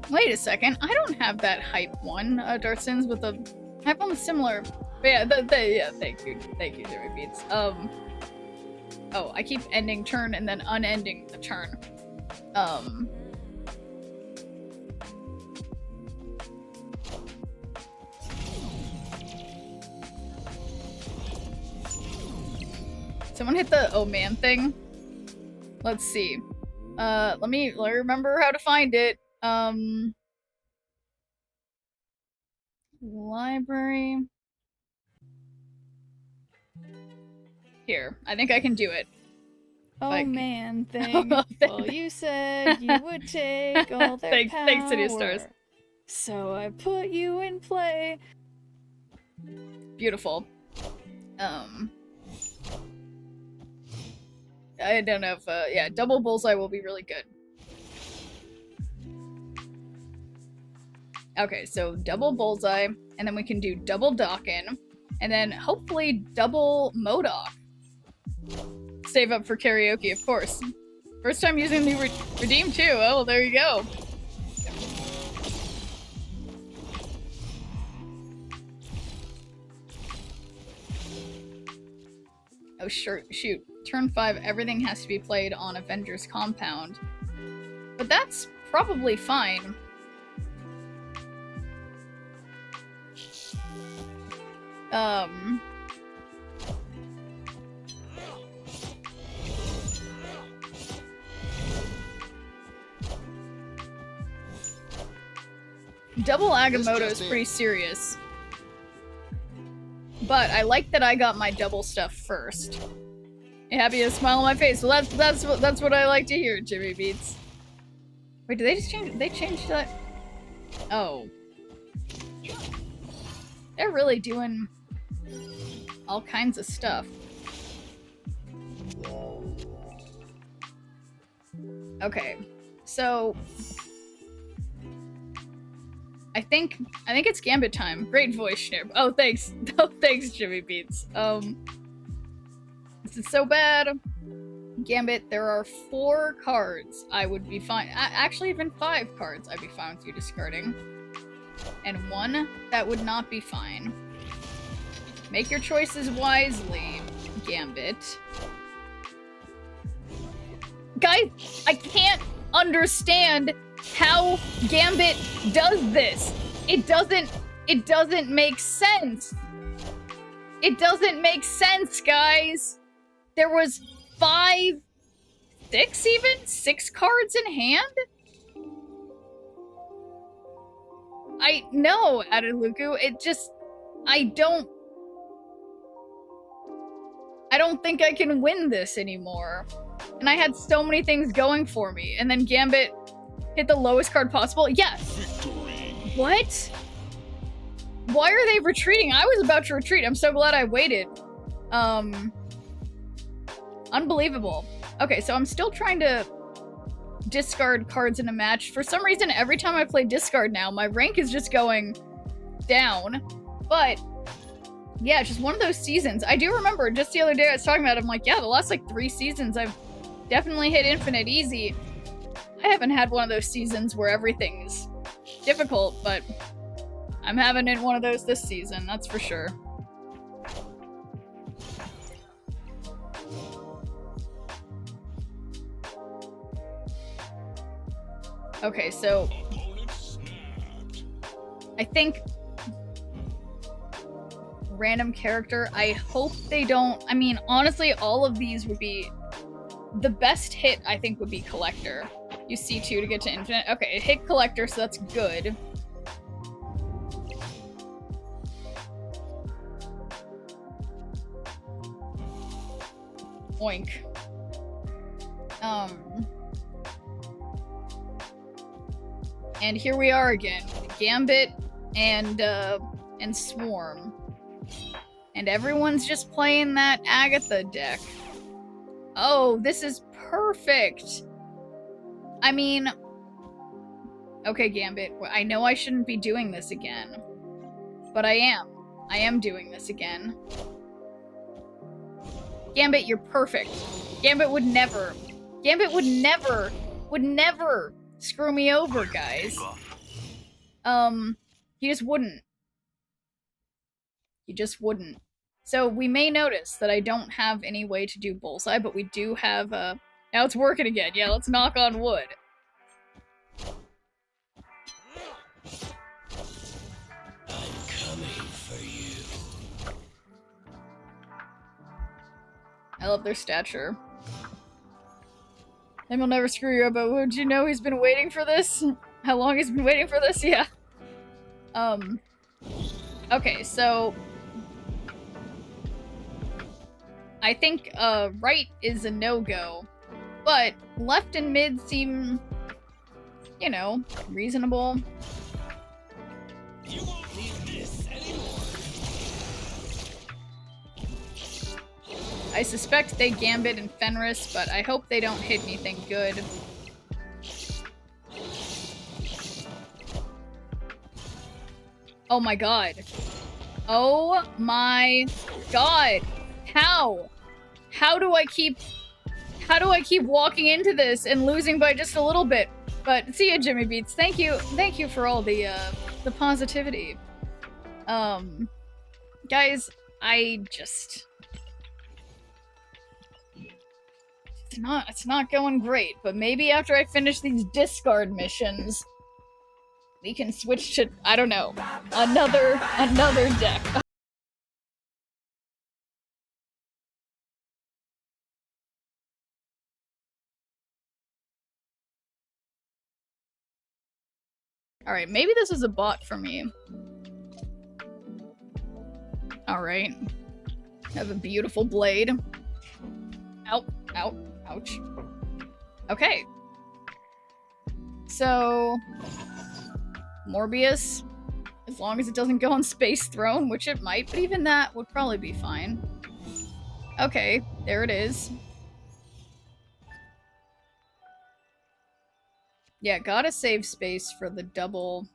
[SPEAKER 2] Wait a second, I don't have that hype one, Darth Sins, with the... I have one similar... But yeah, thank you, Jimmy Beats. Oh, I keep ending turn and then unending the turn. Someone hit the oh man thing. Let's see. Let me remember how to find it. Library. Here, I think I can do it.
[SPEAKER 6] Oh
[SPEAKER 2] Like-
[SPEAKER 6] man thing. Well, you said you would take all their
[SPEAKER 2] Thanks,
[SPEAKER 6] power.
[SPEAKER 2] thanks, City of Stars.
[SPEAKER 6] So I put you in play.
[SPEAKER 2] Beautiful. I don't know if, yeah, double bullseye will be really good. Okay, so double bullseye, and then we can do double Dawkin, and then hopefully double Modoc. Save up for karaoke, of course. First time using the redeem too. Oh, there you go. Oh, shoot. Turn 5, everything has to be played on Avengers Compound. But that's probably fine. Double Agamotto is pretty serious. But I like that I got my double stuff first. You happy to smile on my face? Well, that's what I like to hear, Jimmy Beats. Wait, did they just change? They changed that? Oh, they're really doing all kinds of stuff. Okay, so I think it's Gambit time. Great voice, Schnib. Oh, thanks. Oh, thanks, Jimmy Beats. This is so bad. Gambit, there are 4 cards I would be fine. Actually, even 5 cards I'd be fine with you discarding. And 1 that would not be fine. Make your choices wisely, Gambit. Guys, I can't understand how Gambit does this. It doesn't make sense. It doesn't make sense, guys. There was 5, 6 even? 6 cards in hand? I know, Adeluku. It just... I don't think I can win this anymore. And I had so many things going for me. And then Gambit hit the lowest card possible. Yes. Victory. What? Why are they retreating? I was about to retreat. I'm so glad I waited. Unbelievable. Okay, so I'm still trying to discard cards in a match. For some reason, every time I play discard now, my rank is just going down. But yeah, it's just one of those seasons. I do remember just the other day I was talking about it, I'm like, yeah, the last like 3 seasons I've definitely hit infinite easy. I haven't had one of those seasons where everything's difficult, but I'm having it one of those this season, that's for sure. Okay, so I think random character, I hope they don't, I mean, honestly, all of these would be, the best hit, I think, would be Collector. You C2 to get to Infinite. Okay, it hit Collector, so that's good. Oink. And here we are again, Gambit and Swarm. And everyone's just playing that Agatha deck. Oh, this is perfect! I mean... Okay, Gambit, I know I shouldn't be doing this again. But I am. I am doing this again. Gambit, you're perfect. Gambit would never screw me over, guys. He just wouldn't. He just wouldn't. So we may notice that I don't have any way to do bullseye, but we do have, now it's working again. Yeah, let's knock on wood.
[SPEAKER 5] I'm coming for you.
[SPEAKER 2] I love their stature. And will never screw you up, but would you know he's been waiting for this? How long he's been waiting for this? Yeah. Okay, so... I think, right is a no-go, but left and mid seem, you know, reasonable.
[SPEAKER 5] You won't need this anymore.
[SPEAKER 2] I suspect they Gambit and Fenris, but I hope they don't hit anything good. Oh my god. Oh my god. How? How do I keep walking into this and losing by just a little bit? But see ya, Jimmy Beats. Thank you for all the positivity. Guys, it's not going great, but maybe after I finish these discard missions, we can switch to, I don't know, another deck. Alright, maybe this is a bot for me. Alright. I have a beautiful blade. Ow, ow, ouch. Okay. So... Morbius. As long as it doesn't go on Space Throne, which it might, but even that would probably be fine. Okay, there it is. Yeah, gotta save space for the double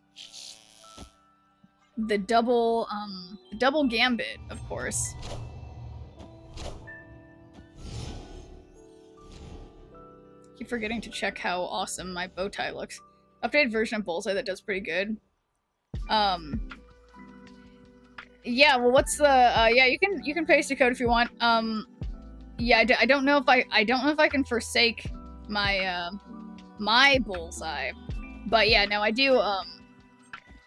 [SPEAKER 2] Gambit, of course. Keep forgetting to check how awesome my bow tie looks. Updated version of Bullseye that does pretty good. Yeah, well, what's the, yeah, you can paste a code if you want. Yeah, I don't know if I can forsake my, my Bullseye. But yeah, no, I do,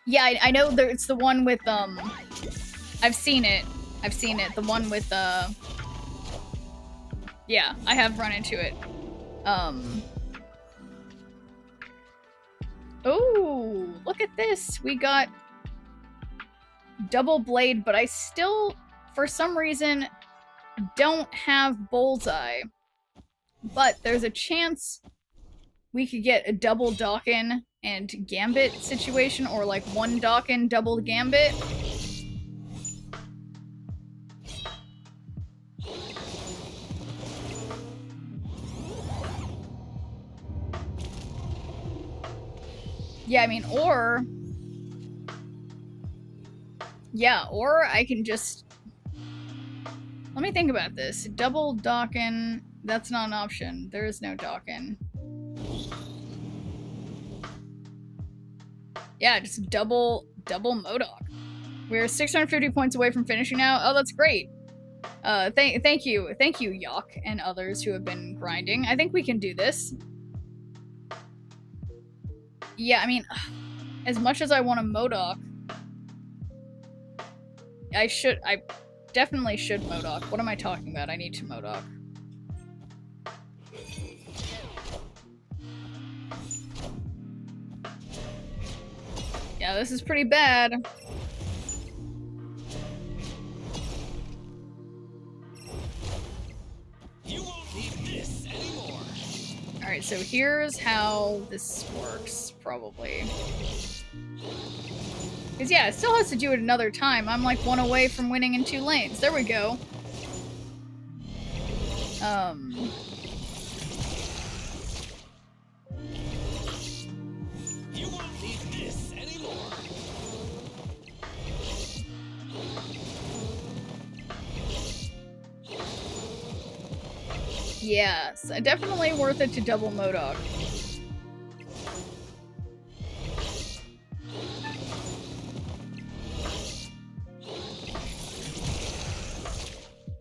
[SPEAKER 2] yeah, I know it's the one with, I've seen it, the one with, yeah, I have run into it. Oh, look at this! We got double blade, but I still, for some reason, don't have Bullseye. But there's a chance we could get a double Dawkin and Gambit situation, or like one Dawkin, double Gambit. Yeah, I mean, or... Yeah, or I can just... Let me think about this. Double Dawkin... That's not an option. There is no Dawkin. Yeah, just double Modok. We're 650 points away from finishing now. Oh, that's great. Thank you, Yawk, and others who have been grinding. I think we can do this. Yeah, I mean, as much as I want a Modoc, I definitely should Modoc. What am I talking about? I need to Modoc. Yeah, this is pretty bad.
[SPEAKER 5] You won't need this anymore.
[SPEAKER 2] Alright, so here's how this works, probably. Because, yeah, it still has to do it another time. I'm like one away from winning in 2 lanes. There we go.
[SPEAKER 5] You won't need this anymore.
[SPEAKER 2] Yes, definitely worth it to double Modoc.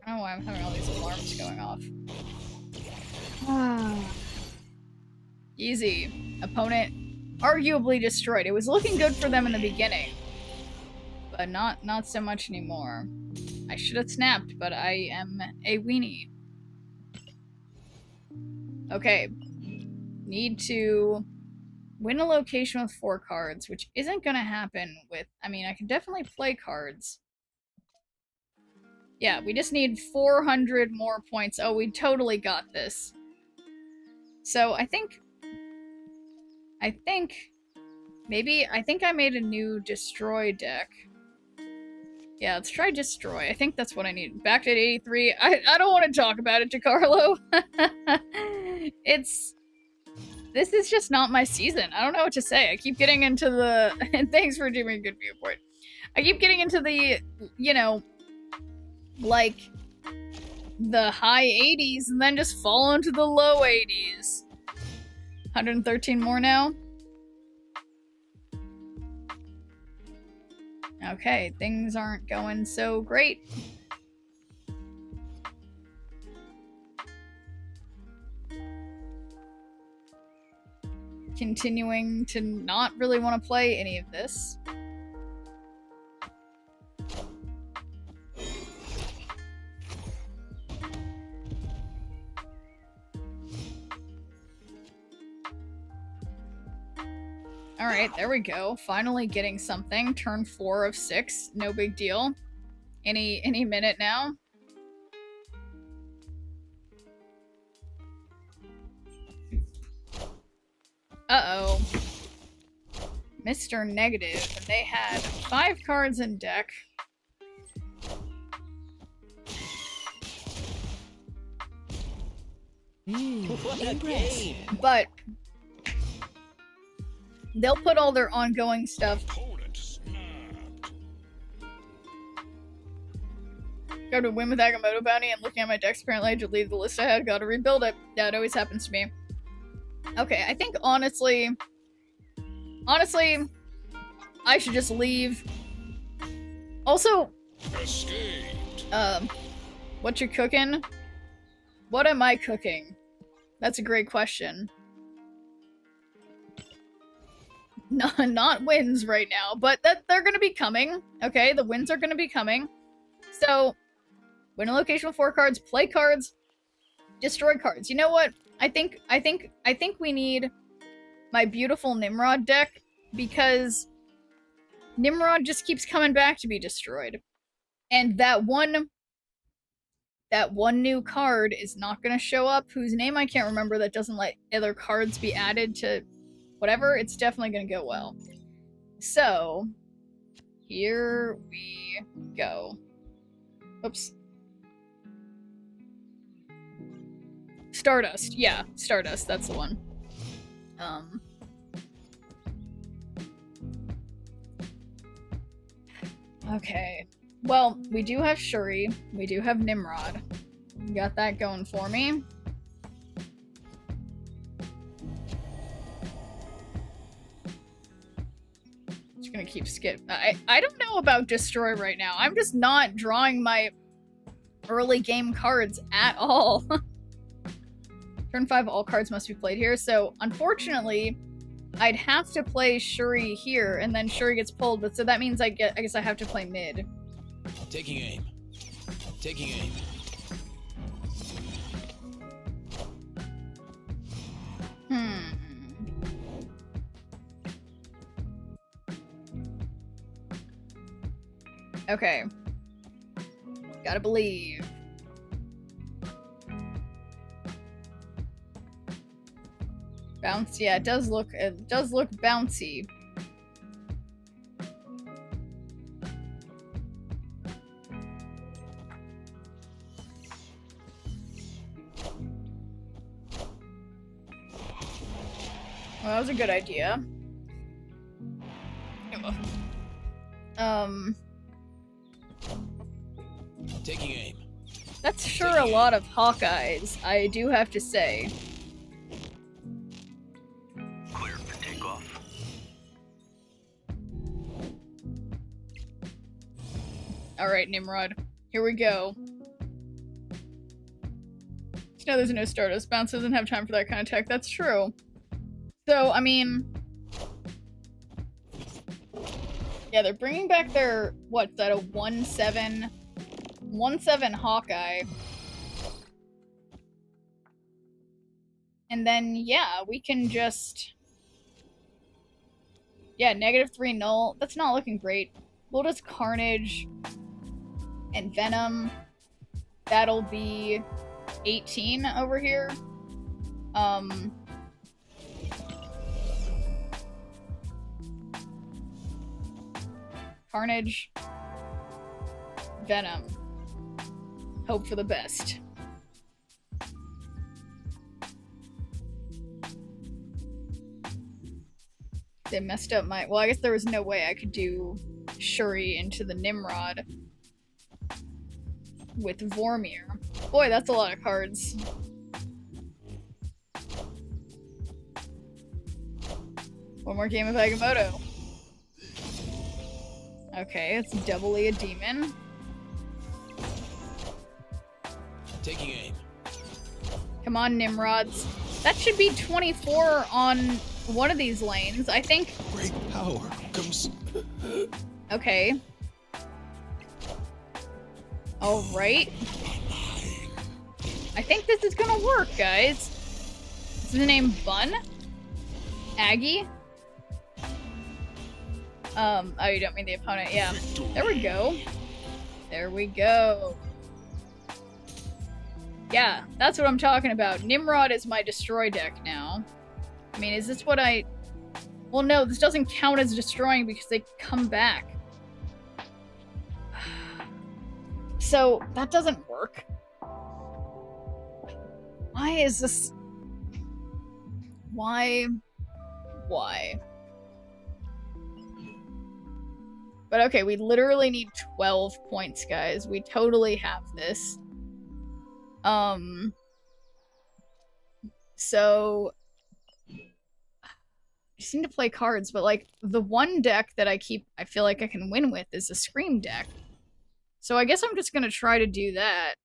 [SPEAKER 2] I don't know why I'm having all these alarms going off. Easy. Opponent arguably destroyed. It was looking good for them in the beginning, but not so much anymore. I should have snapped, but I am a weenie. Okay. Need to win a location with 4 cards, which isn't gonna happen with... I mean, I can definitely play cards. Yeah, we just need 400 more points. Oh, we totally got this. So, I think I made a new Destroy deck. Yeah, let's try Destroy. I think that's what I need. Back at 83. I don't want to talk about it, Giancarlo. This is just not my season. I don't know what to say. I keep getting into the... And thanks for giving me a good viewpoint. I keep getting into the, you know, like, the high 80s and then just fall into the low 80s. 113 more now. Okay, things aren't going so great. Continuing to not really want to play any of this. Alright, there we go. Finally getting something. Turn 4 of 6. No big deal. Any minute now. Uh-oh. Mr. Negative. And they had 5 cards in deck.
[SPEAKER 5] What a game!
[SPEAKER 2] But they'll put all their ongoing stuff.
[SPEAKER 5] Opponent snapped.
[SPEAKER 2] Go to win with Agamotto Bounty and looking at my decks, apparently I just leave the list I had, gotta rebuild it. Yeah, it always happens to me. Okay, I think honestly, I should just leave. Also,
[SPEAKER 5] Escaped.
[SPEAKER 2] what you cooking? What am I cooking? That's a great question. No, not wins right now, but they're gonna be coming. Okay, the wins are gonna be coming. So, win a location with 4 cards, play cards, destroy cards. You know what? I think we need my beautiful Nimrod deck, because Nimrod just keeps coming back to be destroyed. And that one new card is not gonna show up, whose name I can't remember, that doesn't let other cards be added to whatever. It's definitely gonna go well. So, here we go. Oops. Stardust. Yeah, Stardust. That's the one. Okay. Well, we do have Shuri. We do have Nimrod. Got that going for me. Just gonna keep skip. I don't know about Destroy right now. I'm just not drawing my early game cards at all. Turn 5, all cards must be played here. So, unfortunately, I'd have to play Shuri here, and then Shuri gets pulled, but so that means I guess I have to play mid.
[SPEAKER 5] Taking aim. Taking aim.
[SPEAKER 2] Okay. Gotta believe. Bounce, yeah, it does look bouncy. Well, that was a good idea.
[SPEAKER 5] Taking aim.
[SPEAKER 2] That's sure a lot of Hawkeyes, I do have to say.
[SPEAKER 8] Clear for takeoff.
[SPEAKER 2] Alright, Nimrod. Here we go. You know there's no Stardust. Bounce doesn't have time for that kind of tech. That's true. So, I mean... yeah, they're bringing back their... what's that, a 1-7... 1-7 Hawkeye. And then, yeah, we can just... yeah, -3 null. That's not looking great. We'll just Carnage and Venom. That'll be 18 over here. Carnage. Venom. Hope for the best. They messed up my... well, I guess there was no way I could do Shuri into the Nimrod with Vormir. Boy, that's a lot of cards. One more game of Agamotto. Okay, it's doubly a demon.
[SPEAKER 5] Taking aim.
[SPEAKER 2] Come on, Nimrods. That should be 24 on one of these lanes, I think.
[SPEAKER 7] Great power comes.
[SPEAKER 2] Okay. Alright. I think this is gonna work, guys. Is his name Bun? Aggie? Oh, you don't mean the opponent. Yeah. There we go. There we go. Yeah, that's what I'm talking about. Nimrod is my destroy deck now. I mean, is this what I... well, no, this doesn't count as destroying because they come back. So, that doesn't work. Why is this... why? Why? But okay, we literally need 12 points, guys. We totally have this. So... I just need to play cards, but like, the one deck that I feel like I can win with is a Scream deck. So I guess I'm just gonna try to do that.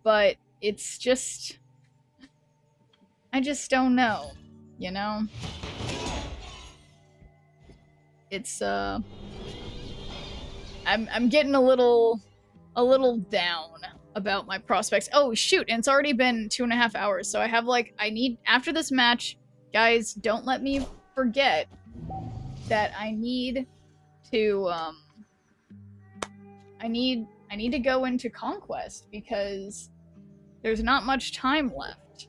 [SPEAKER 2] But it's just... I just don't know, you know? It's, I'm getting a little down about my prospects. Oh, shoot, and it's already been 2.5 hours, so I have, like, after this match, guys, don't let me forget that I need to, I need to go into Conquest, because there's not much time left.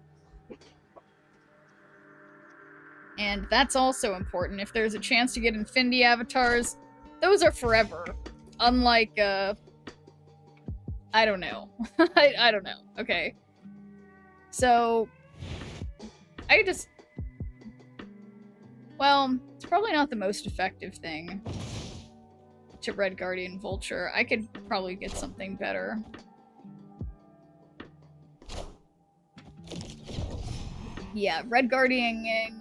[SPEAKER 2] And that's also important. If there's a chance to get Infinity Avatars, those are forever. Unlike, I don't know. I don't know. Okay. So, well, it's probably not the most effective thing to Red Guardian Vulture. I could probably get something better. Yeah, Red Guardian...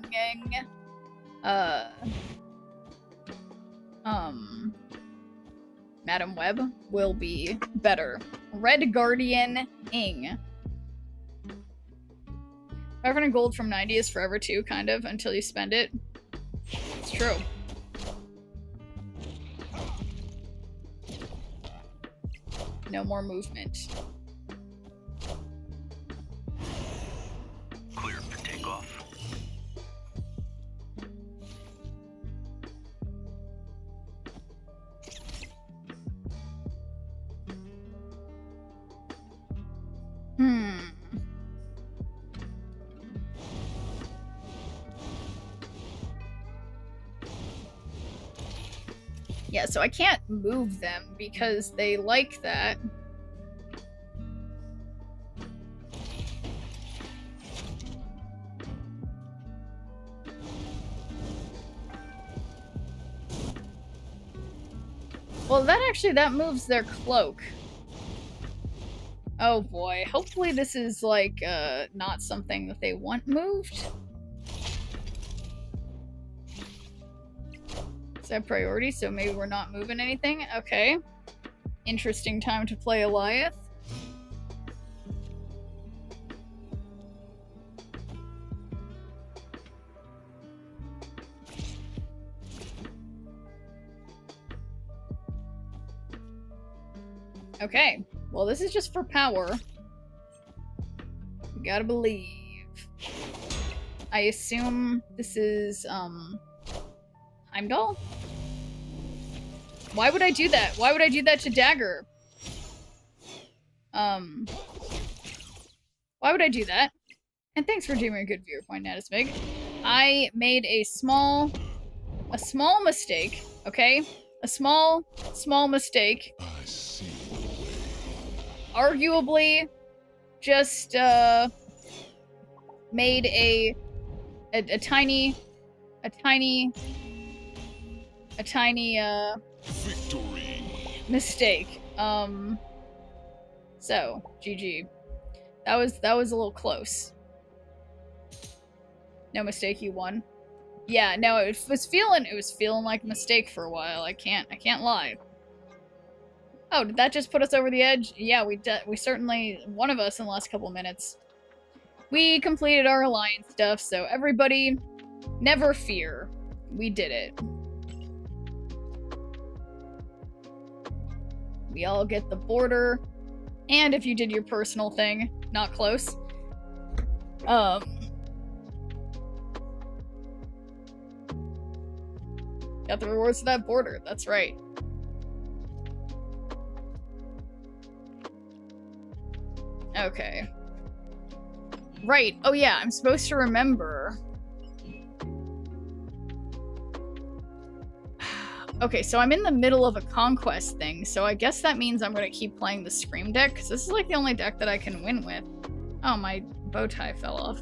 [SPEAKER 2] Madam Web will be better. Red Guardian Ing. If 500 gold from 90 is forever too, kind of, until you spend it. It's true. No more movement.
[SPEAKER 8] Clear for takeoff.
[SPEAKER 2] Yeah, so I can't move them because they like that. Well, that moves their cloak. Oh boy, hopefully this is, like, not something that they want moved. Is that priority? So maybe we're not moving anything? Okay. Interesting time to play Eliath. Okay. Well, this is just for power. We gotta believe. I assume this is, Heimdall? Why would I do that? Why would I do that to Dagger? Why would I do that? And thanks for doing a good viewer point, Natismig. I made a small mistake, okay? A small mistake.
[SPEAKER 7] I see.
[SPEAKER 2] Arguably, just, made a tiny,
[SPEAKER 7] Victory.
[SPEAKER 2] mistake. So, GG. That was a little close. No mistake, you won. Yeah, no, it was feeling like a mistake for a while. I can't lie. Oh, did that just put us over the edge? Yeah, we certainly, one of us in the last couple minutes. We completed our alliance stuff, so everybody, never fear. We did it. We all get the border. And if you did your personal thing, not close. Got the rewards of that border, that's right. Okay. Right, oh yeah, I'm supposed to remember. Okay, so I'm in the middle of a conquest thing, so I guess that means I'm gonna keep playing the Scream deck, because this is like the only deck that I can win with. Oh, my bow tie fell off.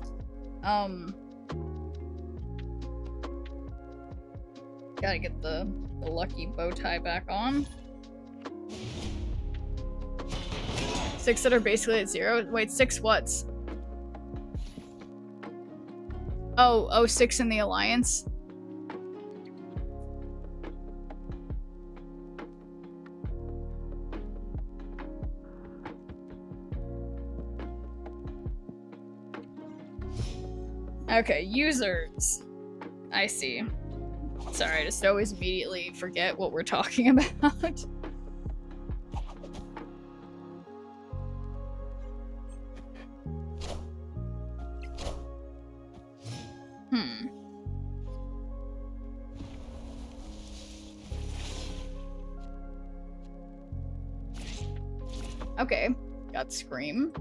[SPEAKER 2] Gotta get the lucky bow tie back on. 6 that are basically at 0? Wait, 6 whats? Oh, 6 in the Alliance? Okay, users. I see. Sorry, I just always immediately forget what we're talking about. Okay, got Scream.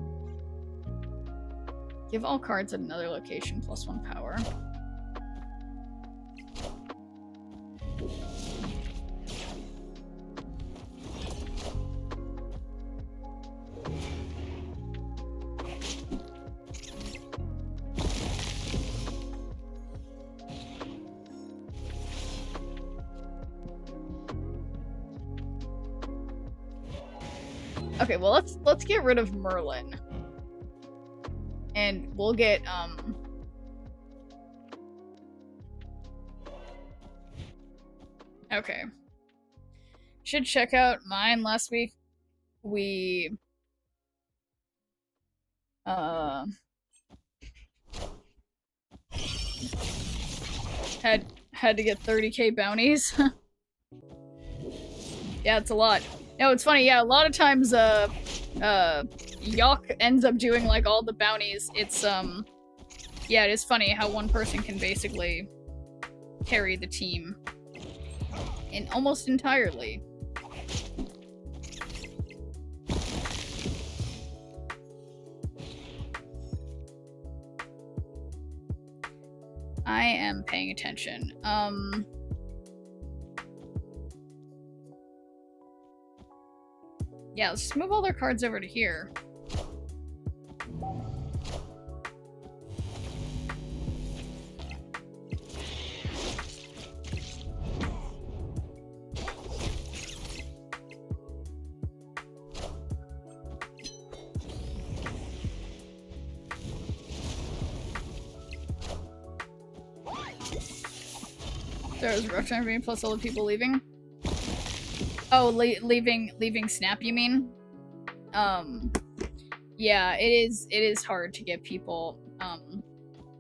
[SPEAKER 2] Give all cards at another location +1 power. Okay, well let's get rid of Merlin. And we'll get okay. Should check out mine last week. We Had to get 30k bounties. Yeah, it's a lot. No, it's funny, yeah, a lot of times, Yawk ends up doing, like, all the bounties. It's, yeah, it is funny how one person can basically carry the team in almost entirely. I am paying attention. Yeah, let's just move all their cards over to here. There was a rough time for me, plus all the people leaving. Oh, leaving Snap, you mean? Yeah, it is hard to get people,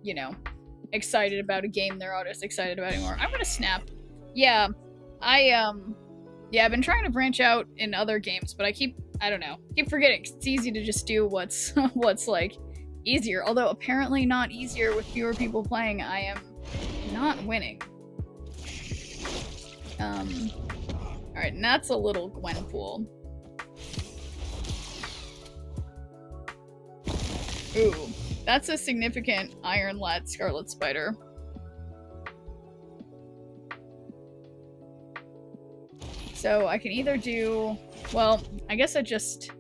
[SPEAKER 2] you know, excited about a game they're not as excited about anymore. I'm gonna Snap. Yeah, yeah, I've been trying to branch out in other games, but I don't know, keep forgetting. It's easy to just do what's, like, easier. Although, apparently not easier with fewer people playing. I am not winning. Alright, and that's a little Gwenpool. Ooh, that's a significant Iron Lad Scarlet Spider. So I can either do... Well, I guess I just...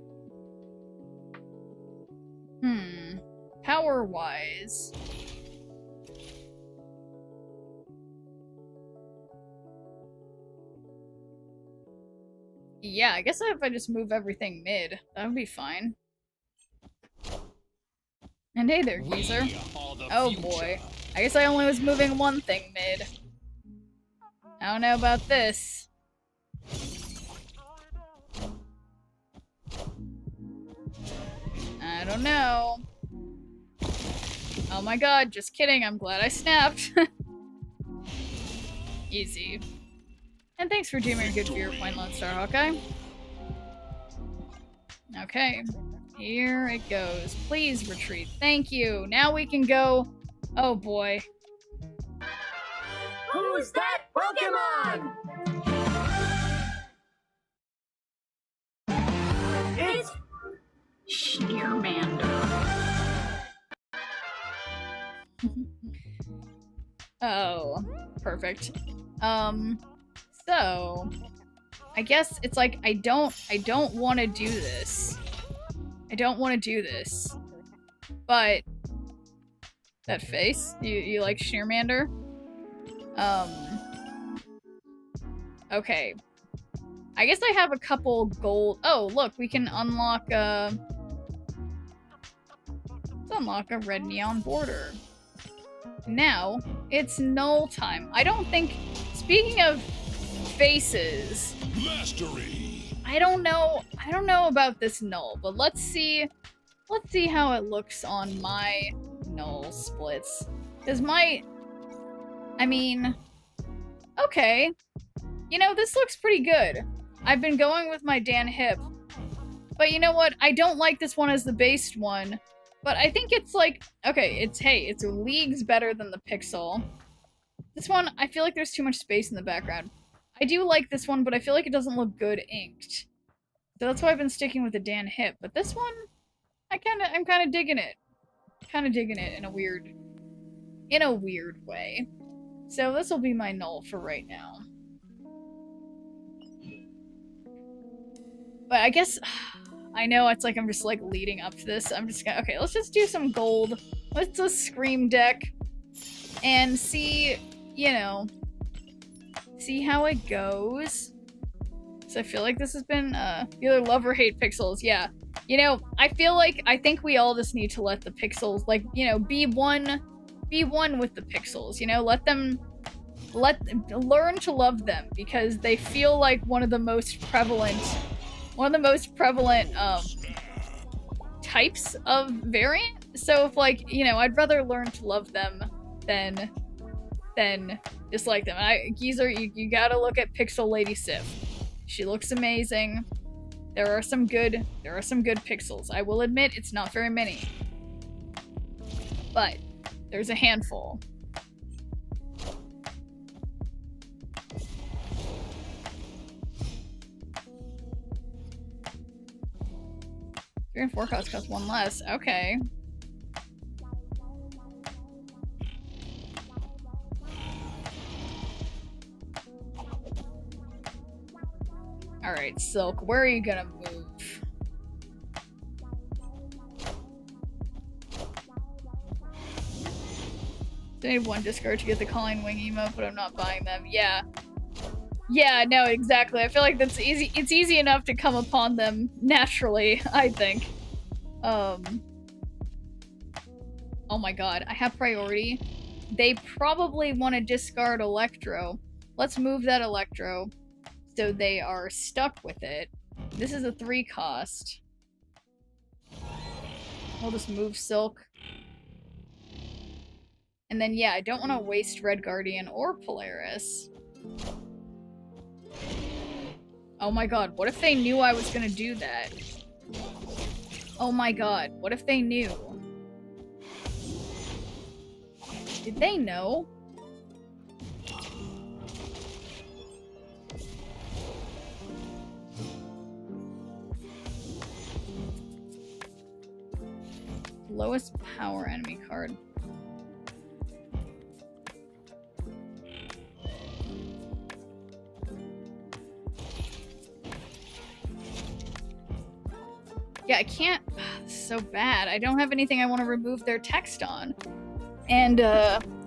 [SPEAKER 2] Power-wise... Yeah, I guess if I just move everything mid, that would be fine. And hey there, geezer. Oh boy. I guess I only was moving one thing mid. I don't know about this. I don't know. Oh my god, just kidding, I'm glad I snapped. Easy. And thanks for doing a good viewer point, Lone Star Hawkeye. Okay, here it goes. Please retreat. Thank you. Now we can go. Oh boy.
[SPEAKER 9] Who's that Pokemon? It's
[SPEAKER 2] Charmander. Oh, perfect. So, I guess it's like, I don't want to do this. I don't want to do this. But, that face? You like Charmander? Okay. I guess I have a couple gold... Oh, look, we can unlock, let's unlock a red neon border. Now, it's null time. I don't think... Speaking of faces...
[SPEAKER 7] Mastery.
[SPEAKER 2] I don't know about this null, but let's see how it looks on my null splits. Cause I mean, okay. You know, this looks pretty good. I've been going with my Dan Hip. But you know what? I don't like this one as the based one. But I think it's like, okay, it's leagues better than the Pixel. This one, I feel like there's too much space in the background. I do like this one, but I feel like it doesn't look good inked. So that's why I've been sticking with the Dan Hip. But this one, I'm kind of digging it. Kind of digging it in a weird way. So this will be my null for right now. But I guess, I know it's like I'm just like leading up to this. I'm just gonna, okay, let's just do some gold. Let's just Scream deck and see, you know, see how it goes. So I feel like this has been, either love or hate Pixels, yeah. You know, I think we all just need to let the Pixels, like, you know, be one with the Pixels, you know, learn to love them, because they feel like one of the most prevalent, types of variant. So if, like, you know, I'd rather learn to love them than then dislike them. Geezer, you gotta look at Pixel Lady Sif. She looks amazing. There are some good pixels. I will admit it's not very many. But there's a handful. 3 and 4 cost 1 less. Okay. Alright, Silk, where are you gonna move? I need 1 discard to get the Calling Wing emote, but I'm not buying them. Yeah. Yeah, no, exactly. I feel like that's easy. It's easy enough to come upon them naturally, I think. Oh my god, I have priority. They probably want to discard Electro. Let's move that Electro so they are stuck with it. This is a 3 cost. We'll just move Silk. And then, yeah, I don't want to waste Red Guardian or Polaris. Oh my god, what if they knew I was gonna do that? Oh my god, what if they knew? Did they know? Lowest power enemy card. Yeah, I can't. This is so bad. I don't have anything I want to remove their text on. And,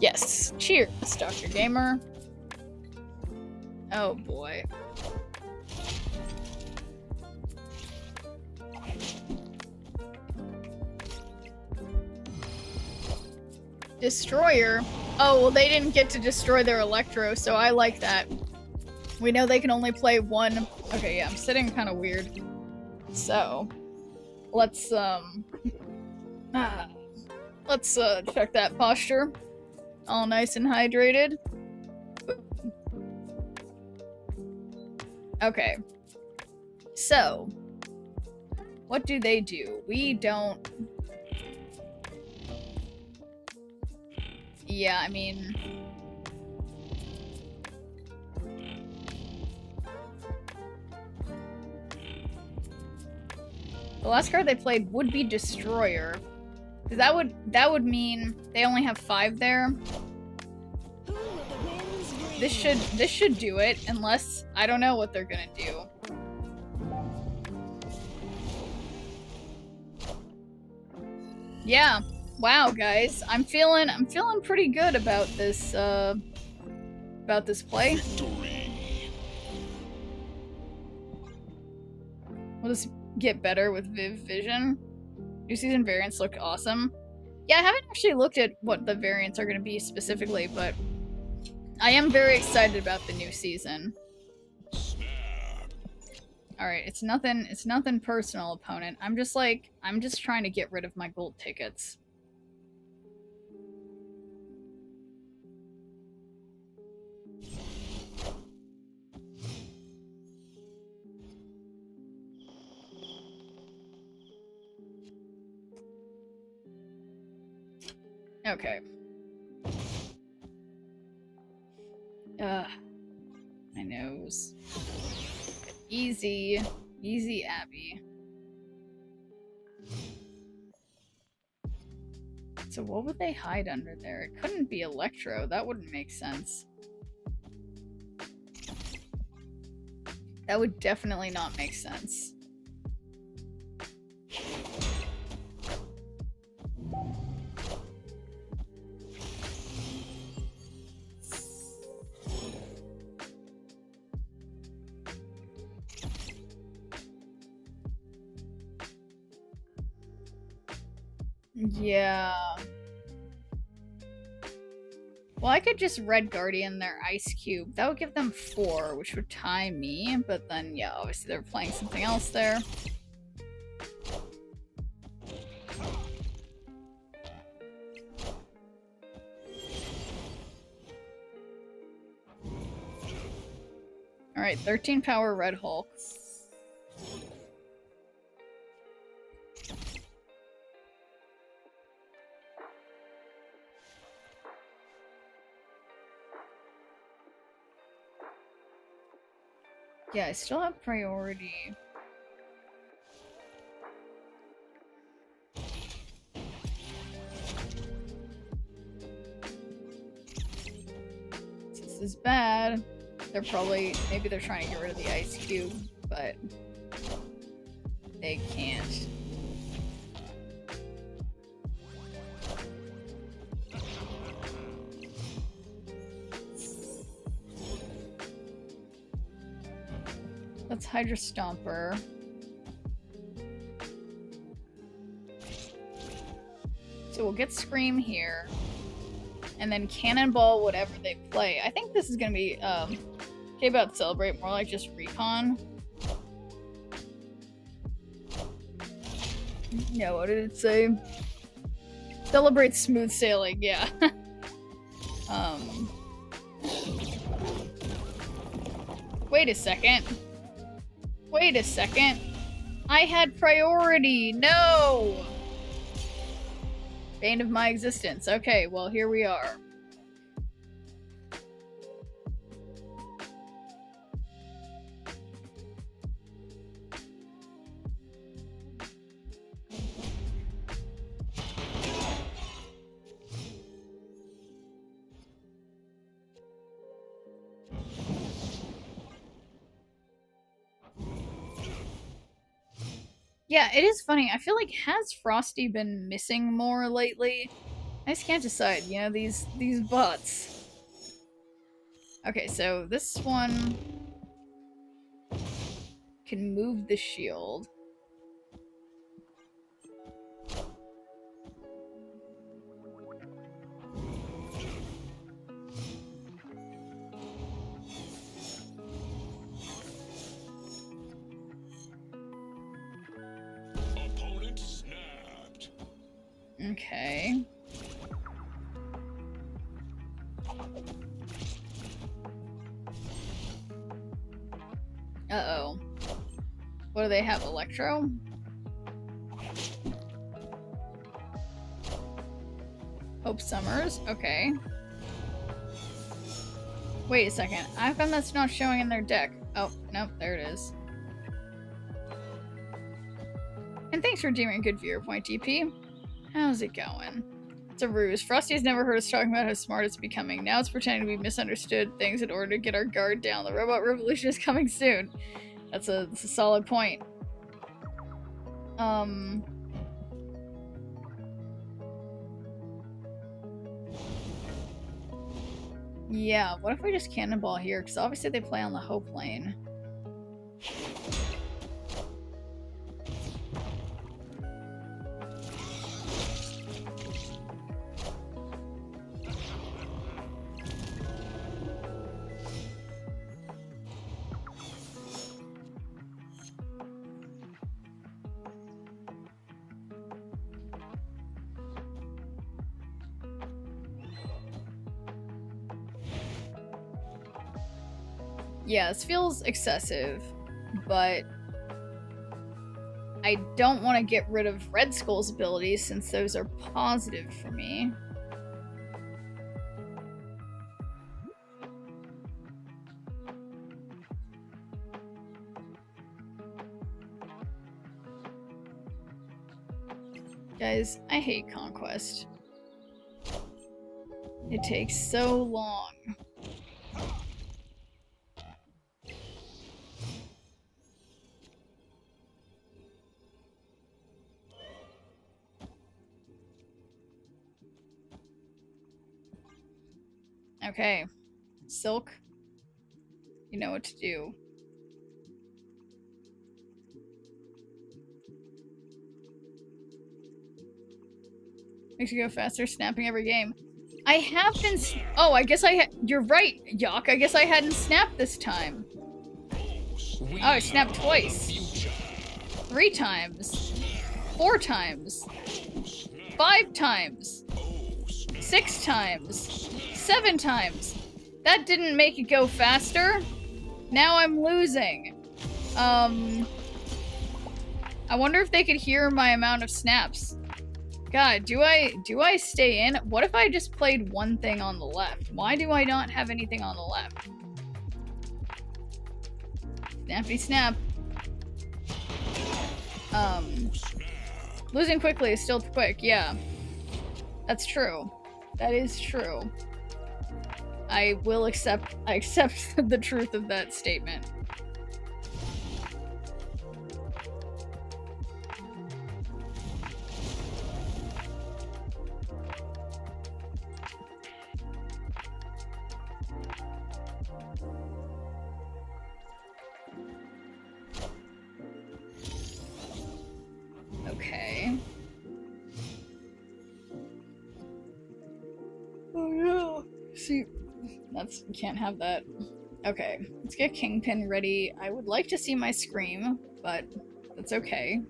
[SPEAKER 2] yes. Cheers, Dr. Gamer. Oh boy. Destroyer? Oh, well, they didn't get to destroy their Electro, so I like that. We know they can only play 1. Okay, yeah, I'm sitting kind of weird. So, let's check that posture. All nice and hydrated. Okay. So, what do they do? We don't... Yeah, I mean... The last card they played would be Destroyer. That would mean they only have 5 there. This should do it, unless I don't know what they're gonna do. Yeah. Wow, guys. I'm feeling pretty good about this play. We'll just get better with Viv Vision. New season variants look awesome. Yeah, I haven't actually looked at what the variants are going to be specifically, but I am very excited about the new season. Alright, it's nothing personal, opponent. I'm just trying to get rid of my gold tickets. Okay. My nose. Easy. Easy, Abby. So what would they hide under there? It couldn't be Electro. That wouldn't make sense. That would definitely not make sense. Yeah. Well, I could just Red Guardian their Ice Cube. That would give them 4, which would tie me, but then, yeah, obviously they're playing something else there. Alright, 13 power Red Hulk. Yeah, I still have priority. This is bad. They're probably, maybe they're trying to get rid of the ice cube, but they can't. Let's Hydra Stomper. So we'll get Scream here. And then Cannonball whatever they play. I think this is gonna be, okay about Celebrate, more like just Recon. Yeah, what did it say? Celebrate smooth sailing, yeah. Wait a second. Wait a second. I had priority. No! Bane of my existence. Okay, well, here we are. Yeah, it is funny. I feel like, has Frosty been missing more lately? I just can't decide, you know, these bots. Okay, so this one can move the shield. Okay. Uh-oh. What do they have? Electro? Hope Summers? Okay. Wait a second. How come that's not showing in their deck? Oh, nope, there it is. And thanks for doing a good viewer point, DP. How's it going? It's a ruse. Frosty has never heard us talking about how smart it's becoming. Now it's pretending we misunderstood things in order to get our guard down. The robot revolution is coming soon. That's a solid point. Yeah, what if we just Cannonball here? Because obviously they play on the Hope lane. Yeah, this feels excessive, but I don't want to get rid of Red Skull's abilities since those are positive for me. Guys, I hate Conquest. It takes so long. Okay. Silk. You know what to do. Makes you go faster, snapping every game. I have been oh, I guess you're right, Yak. I guess I hadn't snapped this time. Oh, I snapped twice. 3 times. 4 times. 5 times. 6 times. 7 times. That didn't make it go faster. Now I'm losing. I wonder if they could hear my amount of snaps. God, do I stay in? What if I just played one thing on the left? Why do I not have anything on the left? Snappy snap. Losing quickly is still quick, yeah. That's true. That is true. I accept the truth of that statement. Okay. Oh no. See, you can't have that. Okay, let's get Kingpin ready. I would like to see my Scream, but that's okay.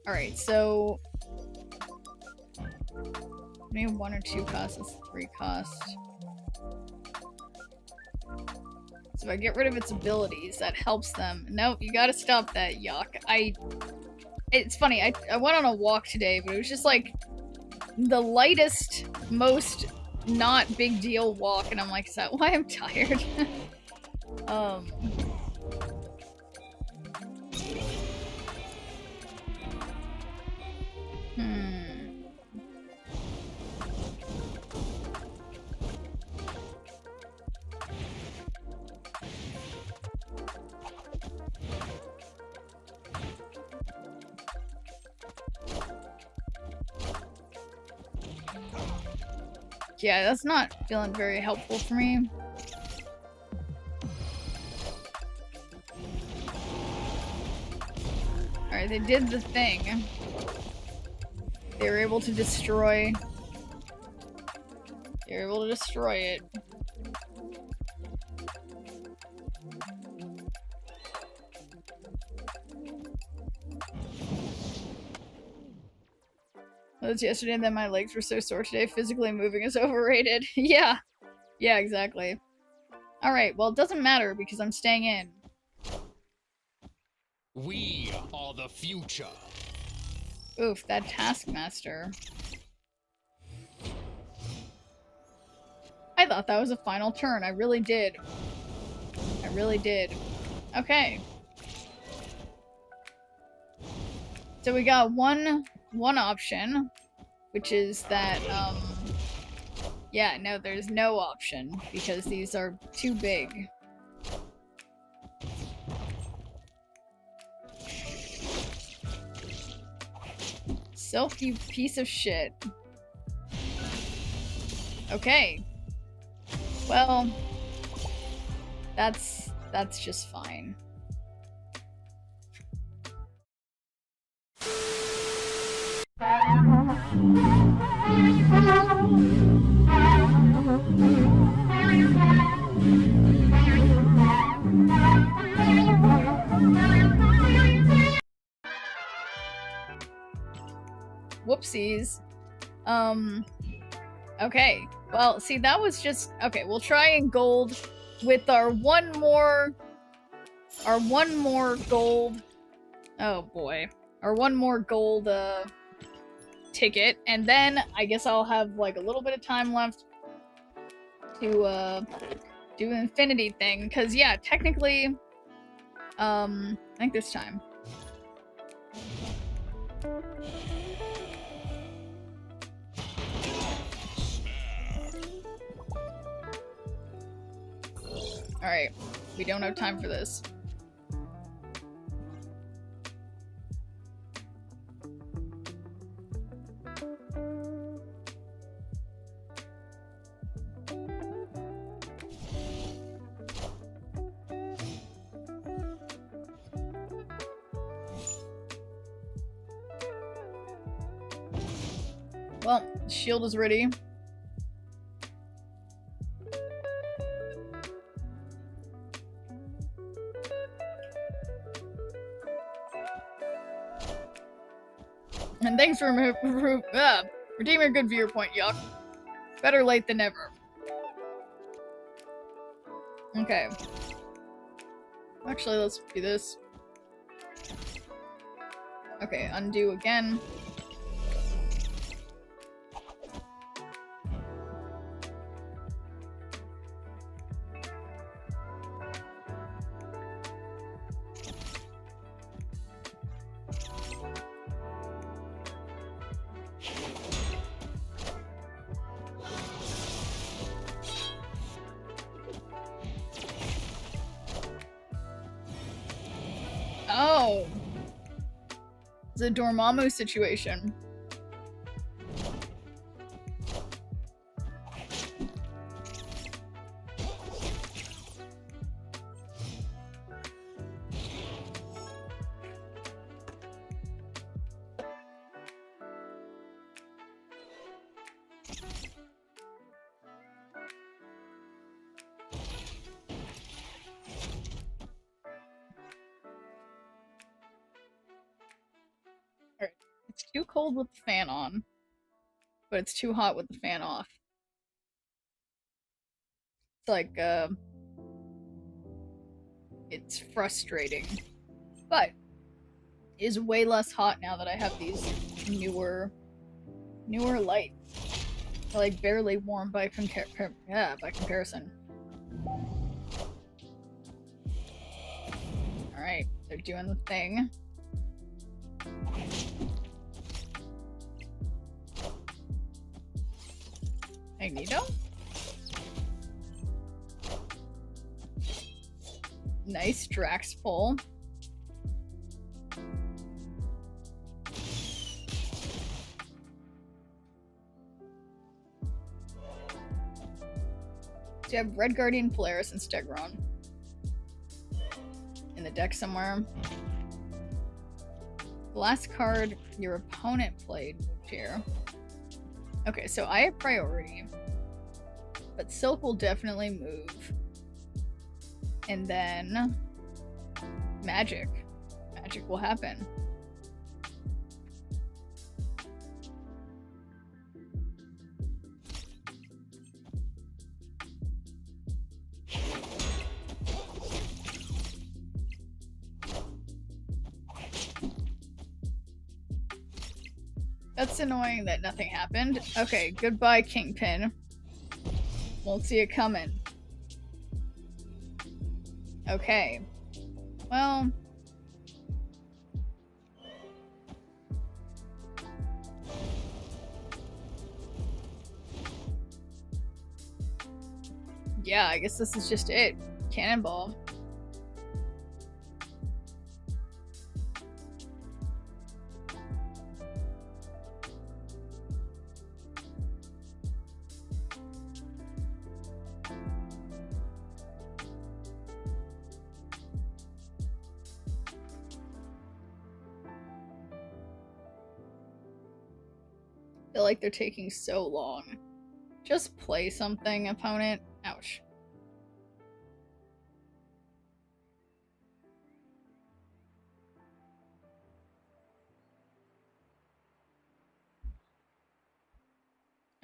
[SPEAKER 2] Alright, so maybe 1 or 2 cost, that's 3 cost. So if I get rid of its abilities, that helps them. Nope, you gotta stop that, yuck. It's funny, I went on a walk today, but it was just like the lightest, most not big deal walk, and I'm like, is that why I'm tired? Yeah, that's not feeling very helpful for me. Alright, they did the thing. They were able to destroy... They were able to destroy it. It was yesterday and then my legs were so sore today. Physically moving is overrated. Yeah. Yeah, exactly. Alright, well it doesn't matter because I'm staying in.
[SPEAKER 5] We are the future.
[SPEAKER 2] Oof, that Taskmaster. I thought that was a final turn. I really did. I really did. Okay. So we got one option, which is that, yeah, no, there's no option, because these are too big. Self, you piece of shit. Okay. Well, that's just fine. Whoopsies. Okay. Well, see, that was just... Okay, we'll try in gold with our one more gold... Oh, boy. Our one more gold, ticket, and then I guess I'll have, like, a little bit of time left to, do an infinity thing, because, yeah, technically, I think this time. Alright, we don't have time for this. Well, shield is ready. And thanks for redeeming a good viewer point, Yuck. Better late than never. Okay. Actually, let's do this. Okay, undo again. Oh. It's a Dormammu situation. It's too cold with the fan on, but it's too hot with the fan off. It's like, it's frustrating. But it is way less hot now that I have these newer lights. They're like barely warm by comparison. Alright, they're doing the thing. Magneto? Nice Drax pull. So you have Red Guardian, Polaris, and Stegron in the deck somewhere. The last card your opponent played moved here. Okay, so I have priority, but Silk will definitely move. And then Magic. Magic will happen. That's annoying that nothing happened. Okay, goodbye, Kingpin. Won't see it coming. Okay. Well... yeah, I guess this is just it. Cannonball. I feel like they're taking so long. Just play something, opponent. Ouch.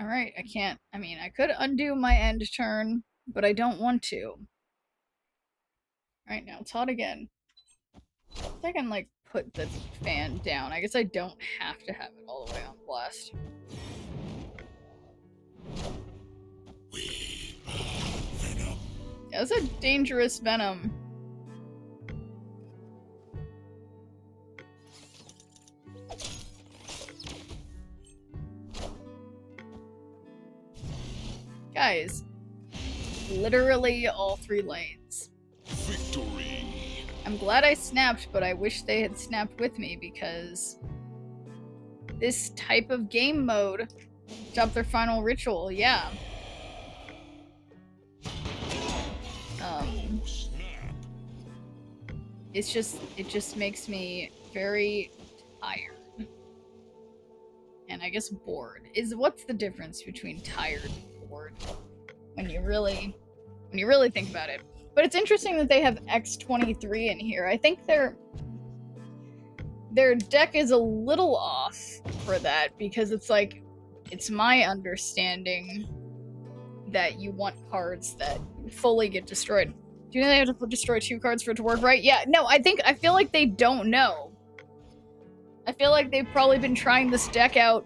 [SPEAKER 2] Alright, I can't. I mean, I could undo my end turn, but I don't want to. Alright, now it's hot again. I can, like, put the fan down. I guess I don't have to have it all the way on blast. Yeah, that's a dangerous Venom. Guys, literally all 3 lanes.
[SPEAKER 7] Victory.
[SPEAKER 2] I'm glad I snapped, but I wish they had snapped with me because this type of game mode dropped their final ritual, yeah. It just makes me very tired. And I guess bored. What's the difference between tired and bored? When you really think about it. But it's interesting that they have X23 in here. I think they're their deck is a little off for that, because it's like, it's my understanding that you want cards that fully get destroyed. Do you know they have to destroy 2 cards for it to work right? Yeah, no, I feel like they don't know. I feel like they've probably been trying this deck out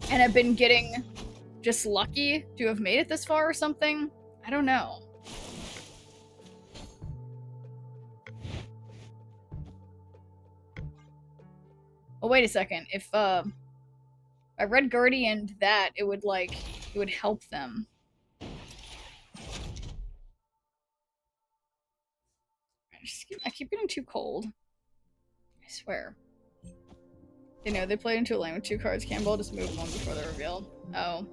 [SPEAKER 2] and have been getting just lucky to have made it this far or something. I don't know. Oh, wait a second. If I Red Guardian that, it would help them. I keep getting too cold. I swear. You know, they played into a lane with 2 cards. Campbell just moved 1 before the reveal. Oh.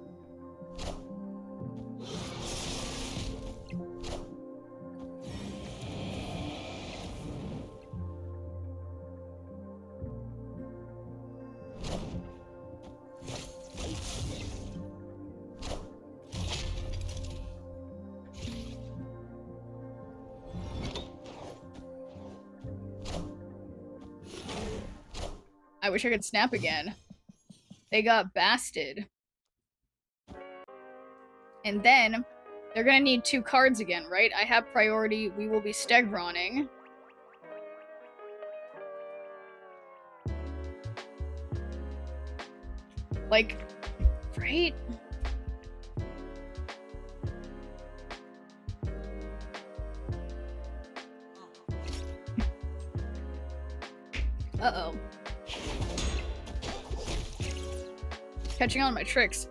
[SPEAKER 2] I wish I could snap again. They got basted. And then, they're gonna need 2 cards again, right? I have priority, we will be Stegroning. Like, right? Uh-oh. Catching on my tricks.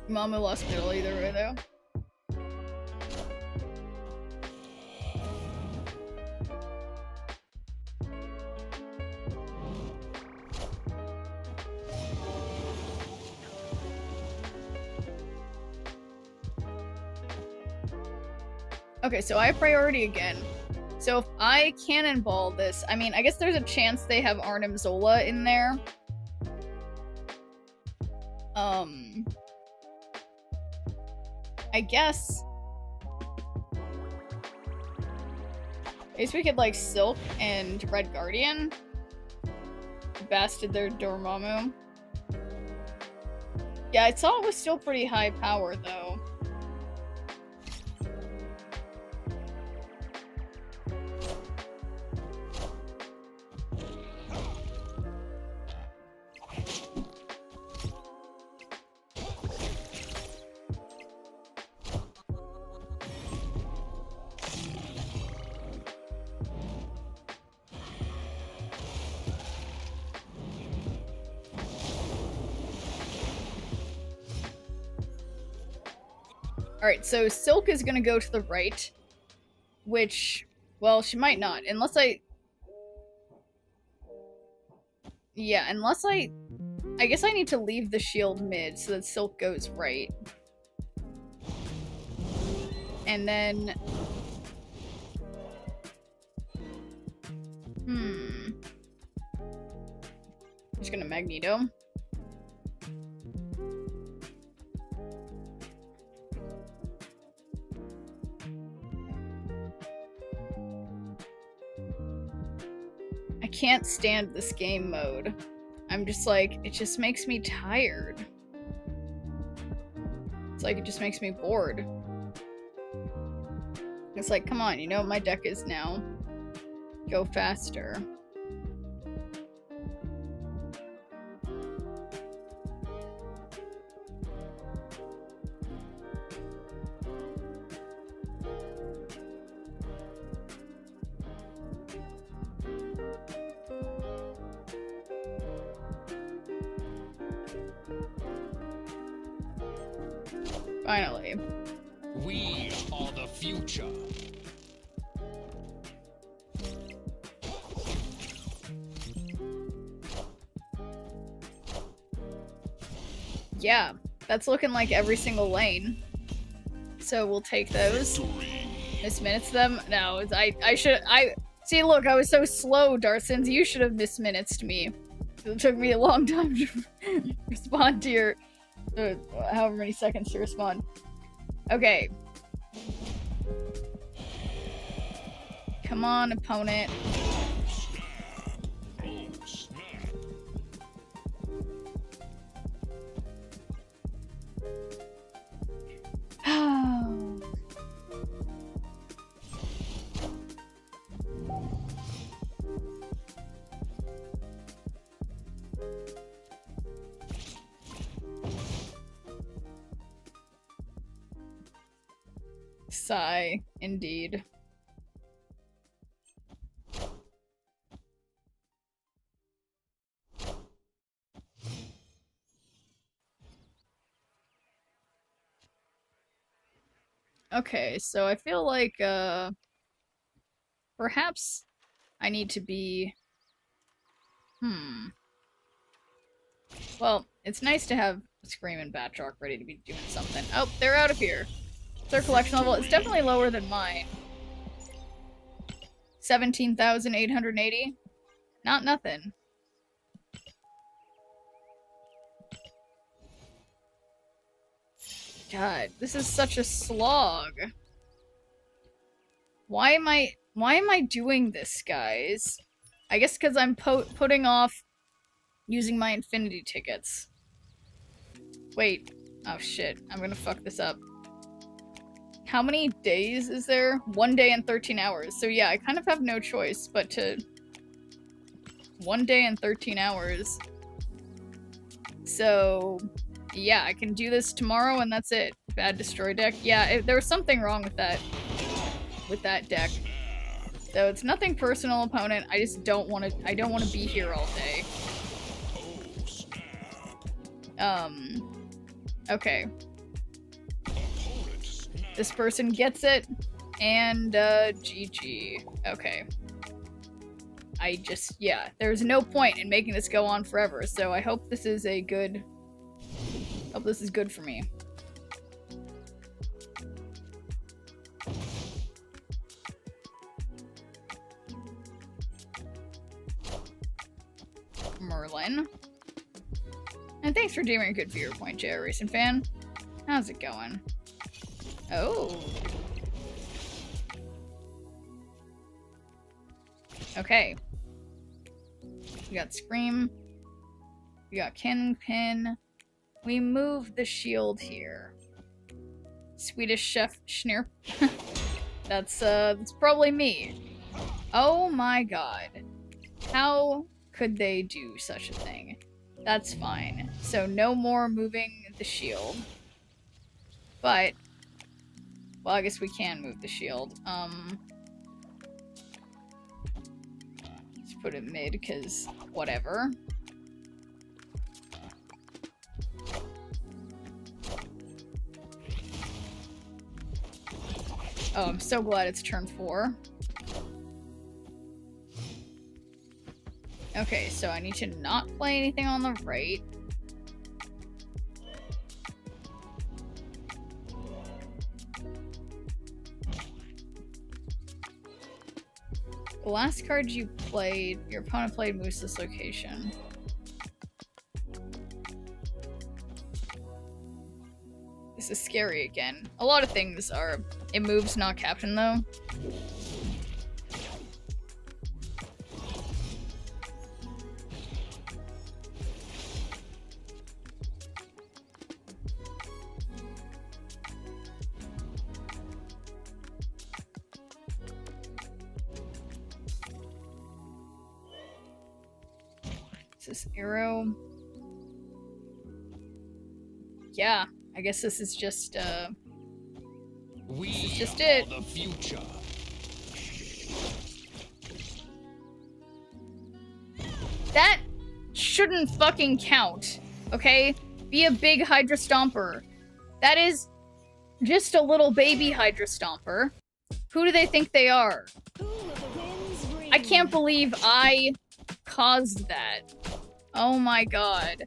[SPEAKER 2] Mama lost middle either way though. Okay, so I have priority again. So if I cannonball this, I mean, I guess there's a chance they have Arnim Zola in there. I guess we could like Silk and Red Guardian. Basted their Dormammu. Yeah, I saw it was still pretty high power though. Alright, so Silk is gonna go to the right, which, well, she might not, unless I... Yeah, unless I guess I need to leave the shield mid so that Silk goes right. And then... I'm just gonna Magneto. I can't stand this game mode. I'm just like, it just makes me tired. It's like, it just makes me bored. It's like, come on, you know what my deck is now. Go faster. Finally.
[SPEAKER 5] We are the future.
[SPEAKER 2] Yeah, that's looking like every single lane. So we'll take those. Misminutes them? No, see, look, I was so slow, Darsons. You should have misminutes me. It took me a long time to respond to your... however many seconds to respond. Okay. Come on, opponent. Sigh, indeed. Okay, so I feel like, perhaps I need to be... Well, it's nice to have Scream and Batroc ready to be doing something. Oh, they're out of here. Their collection level is definitely lower than mine. 17,880? Not nothing. God, this is such a slog. Why am I doing this, guys? I guess because I'm putting off using my infinity tickets. Wait. Oh shit, I'm gonna fuck this up. How many days is there? 1 day and 13 hours. So yeah, I kind of have no choice but to... 1 day and 13 hours. So... yeah, I can do this tomorrow and that's it. Bad destroy deck. Yeah, there was something wrong with that. With that deck. So it's nothing personal, opponent. I just don't want to... I don't want to be here all day. Okay. This person gets it, and, GG. Okay. I just... yeah, there's no point in making this go on forever, so I hope this is a good... hope this is good for me. Merlin. And thanks for doing a good viewer point, J.R. Racing Fan. How's it going? Oh. Okay. We got Scream. We got Kingpin. We move the shield here. Swedish Chef Schnirp. That's probably me. Oh my god. How could they do such a thing? That's fine. So no more moving the shield. But... well, I guess we can move the shield. Let's put it mid, because whatever. Oh, I'm so glad it's turn 4. Okay, so I need to not play anything on the right. The last card you played, your opponent played moves this location. This is scary again. A lot of things are... it moves, not captain, though. This arrow. Yeah, I guess this is just this is just it.
[SPEAKER 5] The future.
[SPEAKER 2] That shouldn't fucking count, okay? Be a big Hydra Stomper. That is just a little baby Hydra Stomper. Who do they think they are? I can't believe I caused that. Oh my god.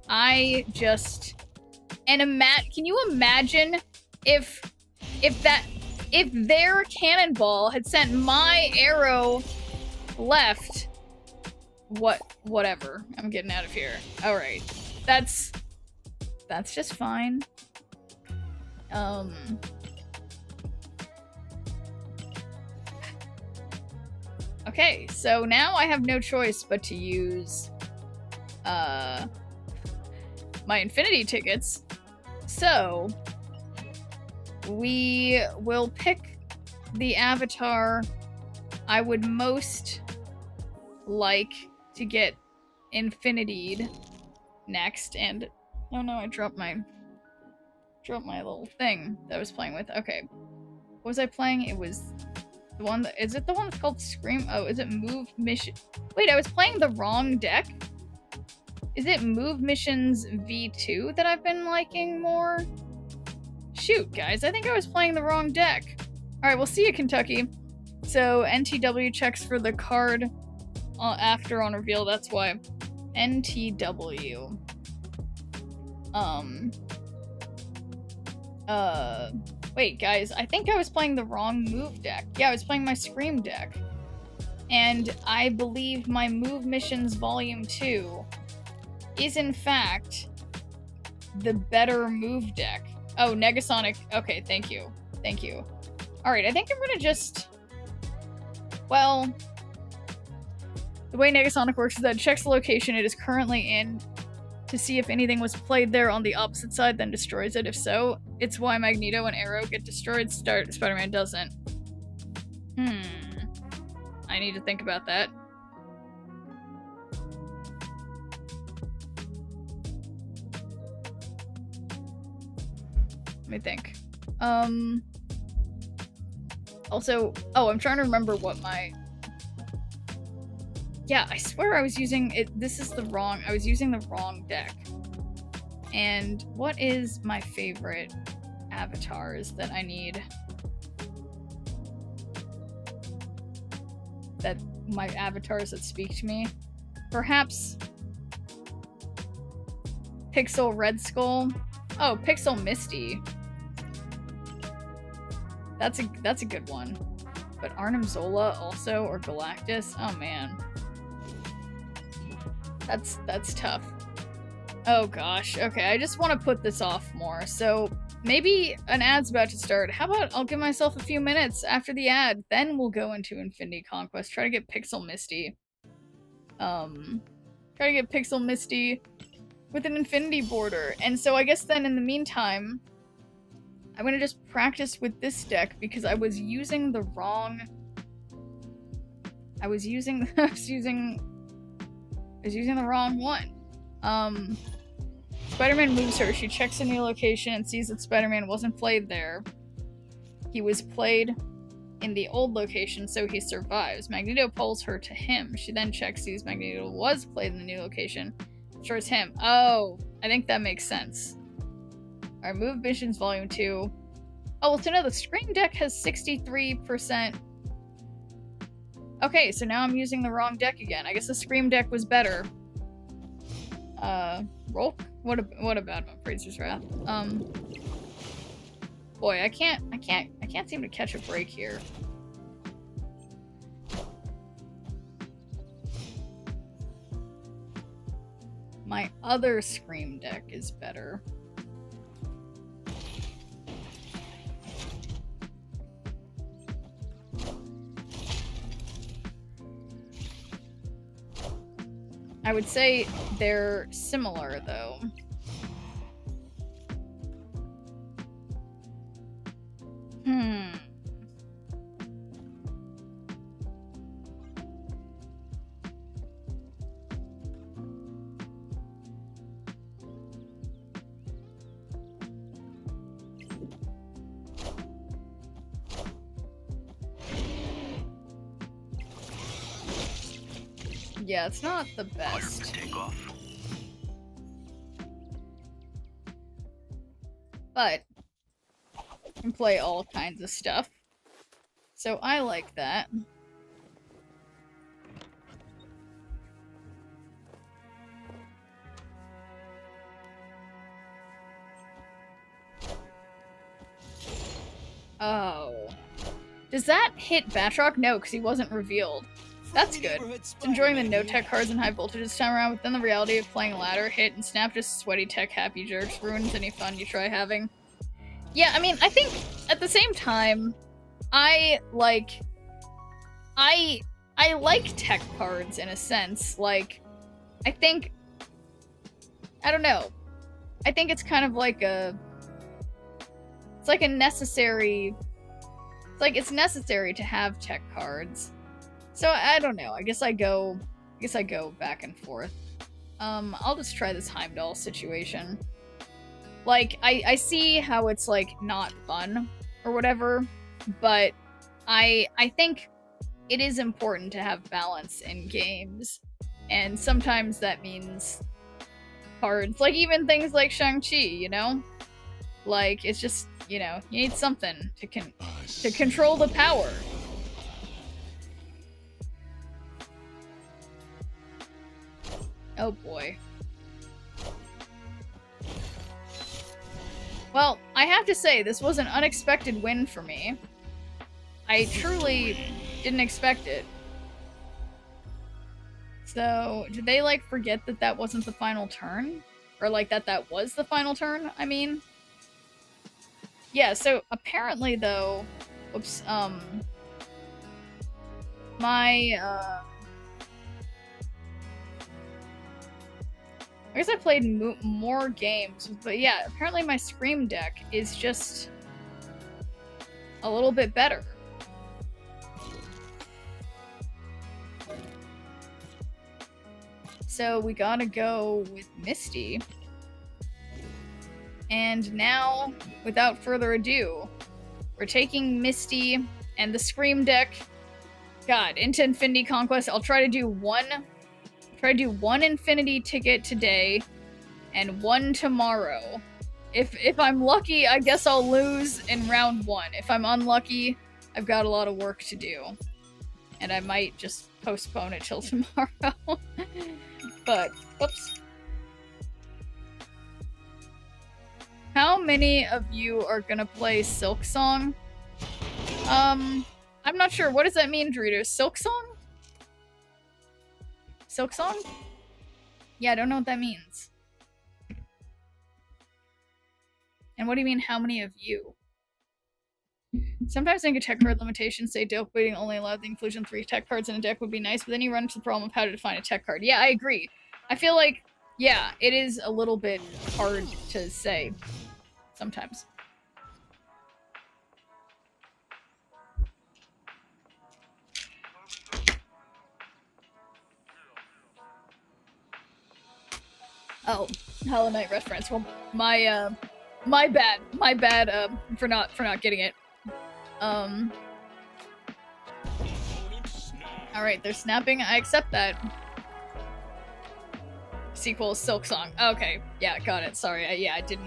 [SPEAKER 2] I just... and can you imagine if their cannonball had sent my arrow left? Whatever. I'm getting out of here. Alright. That's just fine. Okay, so now I have no choice but to use my infinity tickets. So we will pick the avatar I would most like to get infinitied next. And oh no, I dropped my little thing that I was playing with. Okay. What was I playing? It was the one that, is it the one that's called Scream? Oh, is it Move Mission? Wait, I was playing the wrong deck? Is it Move Missions V2 that I've been liking more? Shoot, guys, I think I was playing the wrong deck. Alright, we'll see you, Kentucky. So, NTW checks for the card after on reveal, that's why. NTW. Wait, guys, I think I was playing the wrong move deck. Yeah, I was playing my Scream deck. And I believe my Move Missions Volume 2 is, in fact, the better move deck. Oh, Negasonic. Okay, thank you. Thank you. Alright, I think I'm gonna just... Well... The way Negasonic works is that it checks the location it is currently in to see if anything was played there on the opposite side, then destroys it. If so, it's why Magneto and Arrow get destroyed, Spider-Man doesn't. I need to think about that. Let me think. Also, oh, I'm trying to remember what my... Yeah, I swear I was using it. This is the wrong. I was using the wrong deck. And what is my favorite avatars that I need? That my avatars that speak to me? Perhaps Pixel Red Skull. Oh, Pixel Misty. That's a good one. But Arnim Zola also, or Galactus. Oh man. That's tough. Oh gosh. Okay, I just want to put this off more. So maybe an ad's about to start. How about I'll give myself a few minutes after the ad, then we'll go into Infinity Conquest. Try to get Pixel Misty. Try to get Pixel Misty with an Infinity border. And so I guess then in the meantime, I'm gonna just practice with this deck because I was using the wrong... I was using the wrong one. Spider-Man moves her. She checks a new location and sees that Spider-Man wasn't played there. He was played in the old location, so he survives. Magneto pulls her to him. She then checks, sees Magneto was played in the new location. Destroys him. Oh, I think that makes sense. Alright, Move Missions Volume 2. Oh, well, so no, the Scream deck has 63%. Okay, so now I'm using the wrong deck again. I guess the Scream deck was better. Rolk? What a bad one, Fraser's Wrath. Boy, I can't seem to catch a break here. My other Scream deck is better. I would say they're similar, though. Yeah, it's not the best. But you can play all kinds of stuff. So I like that. Oh. Does that hit Batroc? No, because he wasn't revealed. That's good. Enjoying the no-tech cards and high voltage this time around, but then the reality of playing ladder, hit, and snap just sweaty tech happy jerks ruins any fun you try having. Yeah, I mean, I think at the same time, I like tech cards in a sense. Like, I think, I don't know. I think it's kind of like it's like a necessary, it's necessary to have tech cards. So I don't know. I guess I go back and forth. I'll just try this Heimdall situation. Like, I see how it's like not fun or whatever, but I think it is important to have balance in games, and sometimes that means cards, like even things like Shang-Chi, you know? Like, it's just, you know, you need something to control the power. Oh boy. Well, I have to say, this was an unexpected win for me. I truly didn't expect it. So, did they, like, forget that that wasn't the final turn? Or, like, that was the final turn, I mean? Yeah, so, apparently, though... Whoops, my, I guess I played more games, but yeah, apparently my Scream deck is just a little bit better. So we gotta go with Misty. And now, without further ado, we're taking Misty and the Scream deck, God, into Infinity Conquest. I'll try to do one Infinity ticket today and one tomorrow. If I'm lucky, I guess I'll lose in round 1. If I'm unlucky, I've got a lot of work to do. And I might just postpone it till tomorrow. But, whoops. How many of you are gonna play Silk Song? I'm not sure. What does that mean, Doritos? Silk Song? Silk Song? Yeah, I don't know what that means. And what do you mean, how many of you? Sometimes I think a tech card limitation, say deck waiting only allowed the inclusion of 3 tech cards in a deck would be nice, but then you run into the problem of how to define a tech card. Yeah, I agree. I feel like, yeah, it is a little bit hard to say. Sometimes. Oh, Hollow Knight reference. Well, my bad for not getting it. Alright, they're snapping. I accept that. Sequel, Silk Song. Okay, yeah, got it. Sorry, I did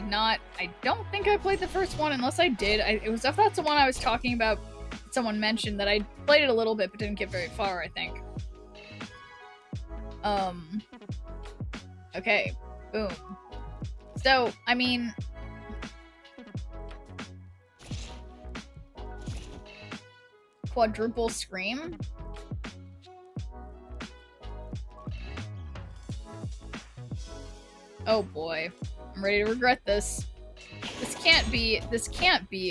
[SPEAKER 2] not. I don't think I played the first one, unless I did. If that's the one I was talking about, someone mentioned that I played it a little bit, but didn't get very far, I think. Okay, boom. So, I mean... Quadruple Scream? Oh boy. I'm ready to regret this. This can't be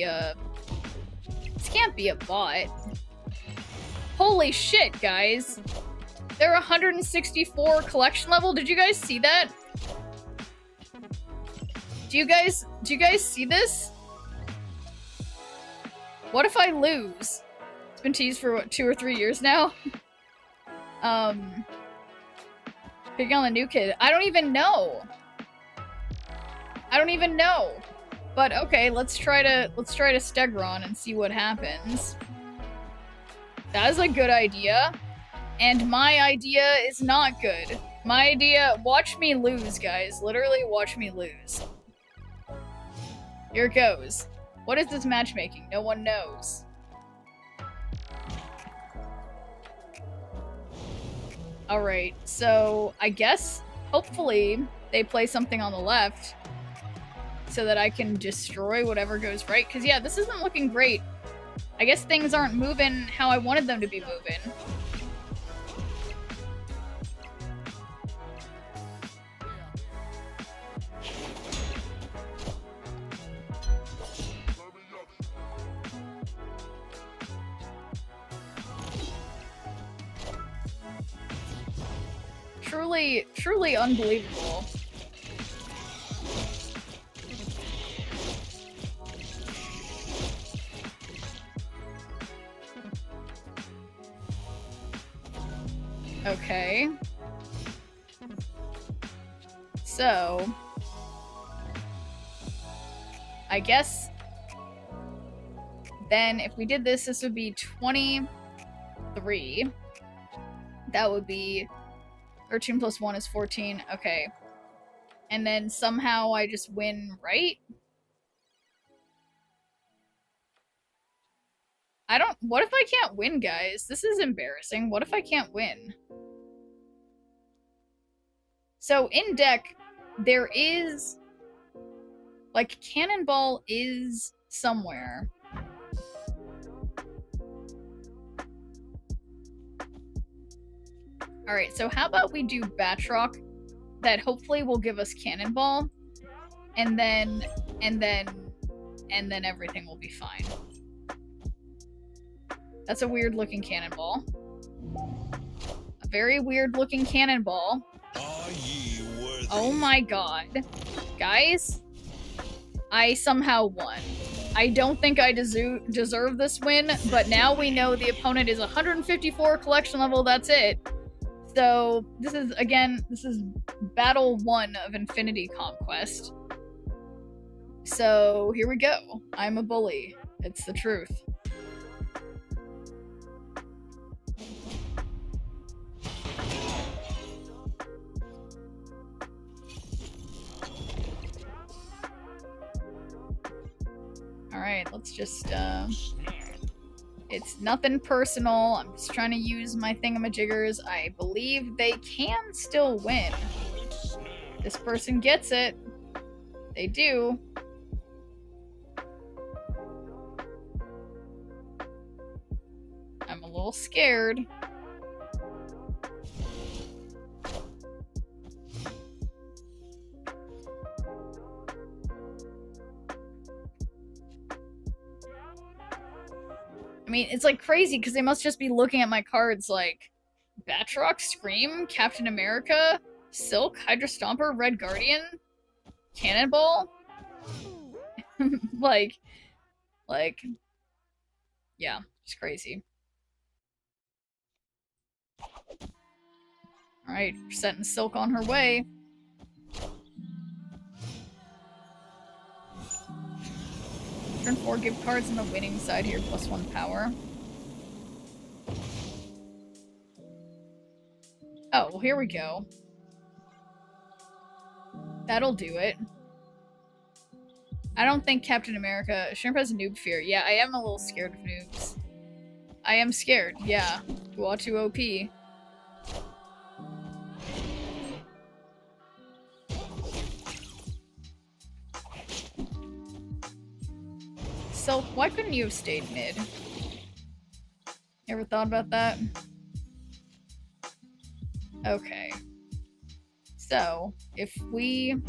[SPEAKER 2] a bot. Holy shit, guys. They're 164 collection level. Did you guys see that? Do you guys see this? What if I lose? It's been teased for what, 2 or 3 years now? Picking on the new kid. I don't even know. But okay, let's try to Stegron and see what happens. That is a good idea. And my idea is not good. My idea, watch me lose, guys. Literally watch me lose. Here it goes. What is this matchmaking? No one knows. Alright, so I guess, hopefully, they play something on the left so that I can destroy whatever goes right. Because, yeah, this isn't looking great. I guess things aren't moving how I wanted them to be moving. Truly unbelievable. Okay. So, Then if we did this, this would be 23. That would be 13 plus 1 is 14. Okay. And then somehow I just win, right? What if I can't win, guys? This is embarrassing. What if I can't win? So in deck, there is, like, Cannonball is somewhere. Alright, so how about we do Batroc? That hopefully will give us Cannonball. And then everything will be fine. That's a weird looking cannonball. A very weird looking cannonball.
[SPEAKER 7] Are ye worthy?
[SPEAKER 2] Oh my god. Guys, I somehow won. I don't think I deserve this win, but now we know the opponent is 154 collection level, that's it. So, this is Battle 1 of Infinity Conquest. So, here we go. I'm a bully. It's the truth. Alright, let's just, it's nothing personal. I'm just trying to use my thingamajiggers. I believe they can still win. This person gets it. They do. I'm a little scared. I mean, it's like crazy because they must just be looking at my cards like Batroc, Scream, Captain America, Silk, Hydra Stomper, Red Guardian, Cannonball. like, yeah, it's crazy. Alright, setting Silk on her way. Turn 4, give cards on the winning side here, +1 power. Oh, well, here we go. That'll do it. I don't think Captain America... Shrimp has noob fear. Yeah, I am a little scared of noobs. I am scared, yeah. Guatu OP. So, why couldn't you have stayed mid? Ever thought about that? Okay. So, if we...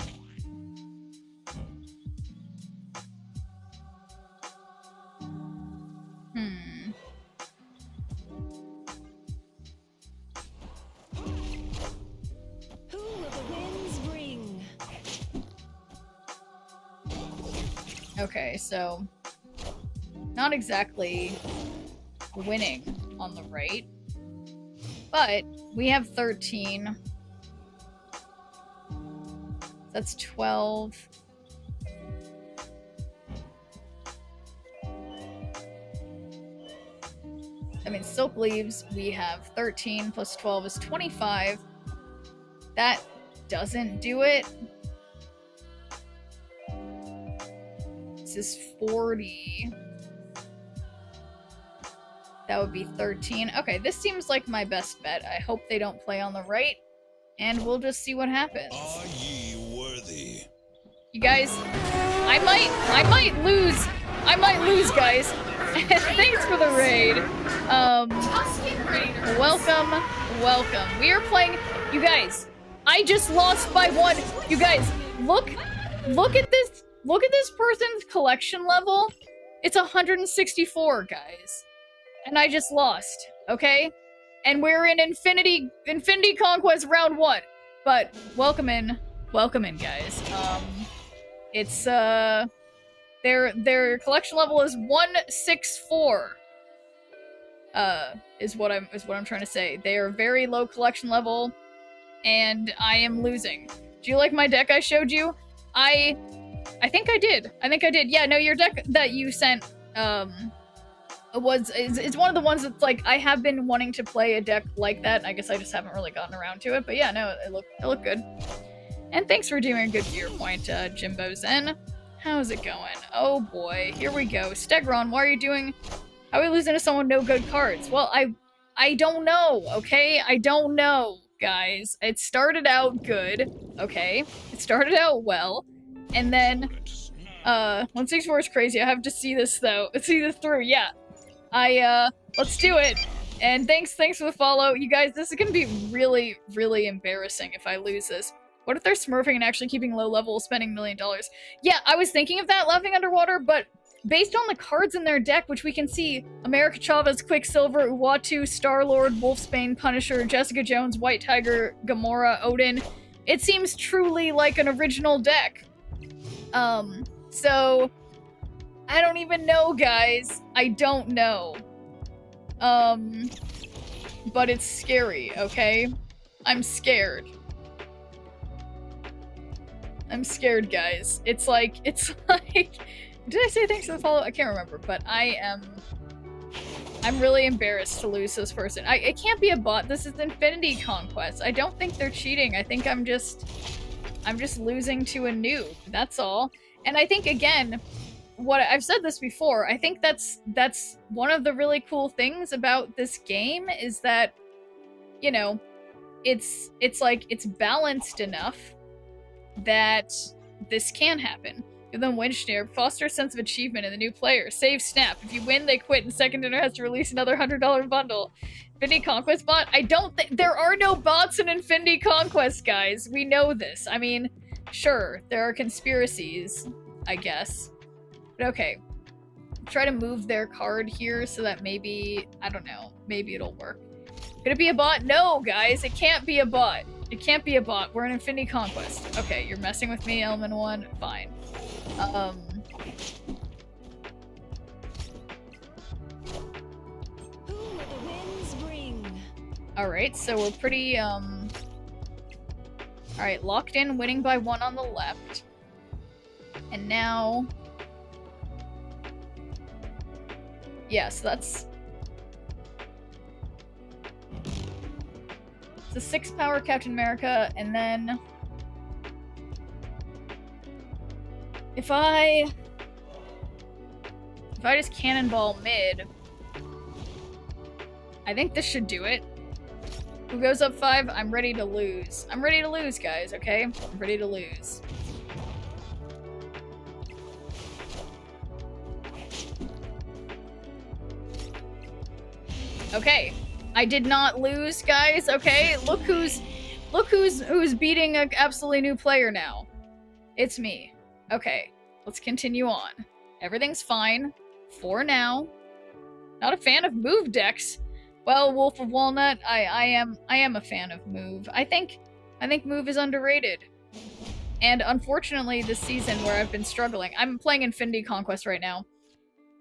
[SPEAKER 4] Who will the winds bring?
[SPEAKER 2] Okay, so... Not exactly winning on the right. But we have 13. That's 12. I mean, Silk leaves. We have 13 plus 12 is 25. That doesn't do it. This is 40. That would be 13. Okay, this seems like my best bet. I hope they don't play on the right, and we'll just see what happens.
[SPEAKER 7] Are ye worthy?
[SPEAKER 2] You guys, I might lose. I might lose, guys. Thanks for the raid. Welcome. We are playing. You guys, I just lost by 1. You guys, look at this. Look at this person's collection level. It's 164, guys. And I just lost, okay? And we're in Infinity Conquest round 1. But welcome in, guys. It's their collection level is 164. Is what I'm trying to say. They are very low collection level, and I am losing. Do you like my deck I showed you? I think I did. Yeah, no, your deck that you sent it's one of the ones that's like I have been wanting to play a deck like that. I guess I just haven't really gotten around to it. But yeah, no, it looked good. And thanks for doing a good viewer point, Jimbo Zen. How's it going? Oh boy, here we go. Stegron, why are you doing? How are we losing to someone with no good cards? Well, I don't know. Okay, I don't know, guys. It started out good. Okay, it started out well, and then 164 is crazy. I have to see this though. Let's see this through. Yeah. Let's do it. And thanks for the follow. You guys, this is gonna be really, really embarrassing if I lose this. What if they're smurfing and actually keeping low level, spending $1 million? Yeah, I was thinking of that, Laughing Underwater, but based on the cards in their deck, which we can see, America Chavez, Quicksilver, Uatu, Star-Lord, Wolfsbane, Punisher, Jessica Jones, White Tiger, Gamora, Odin, it seems truly like an original deck. So I don't even know, guys. I don't know. But it's scary, okay? I'm scared. I'm scared, guys. It's like, did I say thanks for the follow? I can't remember, but I'm really embarrassed to lose this person. It can't be a bot. This is Infinity Conquest. I don't think they're cheating. I think I'm just losing to a noob. That's all. And I think, again, what I've said this before, I think that's one of the really cool things about this game is that, you know, it's like, it's balanced enough that this can happen. Give them win snare, foster a sense of achievement in the new player, save snap. If you win, they quit, and second dinner has to release another $100 bundle. Infinity Conquest bot? I don't think there are no bots in Infinity Conquest, guys. We know this. I mean, sure, there are conspiracies, I guess. But okay. Try to move their card here so that maybe, I don't know, maybe it'll work. Could it be a bot? No, guys, it can't be a bot. It can't be a bot. We're in Infinity Conquest. Okay, you're messing with me, Element 1. Fine.
[SPEAKER 4] Who will the winds bring?
[SPEAKER 2] Alright, so we're pretty, Alright, locked in, winning by 1 on the left. And now... yeah, so that's... it's a 6 power Captain America, and then... If I just cannonball mid, I think this should do it. Who goes up 5? I'm ready to lose. I'm ready to lose, guys, okay? I'm ready to lose. Okay. I did not lose, guys, okay? Look who's beating an absolutely new player now. It's me. Okay, let's continue on. Everything's fine. For now. Not a fan of move decks. Well, Wolf of Walnut, I am a fan of move. I think move is underrated. And unfortunately, this season where I've been struggling, I'm playing Infinity Conquest right now.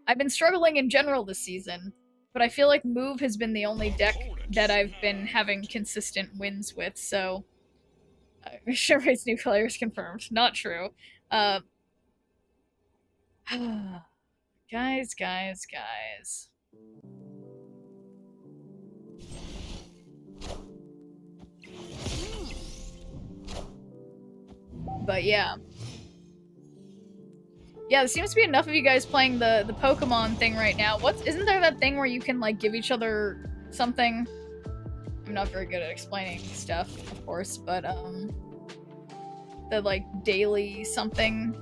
[SPEAKER 2] I've been struggling in general this season, but I feel like move has been the only deck that I've been having consistent wins with, so... Mission rates new players confirmed. Not true. Guys. But yeah. Yeah, there seems to be enough of you guys playing the Pokemon thing right now. Isn't there that thing where you can, like, give each other something? I'm not very good at explaining stuff, of course, but, the, like, daily something.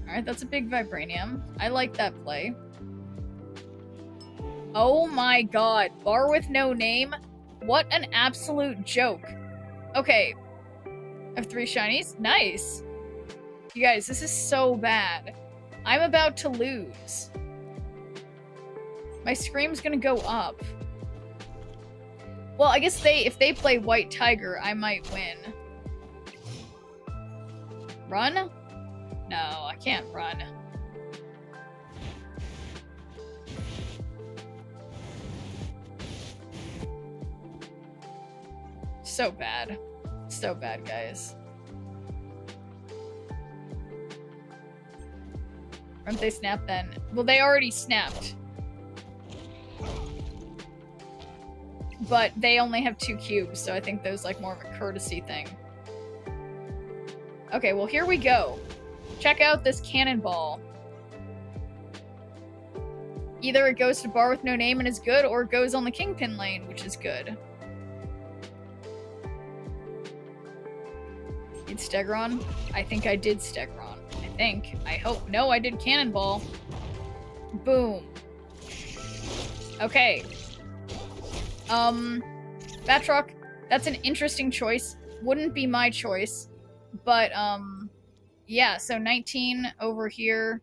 [SPEAKER 2] Alright, that's a big Vibranium. I like that play. Oh my god, bar with no name? What an absolute joke. Okay. I have 3 shinies? Nice. You guys, this is so bad. I'm about to lose. My scream's gonna go up. Well, I guess if they play White Tiger, I might win. Run? No, I can't run. So bad. So bad, guys. Aren't they snapped then? Well, they already snapped. But they only have 2 cubes, so I think there's like more of a courtesy thing. Okay, well here we go. Check out this cannonball. Either it goes to bar with no name and is good, or it goes on the kingpin lane, which is good. Did Stegron? I think I did Stegron. I think. I hope. No, I did cannonball. Boom. Okay. Batroc, that's an interesting choice. Wouldn't be my choice. But, yeah, so 19 over here.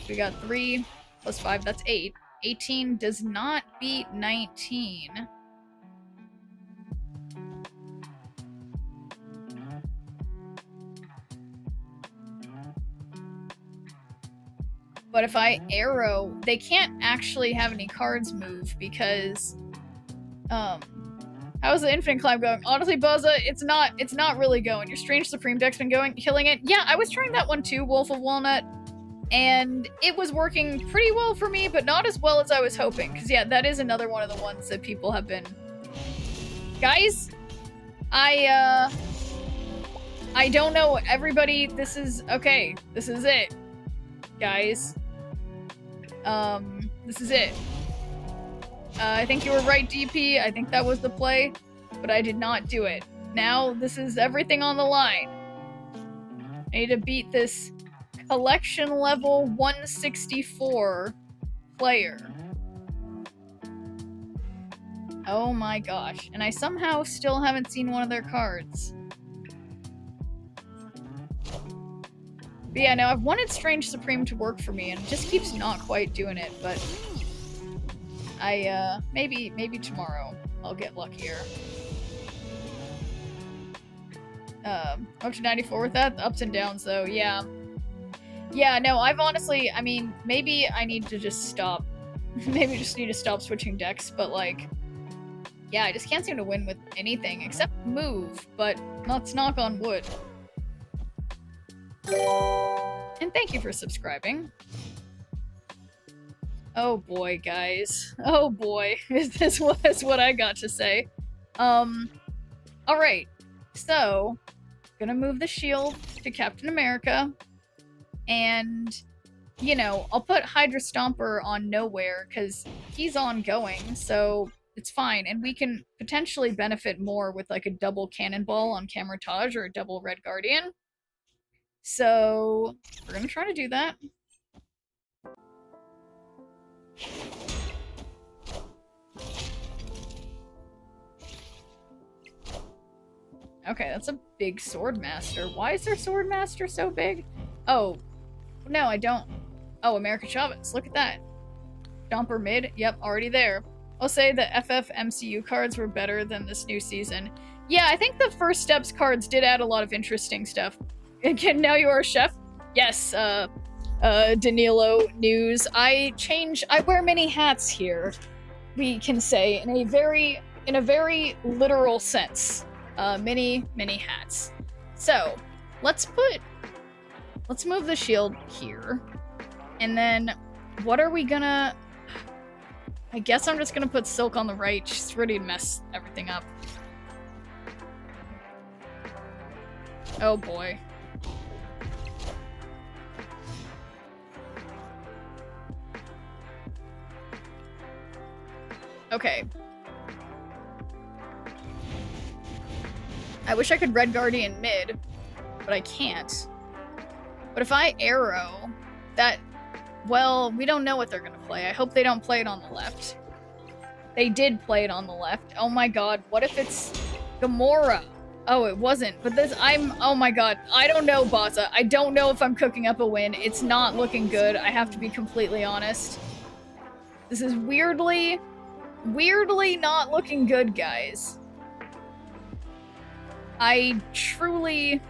[SPEAKER 2] We got 3 plus 5, that's 8. 18 does not beat 19. But if I arrow, they can't actually have any cards move because, how's the Infinite Climb going? Honestly, Buzza, it's not really going. Your Strange Supreme deck's been killing it. Yeah, I was trying that one too, Wolf of Walnut, and it was working pretty well for me, but not as well as I was hoping. Because yeah, that is another one of the ones that people have been... Guys, I don't know, everybody, this is it. Guys. This is it. I think you were right, DP. I think that was the play, but I did not do it. Now, this is everything on the line. I need to beat this collection level 164 player. Oh my gosh. And I somehow still haven't seen one of their cards. But yeah, no, I've wanted Strange Supreme to work for me, and it just keeps not quite doing it, but maybe tomorrow I'll get luckier. Up to 94 with that? The ups and downs, though, yeah. Yeah, no, I've honestly, I mean, maybe I need to just stop. Maybe I just need to stop switching decks, but like, yeah, I just can't seem to win with anything except move, but let's knock on wood. And thank you for subscribing. Oh boy, guys. Oh boy. This was what I got to say. Alright. So, gonna move the shield to Captain America. And, you know, I'll put Hydra Stomper on nowhere, because he's ongoing, so it's fine. And we can potentially benefit more with like a double Cannonball on Camertage or a double Red Guardian. So, we're gonna try to do that. Okay, that's a big Swordmaster. Why is their Swordmaster so big? Oh, no, I don't. Oh, America Chavez, look at that. Stomper mid, yep, already there. I'll say the FF MCU cards were better than this new season. Yeah, I think the First Steps cards did add a lot of interesting stuff. Again, now you are a chef? Yes, Danilo News. I wear many hats here, we can say, in a very literal sense. Many hats. So, let's move the shield here. And then, what are we gonna... I guess I'm just gonna put Silk on the right. She's ready to mess everything up. Oh boy. Okay. I wish I could Red Guardian mid, but I can't. But if I arrow, that... Well, we don't know what they're gonna play. I hope they don't play it on the left. They did play it on the left. Oh my god, what if it's Gamora? Oh, it wasn't. But this, oh my god. I don't know, Baza. I don't know if I'm cooking up a win. It's not looking good. I have to be completely honest. This is weirdly not looking good, guys. I truly...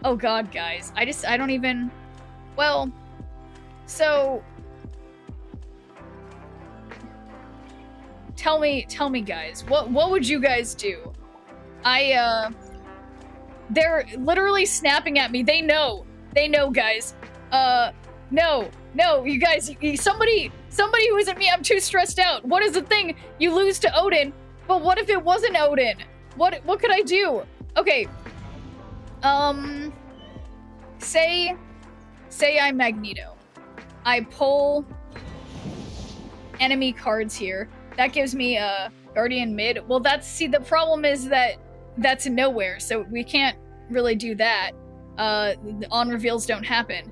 [SPEAKER 2] Oh god, guys. I don't even... Well, so... tell me, guys, what would you guys do? They're literally snapping at me. They know, guys. No, you guys, somebody who isn't me. I'm too stressed out. What is the thing? You lose to Odin, but what if it wasn't Odin? What could I do? Okay. Say I'm Magneto. I pull enemy cards here. That gives me a Guardian mid. Well, see, the problem is that that's nowhere, so we can't really do that. The on reveals don't happen.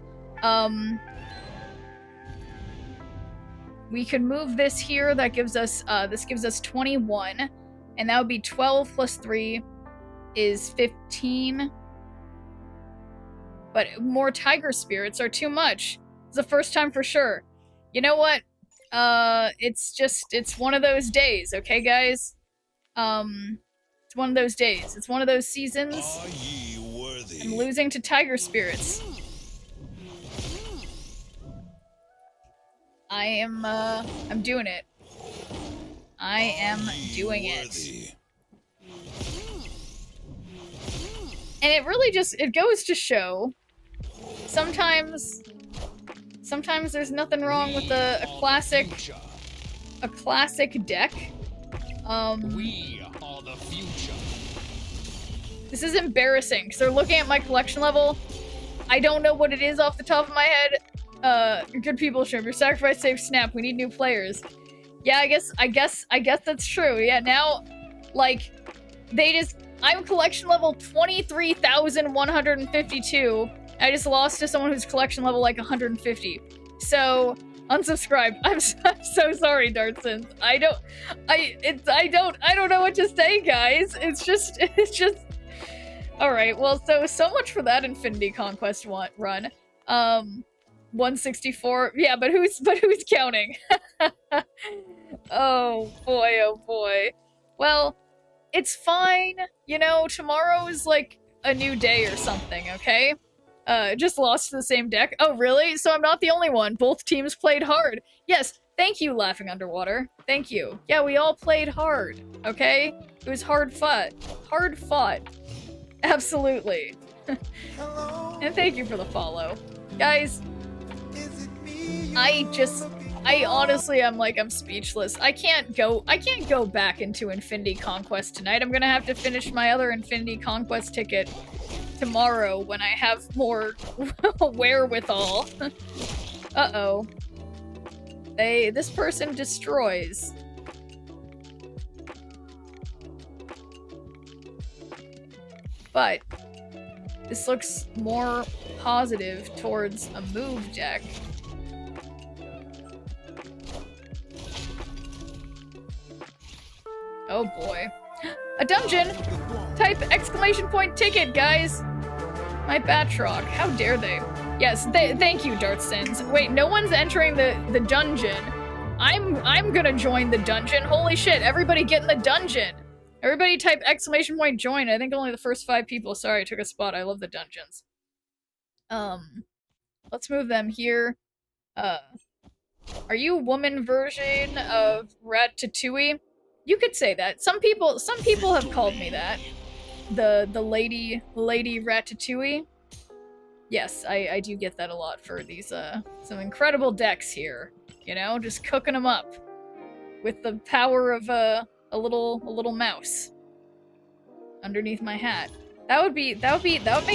[SPEAKER 2] We could move this here. That gives us, this gives us 21, and that would be 12 plus 3 is 15. But more Tiger Spirits are too much. It's the first time for sure. You know what? It's one of those days, okay, guys? It's one of those days. It's one of those seasons.
[SPEAKER 7] Are ye worthy?
[SPEAKER 2] I'm losing to Tiger Spirits. I'm doing it. I am doing it. And it really just, it goes to show, sometimes there's nothing wrong with a classic deck.
[SPEAKER 5] We are the future.
[SPEAKER 2] This is embarrassing, because they're looking at my collection level. I don't know what it is off the top of my head. Good people, Shrimp. Your sacrifice saved Snap. We need new players. Yeah, I guess that's true. Yeah, now, like, I'm collection level 23,152. I just lost to someone who's collection level like 150. So, unsubscribe. I'm so sorry, Dartsons. I don't know what to say, guys. It's just alright, well, so much for that Infinity Conquest run. 164. Yeah, but who's counting? Oh boy. Well, it's fine. You know, tomorrow is like a new day or something, okay? Just lost to the same deck. Oh, really? So I'm not the only one. Both teams played hard. Yes, thank you, Laughing Underwater. Thank you. Yeah, we all played hard, okay? It was hard fought. Hard fought. Absolutely. And thank you for the follow. Guys, I honestly, I'm speechless. I can't go back into Infinity Conquest tonight. I'm gonna have to finish my other Infinity Conquest ticket tomorrow when I have more wherewithal. Uh-oh. This person destroys. But this looks more positive towards a move deck. Oh boy. A dungeon! Type exclamation point ticket, guys! My Batroc. How dare they? Yes, thank you, Dartsins. Wait, no one's entering the dungeon. I'm gonna join the dungeon. Holy shit, everybody get in the dungeon! Everybody type exclamation point join. I think only the first 5 people. Sorry, I took a spot. I love the dungeons. Let's move them here. Are you woman version of Ratatouille? You could say that. Some people have called me that. The lady Ratatouille. Yes, I do get that a lot for these some incredible decks here. You know, just cooking them up with the power of a little mouse underneath my hat. That would make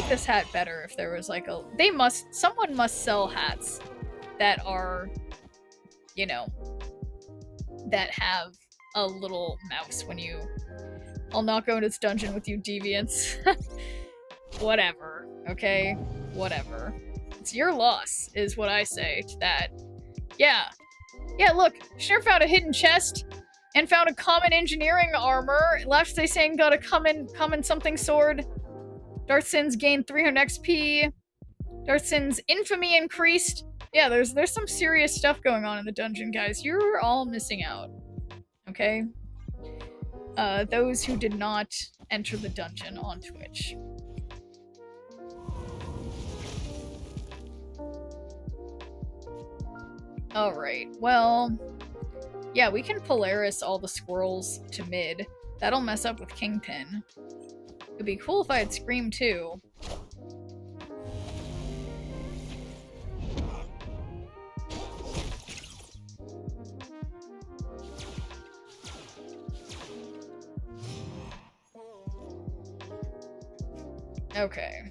[SPEAKER 2] this hat better if there was like someone must sell hats that are, you know, that have a little mouse when you... I'll not go into this dungeon with you, deviants. Whatever, okay? Whatever. It's your loss, is what I say to that. Yeah. Yeah, look, Schnurr found a hidden chest and found a common engineering armor. Last they saying got a common something sword. Dartsins gained 300 XP. Dartsins infamy increased. Yeah, there's some serious stuff going on in the dungeon, guys. You're all missing out. Okay? Those who did not enter the dungeon on Twitch. Alright, well... Yeah, we can Polaris all the squirrels to mid. That'll mess up with Kingpin. It'd be cool if I had Scream too. Okay.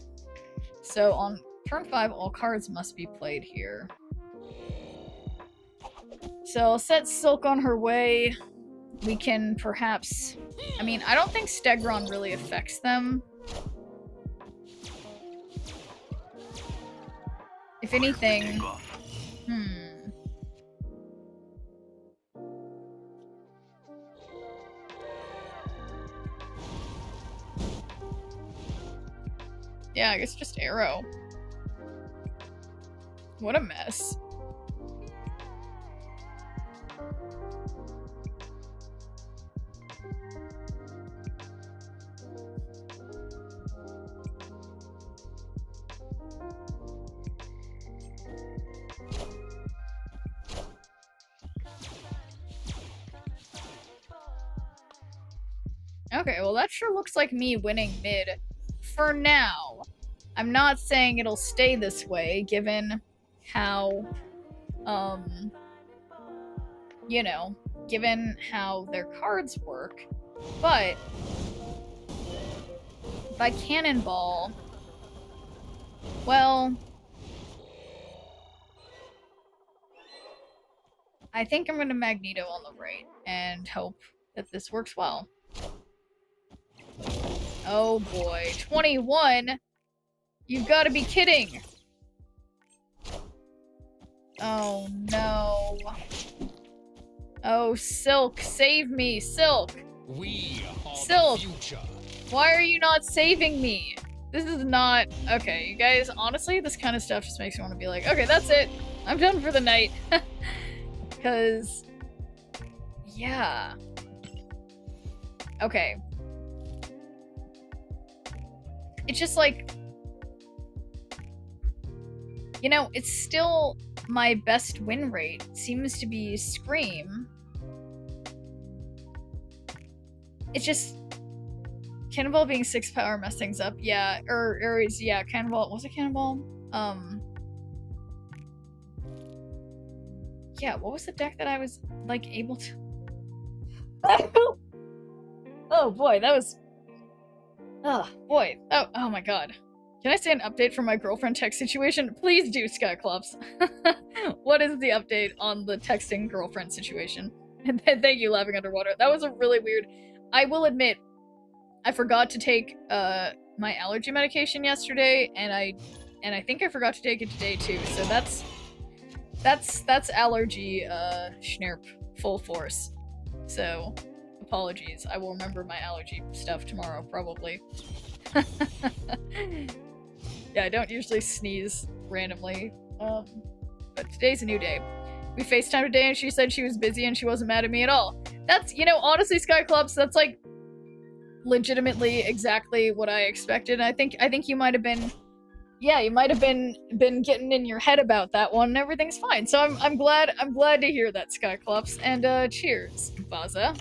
[SPEAKER 2] So on turn 5, all cards must be played here. So I'll set Silk on her way. We can perhaps... I mean, I don't think Stegron really affects them. If anything... Yeah, I guess just Arrow. What a mess. Okay, well that sure looks like me winning mid for now. I'm not saying it'll stay this way, given how, you know, given how their cards work, but if I Cannonball, well, I think I'm gonna Magneto on the right and hope that this works well. Oh boy, 21? You've got to be kidding! Oh no. Oh, Silk, save me, Silk!
[SPEAKER 5] We are
[SPEAKER 2] Silk!
[SPEAKER 5] the future.
[SPEAKER 2] Why are you not saving me? This is not... Okay, you guys, honestly, this kind of stuff just makes me want to be like, okay, that's it! I'm done for the night! Because... yeah. Okay. It's just like... You know, it's still my best win rate. Seems to be Scream. It's just... Cannonball being 6 power messed things up. Yeah, yeah, Cannonball... Was it Cannonball? Yeah, what was the deck that I was, like, able to... Oh boy, that was... Oh boy. Oh my god. Can I say an update from my girlfriend text situation? Please do, Skyclops. What is the update on the texting girlfriend situation? And thank you, Laughing Underwater. That was a really weird... I will admit, I forgot to take my allergy medication yesterday, and I think I forgot to take it today too. So that's allergy schnerp full force. So apologies. I will remember my allergy stuff tomorrow, probably. Yeah, I don't usually sneeze randomly, but today's a new day. We FaceTimed today and she said she was busy and she wasn't mad at me at all. That's, you know, honestly, Skyclops, that's like legitimately exactly what I expected. I think you might have been, yeah, you might have been getting in your head about that one and everything's fine. So I'm glad to hear that, Skyclops, and cheers, Baza.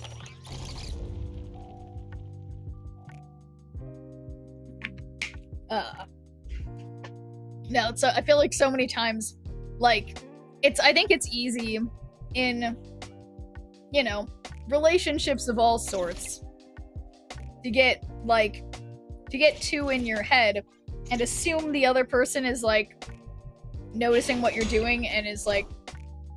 [SPEAKER 2] No, so I feel like so many times, like, I think it's easy in, you know, relationships of all sorts to get too in your head and assume the other person is, like, noticing what you're doing and is, like,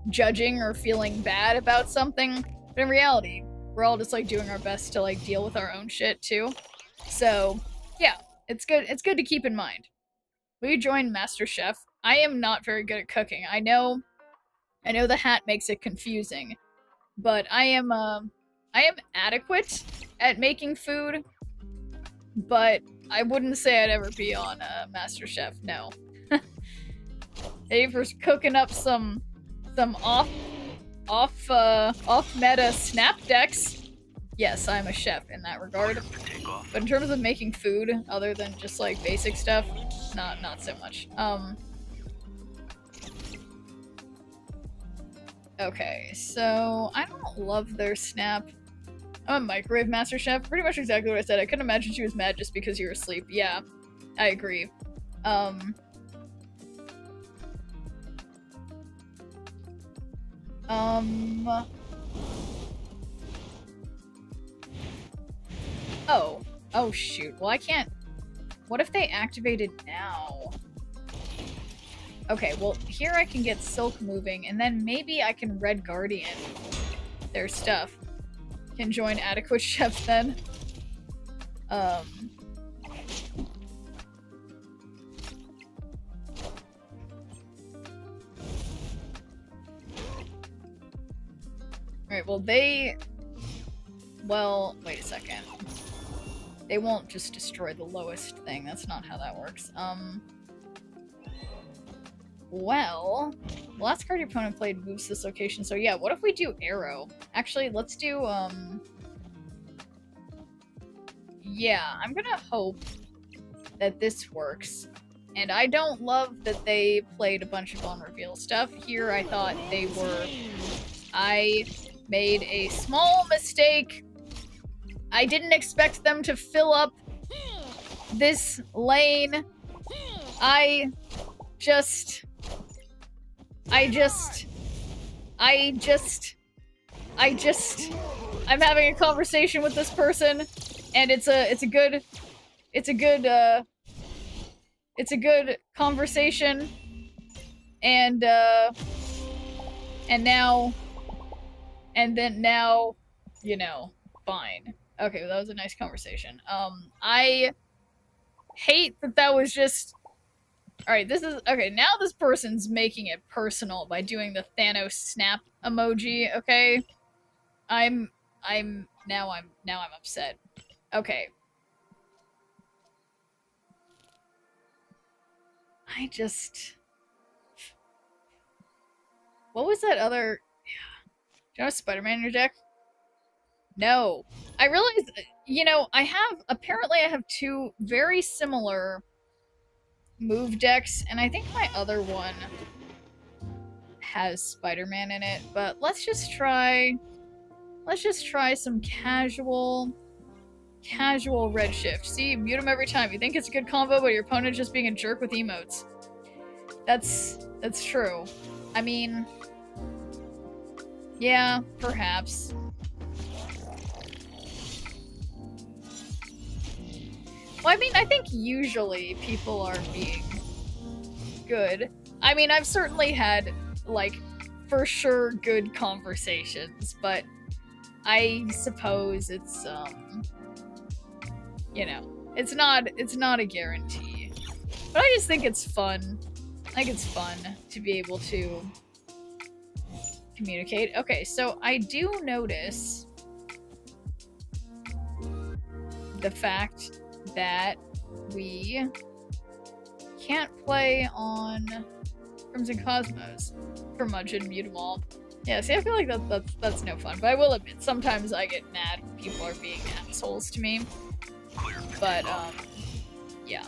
[SPEAKER 2] judging or feeling bad about something. But in reality, we're all just, like, doing our best to, like, deal with our own shit, too. So, yeah. It's good to keep in mind. Will you join MasterChef? I am not very good at cooking. I know the hat makes it confusing, but I am adequate at making food, but I wouldn't say I'd ever be on MasterChef, no. Hey, for cooking up some off-meta snap decks. Yes, I'm a chef in that regard. But in terms of making food, other than just like basic stuff, not so much. Okay, so I don't love their snap. I'm a microwave master chef. Pretty much exactly what I said. I couldn't imagine she was mad just because you were asleep. Yeah, I agree. Oh shoot. Well, I can't. What if they activated now? Okay, well, here I can get Silk moving, and then maybe I can Red Guardian their stuff. Can join Adequate Chef then. Alright, well, well, wait a second. They won't just destroy the lowest thing. That's not how that works. Well, last card your opponent played moves this location, so yeah, what if we do Arrow? Actually, let's do, yeah, I'm gonna hope that this works. And I don't love that they played a bunch of on-reveal stuff. Here, I thought they were... I made a small mistake. I didn't expect them to fill up this lane. I'm having a conversation with this person, and it's a good conversation, and now, you know, fine. Okay, well, that was a nice conversation. I hate that was just... Alright, this is... Okay, now this person's making it personal by doing the Thanos snap emoji, okay? Now I'm upset. Okay. What was that other... Do you have Spider-Man in your deck? No. I realized, you know, apparently I have two very similar move decks, and I think my other one has Spider-Man in it, but let's just try some casual Redshift. See, mute him every time. You think it's a good combo, but your opponent's just being a jerk with emotes. That's true. I mean, yeah, perhaps. Well, I mean, I think usually people are being good. I mean, I've certainly had, like, for sure good conversations, but I suppose it's, you know, it's not a guarantee. But I just think it's fun. I think it's fun to be able to communicate. Okay, so I do notice the fact that we can't play on Crimson Cosmos. Curmudgeon, mute them all. Yeah, see, I feel like that's no fun, but I will admit, sometimes I get mad when people are being assholes to me. But, yeah.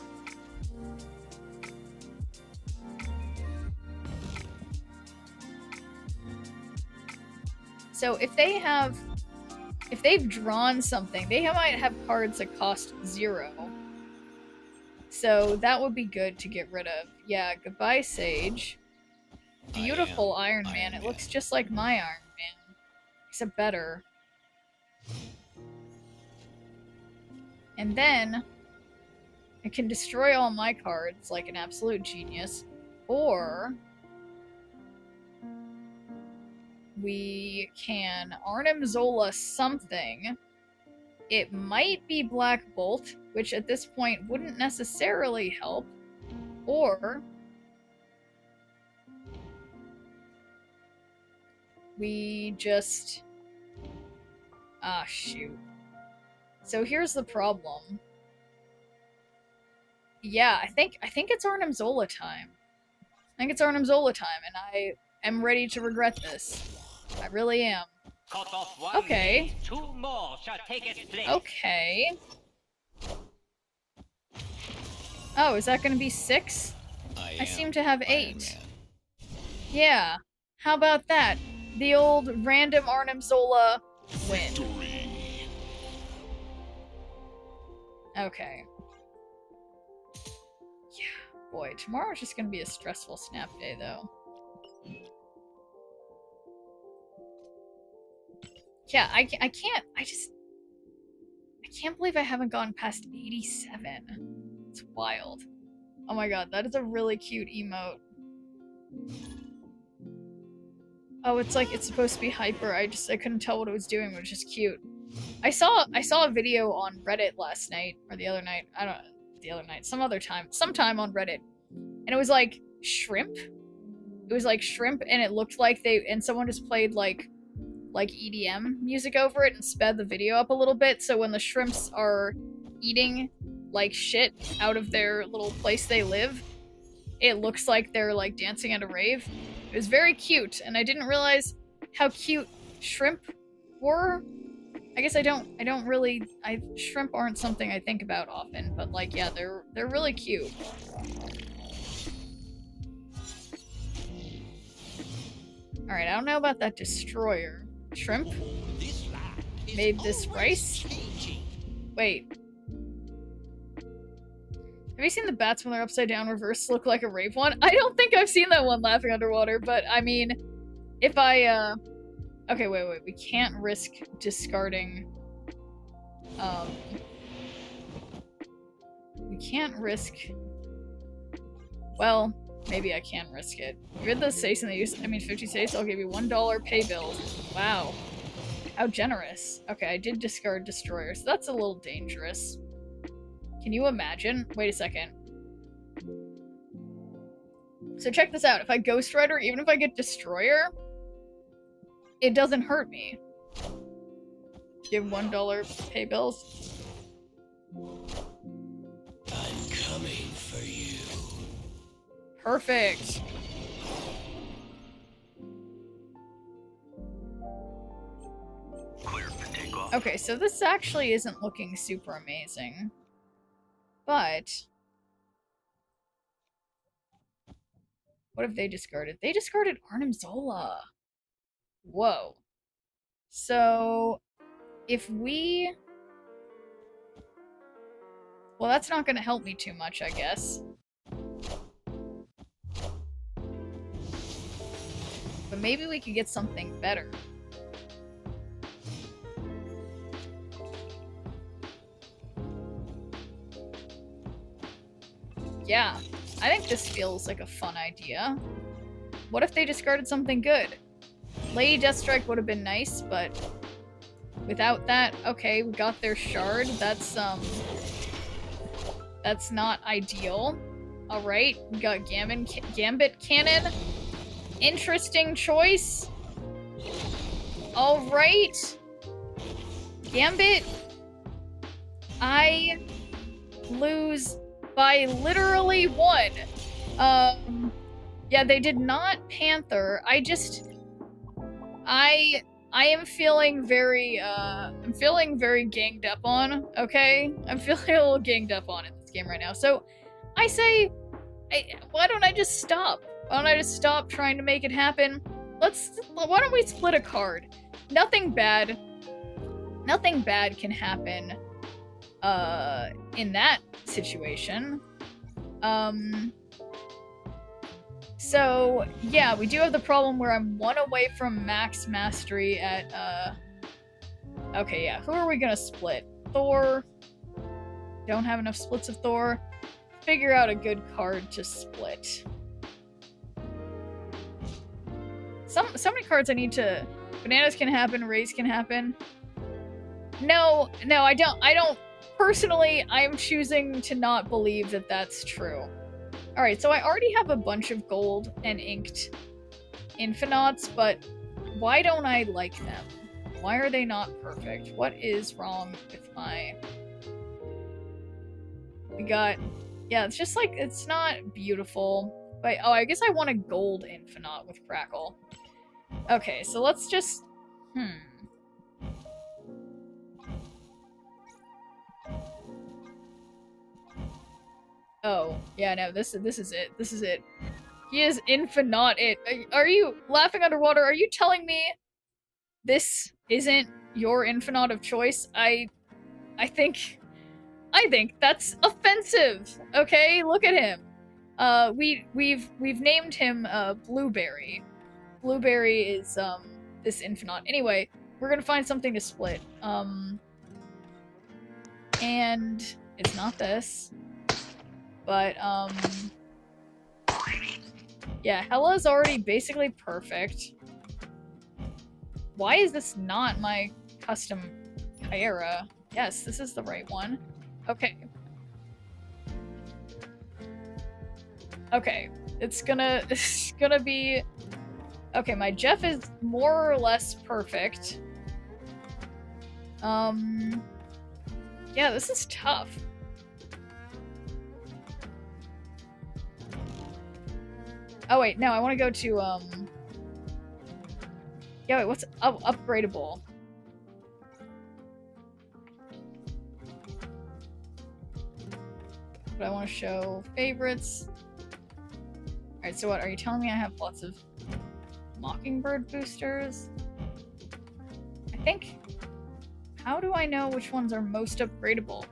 [SPEAKER 2] So if they've drawn something, they might have cards that cost 0. So that would be good to get rid of. Yeah, goodbye, Sage. Beautiful Iron Man. It looks just like my Iron Man, except better. And then I can destroy all my cards like an absolute genius, or we can Arnim Zola something. It might be Black Bolt, which at this point wouldn't necessarily help, or we just... Ah, shoot. So here's the problem. Yeah, I think it's Arnim Zola time. I think it's Arnim Zola time, and I am ready to regret this. I really am.
[SPEAKER 8] Cut off one
[SPEAKER 2] Okay.
[SPEAKER 8] head, 2 more shall take its place.
[SPEAKER 2] Okay. Oh, is that gonna be 6? I seem to have 8. Yeah. How about that? The old random Arnim Zola win.
[SPEAKER 7] Victory.
[SPEAKER 2] Okay. Yeah, boy, tomorrow's just gonna be a stressful snap day, though. Yeah, I can't believe I haven't gone past 87. It's wild. Oh my god, that is a really cute emote. Oh, it's like, it's supposed to be hyper. I couldn't tell what it was doing, but it's just cute. I saw a video on Reddit last night, or the other night, I don't know, the other night, sometime on Reddit, and it was like shrimp. It was like shrimp, and it looked like someone just played like EDM music over it and sped the video up a little bit, so when the shrimps are eating like shit out of their little place they live, it looks like they're like dancing at a rave. It was very cute, and I didn't realize how cute shrimp were. I guess shrimp aren't something I think about often, but like, yeah, they're really cute. Alright, I don't know about that destroyer. Shrimp? Made this rice? Wait. Have you seen the bats when they're upside down reverse look like a rave one? I don't think I've seen that one laughing underwater, but I mean, if I, okay, wait, we can't risk discarding, we can't risk, well, maybe I can risk it. You're the Sace and they use, 50 Sace, I'll give you $1 pay bill. Wow. How generous. Okay, I did discard Destroyer, so that's a little dangerous. Can you imagine? Wait a second. So check this out. If I Ghost Rider, even if I get Destroyer, it doesn't hurt me. Give $1 pay bills.
[SPEAKER 5] I'm coming for you.
[SPEAKER 2] Perfect.
[SPEAKER 1] Clear for takeoff.
[SPEAKER 2] Okay, so this actually isn't looking super amazing. But what have they discarded? They discarded Arnim Zola. Whoa. So if we... well, that's not going to help me too much, I guess. But maybe we could get something better. Yeah, I think this feels like a fun idea. What if they discarded something good? Lady Deathstrike would have been nice, but without that, okay, we got their shard. That's not ideal. Alright, we got Gambit Cannon. Interesting choice. Alright. Gambit. I lose by literally 1. Yeah, they did not Panther. I am feeling very, I'm feeling very ganged up on, okay? I'm feeling a little ganged up on in this game right now. So, I say, why don't I just stop? Why don't I just stop trying to make it happen? Why don't we split a card? Nothing bad can happen, in that situation. So, yeah, we do have the problem where I'm 1 away from max mastery at, okay, yeah, who are we gonna split? Thor. Don't have enough splits of Thor. Figure out a good card to split. So many cards I need to... Bananas can happen, Rays can happen. No, I don't... Personally, I am choosing to not believe that that's true. Alright, so I already have a bunch of gold and inked Infinauts, but why don't I like them? Why are they not perfect? What is wrong with my... We got... Yeah, it's just like, it's not beautiful. But, oh, I guess I want a gold Infinaut with Crackle. Okay, so let's just... Oh, yeah, no, this is it. This is it. He is infinite it. Are you laughing underwater? Are you telling me this isn't your infinite of choice? I think that's offensive. Okay, look at him. We've named him Blueberry. Blueberry is this infinite. Anyway, we're gonna find something to split. And it's not this. But yeah, Hella's already basically perfect. Why is this not my custom Kyra? Yes, this is the right one. Okay. Okay, it's gonna be... Okay, my Jeff is more or less perfect. Yeah, this is tough. Oh wait, no, I want to go to, yeah, wait, what's upgradable? But I want to show favorites. Alright, so what, are you telling me I have lots of Mockingbird boosters? I think... How do I know which ones are most upgradable?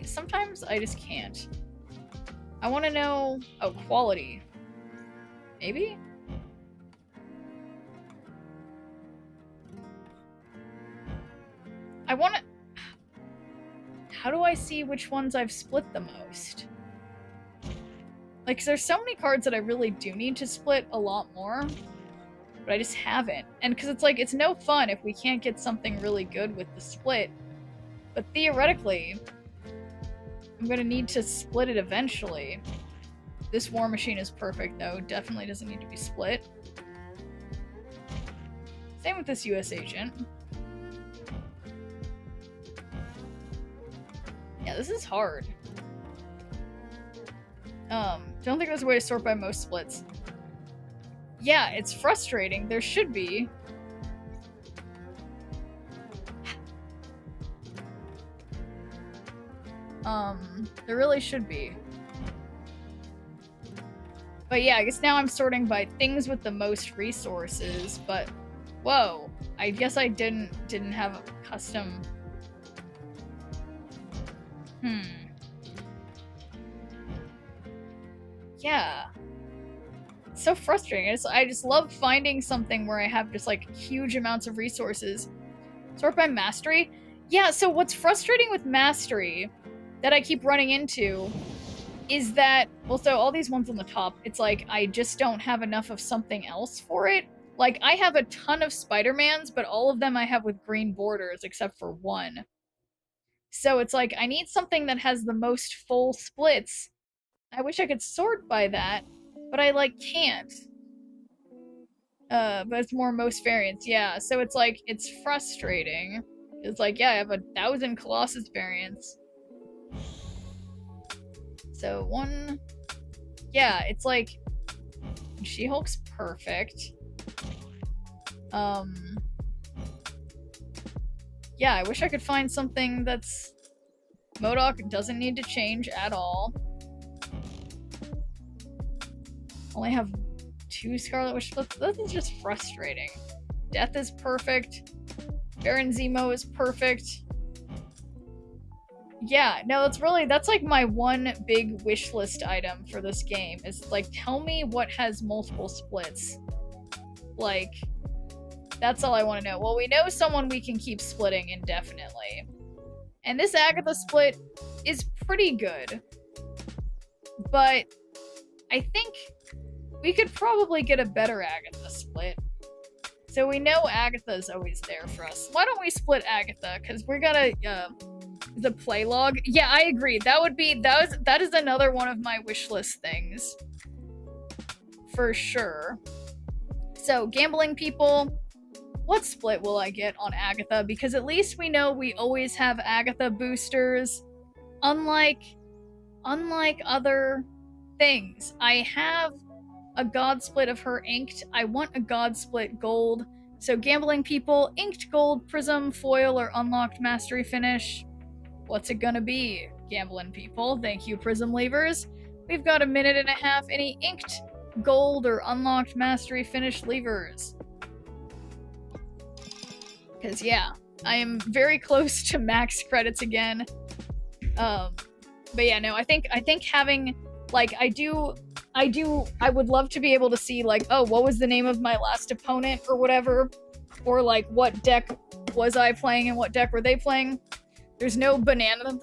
[SPEAKER 2] Sometimes I just can't. I want to know... Oh, quality. Maybe? I want to... How do I see which ones I've split the most? Like, 'cause there's so many cards that I really do need to split a lot more, but I just haven't. And because it's like, it's no fun if we can't get something really good with the split. But theoretically, I'm gonna need to split it eventually. This War Machine is perfect, though. Definitely doesn't need to be split. Same with this US Agent. Yeah, this is hard. Don't think there's a way to sort by most splits. Yeah, it's frustrating. There should be. There really should be. But yeah, I guess now I'm sorting by things with the most resources, but whoa. I guess I didn't have a custom. Yeah. It's so frustrating. I just love finding something where I have just like huge amounts of resources. Sort by mastery? Yeah, so what's frustrating with mastery that I keep running into is that, well, so all these ones on the top, it's like I just don't have enough of something else for it. Like, I have a ton of Spider-Mans, but all of them I have with green borders except for one. So it's like, I need something that has the most full splits. I wish I could sort by that, but I, like, can't. But it's more most variants, yeah. So it's like, it's frustrating. It's like, yeah, I have 1,000 Colossus variants. So one... Yeah, it's like... She-Hulk's perfect. Yeah, I wish I could find something that's... MODOK doesn't need to change at all. Only have 2 Scarlet Witch splits. This is just frustrating. Death is perfect. Baron Zemo is perfect. Yeah, no, that's like my one big wish list item for this game. Is like, tell me what has multiple splits. Like, that's all I want to know. Well, we know someone we can keep splitting indefinitely. And this Agatha split is pretty good. But I think we could probably get a better Agatha split. So we know Agatha's always there for us. Why don't we split Agatha? Because we're gonna, the play log. Yeah, I agree. That is another one of my wish list things. For sure. So, gambling people, what split will I get on Agatha? Because at least we know we always have Agatha boosters. Unlike other things. I have a God split of her inked. I want a God split gold. So gambling people, inked gold, prism, foil, or unlocked mastery finish. What's it gonna be? Gambling people, thank you prism levers. We've got 1.5 minutes. Any inked gold or unlocked mastery finish levers. Because, yeah, I am very close to max credits again. But yeah, no, I think having, like, I would love to be able to see, like, oh, what was the name of my last opponent or whatever, or like what deck was I playing and what deck were they playing. There's no banana.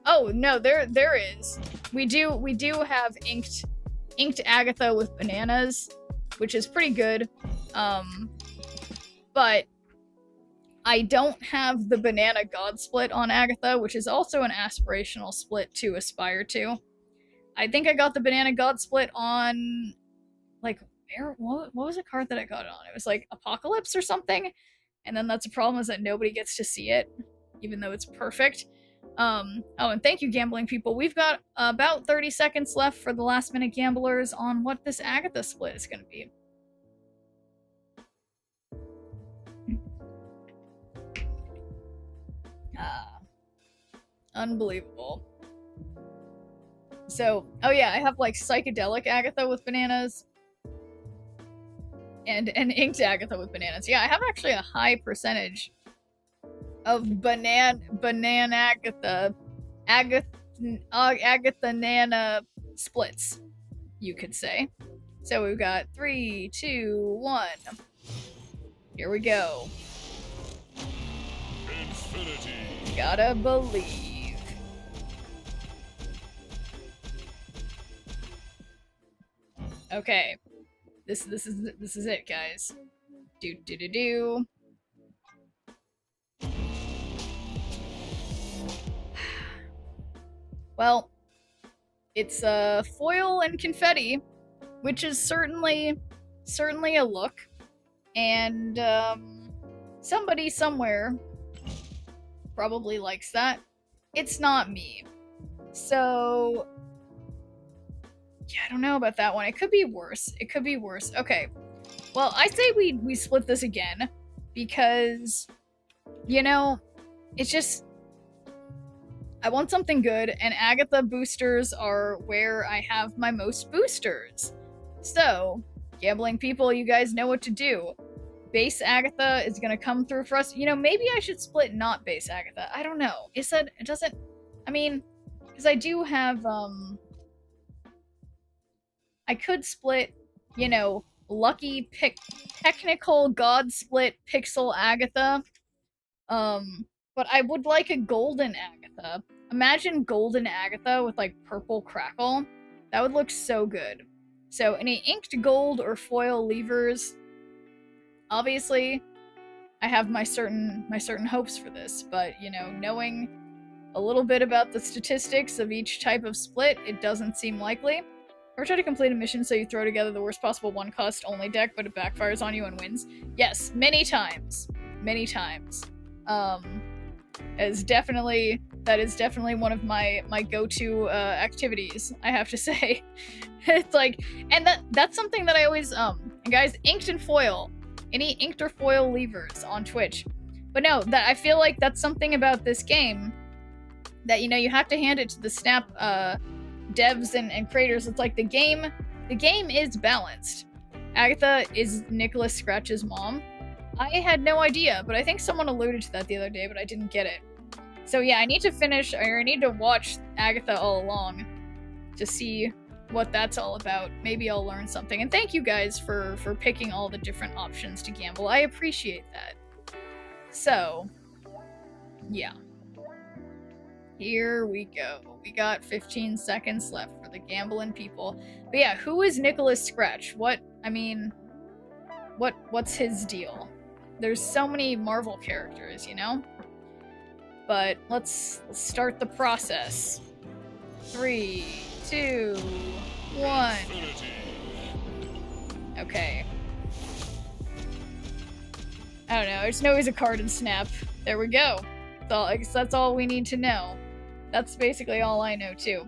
[SPEAKER 2] Oh no, there is. We do have inked Agatha with bananas, which is pretty good. But I don't have the banana god split on Agatha, which is also an aspirational split to aspire to. I think I got the banana god split on, like, what was a card that I got it on? It was like Apocalypse or something. And then that's a problem, is that nobody gets to see it, even though it's perfect. Oh, and thank you, gambling people. We've got about 30 seconds left for the last minute gamblers on what this Agatha split is going to be. Unbelievable. So, oh yeah, I have like psychedelic Agatha with bananas. And inked Agatha with bananas. Yeah, I have actually a high percentage of banana Agatha Nana splits, you could say. So we've got 3, 2, 1. Here we go.
[SPEAKER 7] Infinity.
[SPEAKER 2] Gotta believe. Okay. This is it, guys. Do. Well, it's foil and confetti, which is certainly a look, and somebody somewhere probably likes that. It's not me. So yeah, I don't know about that one. It could be worse. It could be worse. Okay. Well, I say we split this again because, you know, it's just, I want something good, and Agatha boosters are where I have my most boosters. So, gambling people, you guys know what to do. Base Agatha is gonna come through for us. You know, maybe I should split not base Agatha. I don't know. It doesn't, I mean, because I do have, I could split, you know, lucky technical god split pixel Agatha. But I would like a golden Agatha. Imagine golden Agatha with like purple crackle. That would look so good. So any inked gold or foil levers. Obviously, I have my certain hopes for this, but you know, knowing a little bit about the statistics of each type of split, it doesn't seem likely. Ever try to complete a mission so you throw together the worst possible one-cost only deck, but it backfires on you and wins? Yes, many times. Many times. That is definitely one of my go-to activities, I have to say. It's like, and that's something that I always, guys, inked and foil. Any inked or foil levers on Twitch. But no, that I feel like that's something about this game that, you know, you have to hand it to the Snap, devs and creators. It's like the game is balanced. Agatha is Nicholas Scratch's mom. I had no idea, but I think someone alluded to that the other day, but I didn't get it. So yeah, I need to watch Agatha all along to see what that's all about. Maybe I'll learn something. And thank you guys for picking all the different options to gamble. I appreciate that. So, yeah. Here we go. We got 15 seconds left for the gambling people. But yeah, who is Nicholas Scratch? What's his deal? There's so many Marvel characters, you know? But let's start the process. 3, 2, 1. Okay. I don't know. I just know he's a card in Snap. There we go. I guess that's all we need to know. That's basically all I know, too.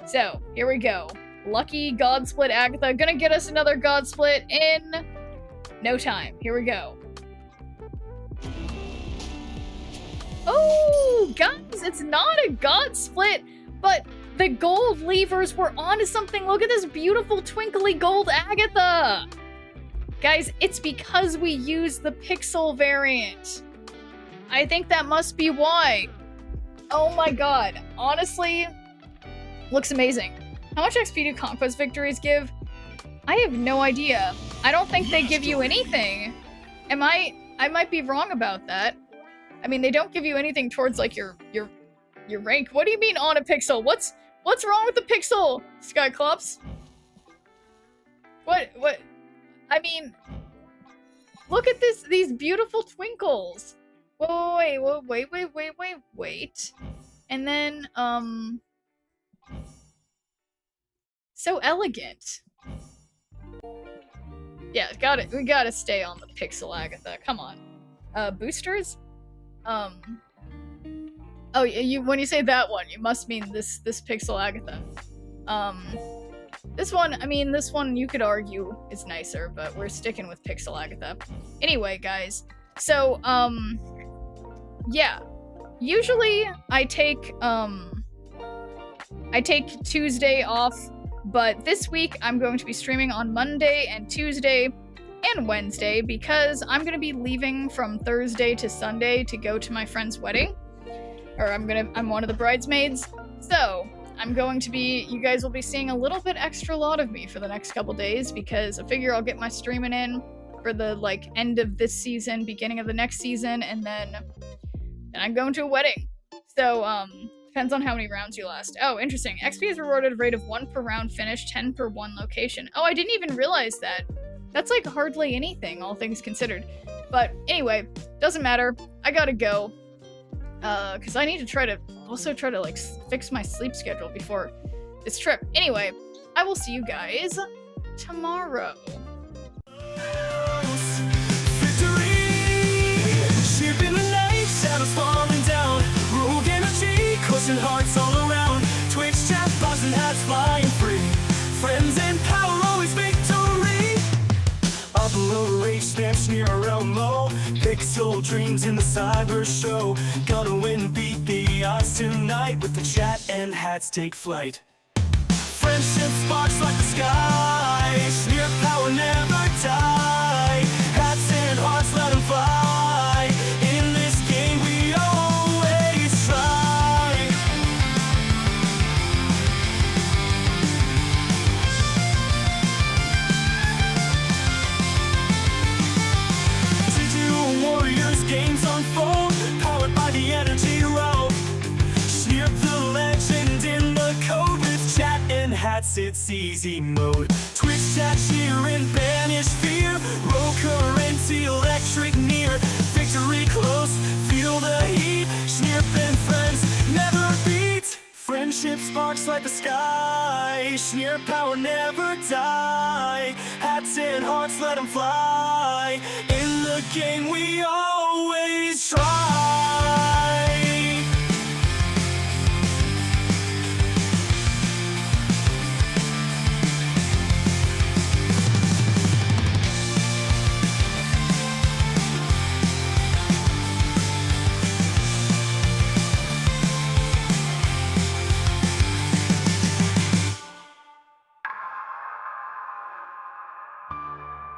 [SPEAKER 2] So, here we go. Lucky God Split Agatha. Gonna get us another God Split in no time. Here we go. Oh, guys, it's not a God Split, but The gold levers were onto something. Look at this beautiful twinkly gold Agatha. Guys, it's because we use the pixel variant. I think that must be why. Oh my god. Honestly, looks amazing. How much XP do conquest victories give? I have no idea. I don't think they give you anything. I might be wrong about that. I mean, they don't give you anything towards like your rank. What do you mean on a pixel? What's wrong with the pixel, Skyclops? What? I mean, look at these beautiful twinkles. Wait. And then, so elegant. Yeah, we gotta stay on the pixel Agatha. Come on. Boosters? Oh, when you say that one, you must mean this pixel Agatha. This one you could argue is nicer, but we're sticking with pixel Agatha. Anyway, guys, so, yeah. Usually, I take Tuesday off, but this week I'm going to be streaming on Monday and Tuesday and Wednesday because I'm going to be leaving from Thursday to Sunday to go to my friend's wedding. Or I'm one of the bridesmaids. So, you guys will be seeing a little bit extra lot of me for the next couple days because I figure I'll get my streaming in for the, like, end of this season, beginning of the next season, and then I'm going to a wedding. So, depends on how many rounds you last. Oh, interesting. XP is rewarded at a rate of 1 per round finish, 10 per one location. Oh, I didn't even realize that. That's like hardly anything, all things considered. But anyway, doesn't matter. I gotta go. Because I need to try to like fix my sleep schedule before this trip. Anyway, I will see you guys tomorrow.
[SPEAKER 1] Shadows falling down, rogue energy, crushing hearts all around. Twitch chat, boss and hats flying free. Friends and power, always victory. Upload rage, snap, sneer around low. Pixel dreams in the cyber show. Gonna win, beat the odds tonight with the chat and hats take flight. Friendship sparks like the sky. Sneer power never die. Hats and hearts let them fly. Games unfold, powered by the energy road. Sneer the legend in the code with chat and hats, it's easy mode. Twitch chat, cheer and banish fear. Roll current, electric near. Victory close, feel the heat. Sneer and friends never beat. Friendship sparks like the sky. Sneer power never die. Hats and hearts let them fly. In the game we are.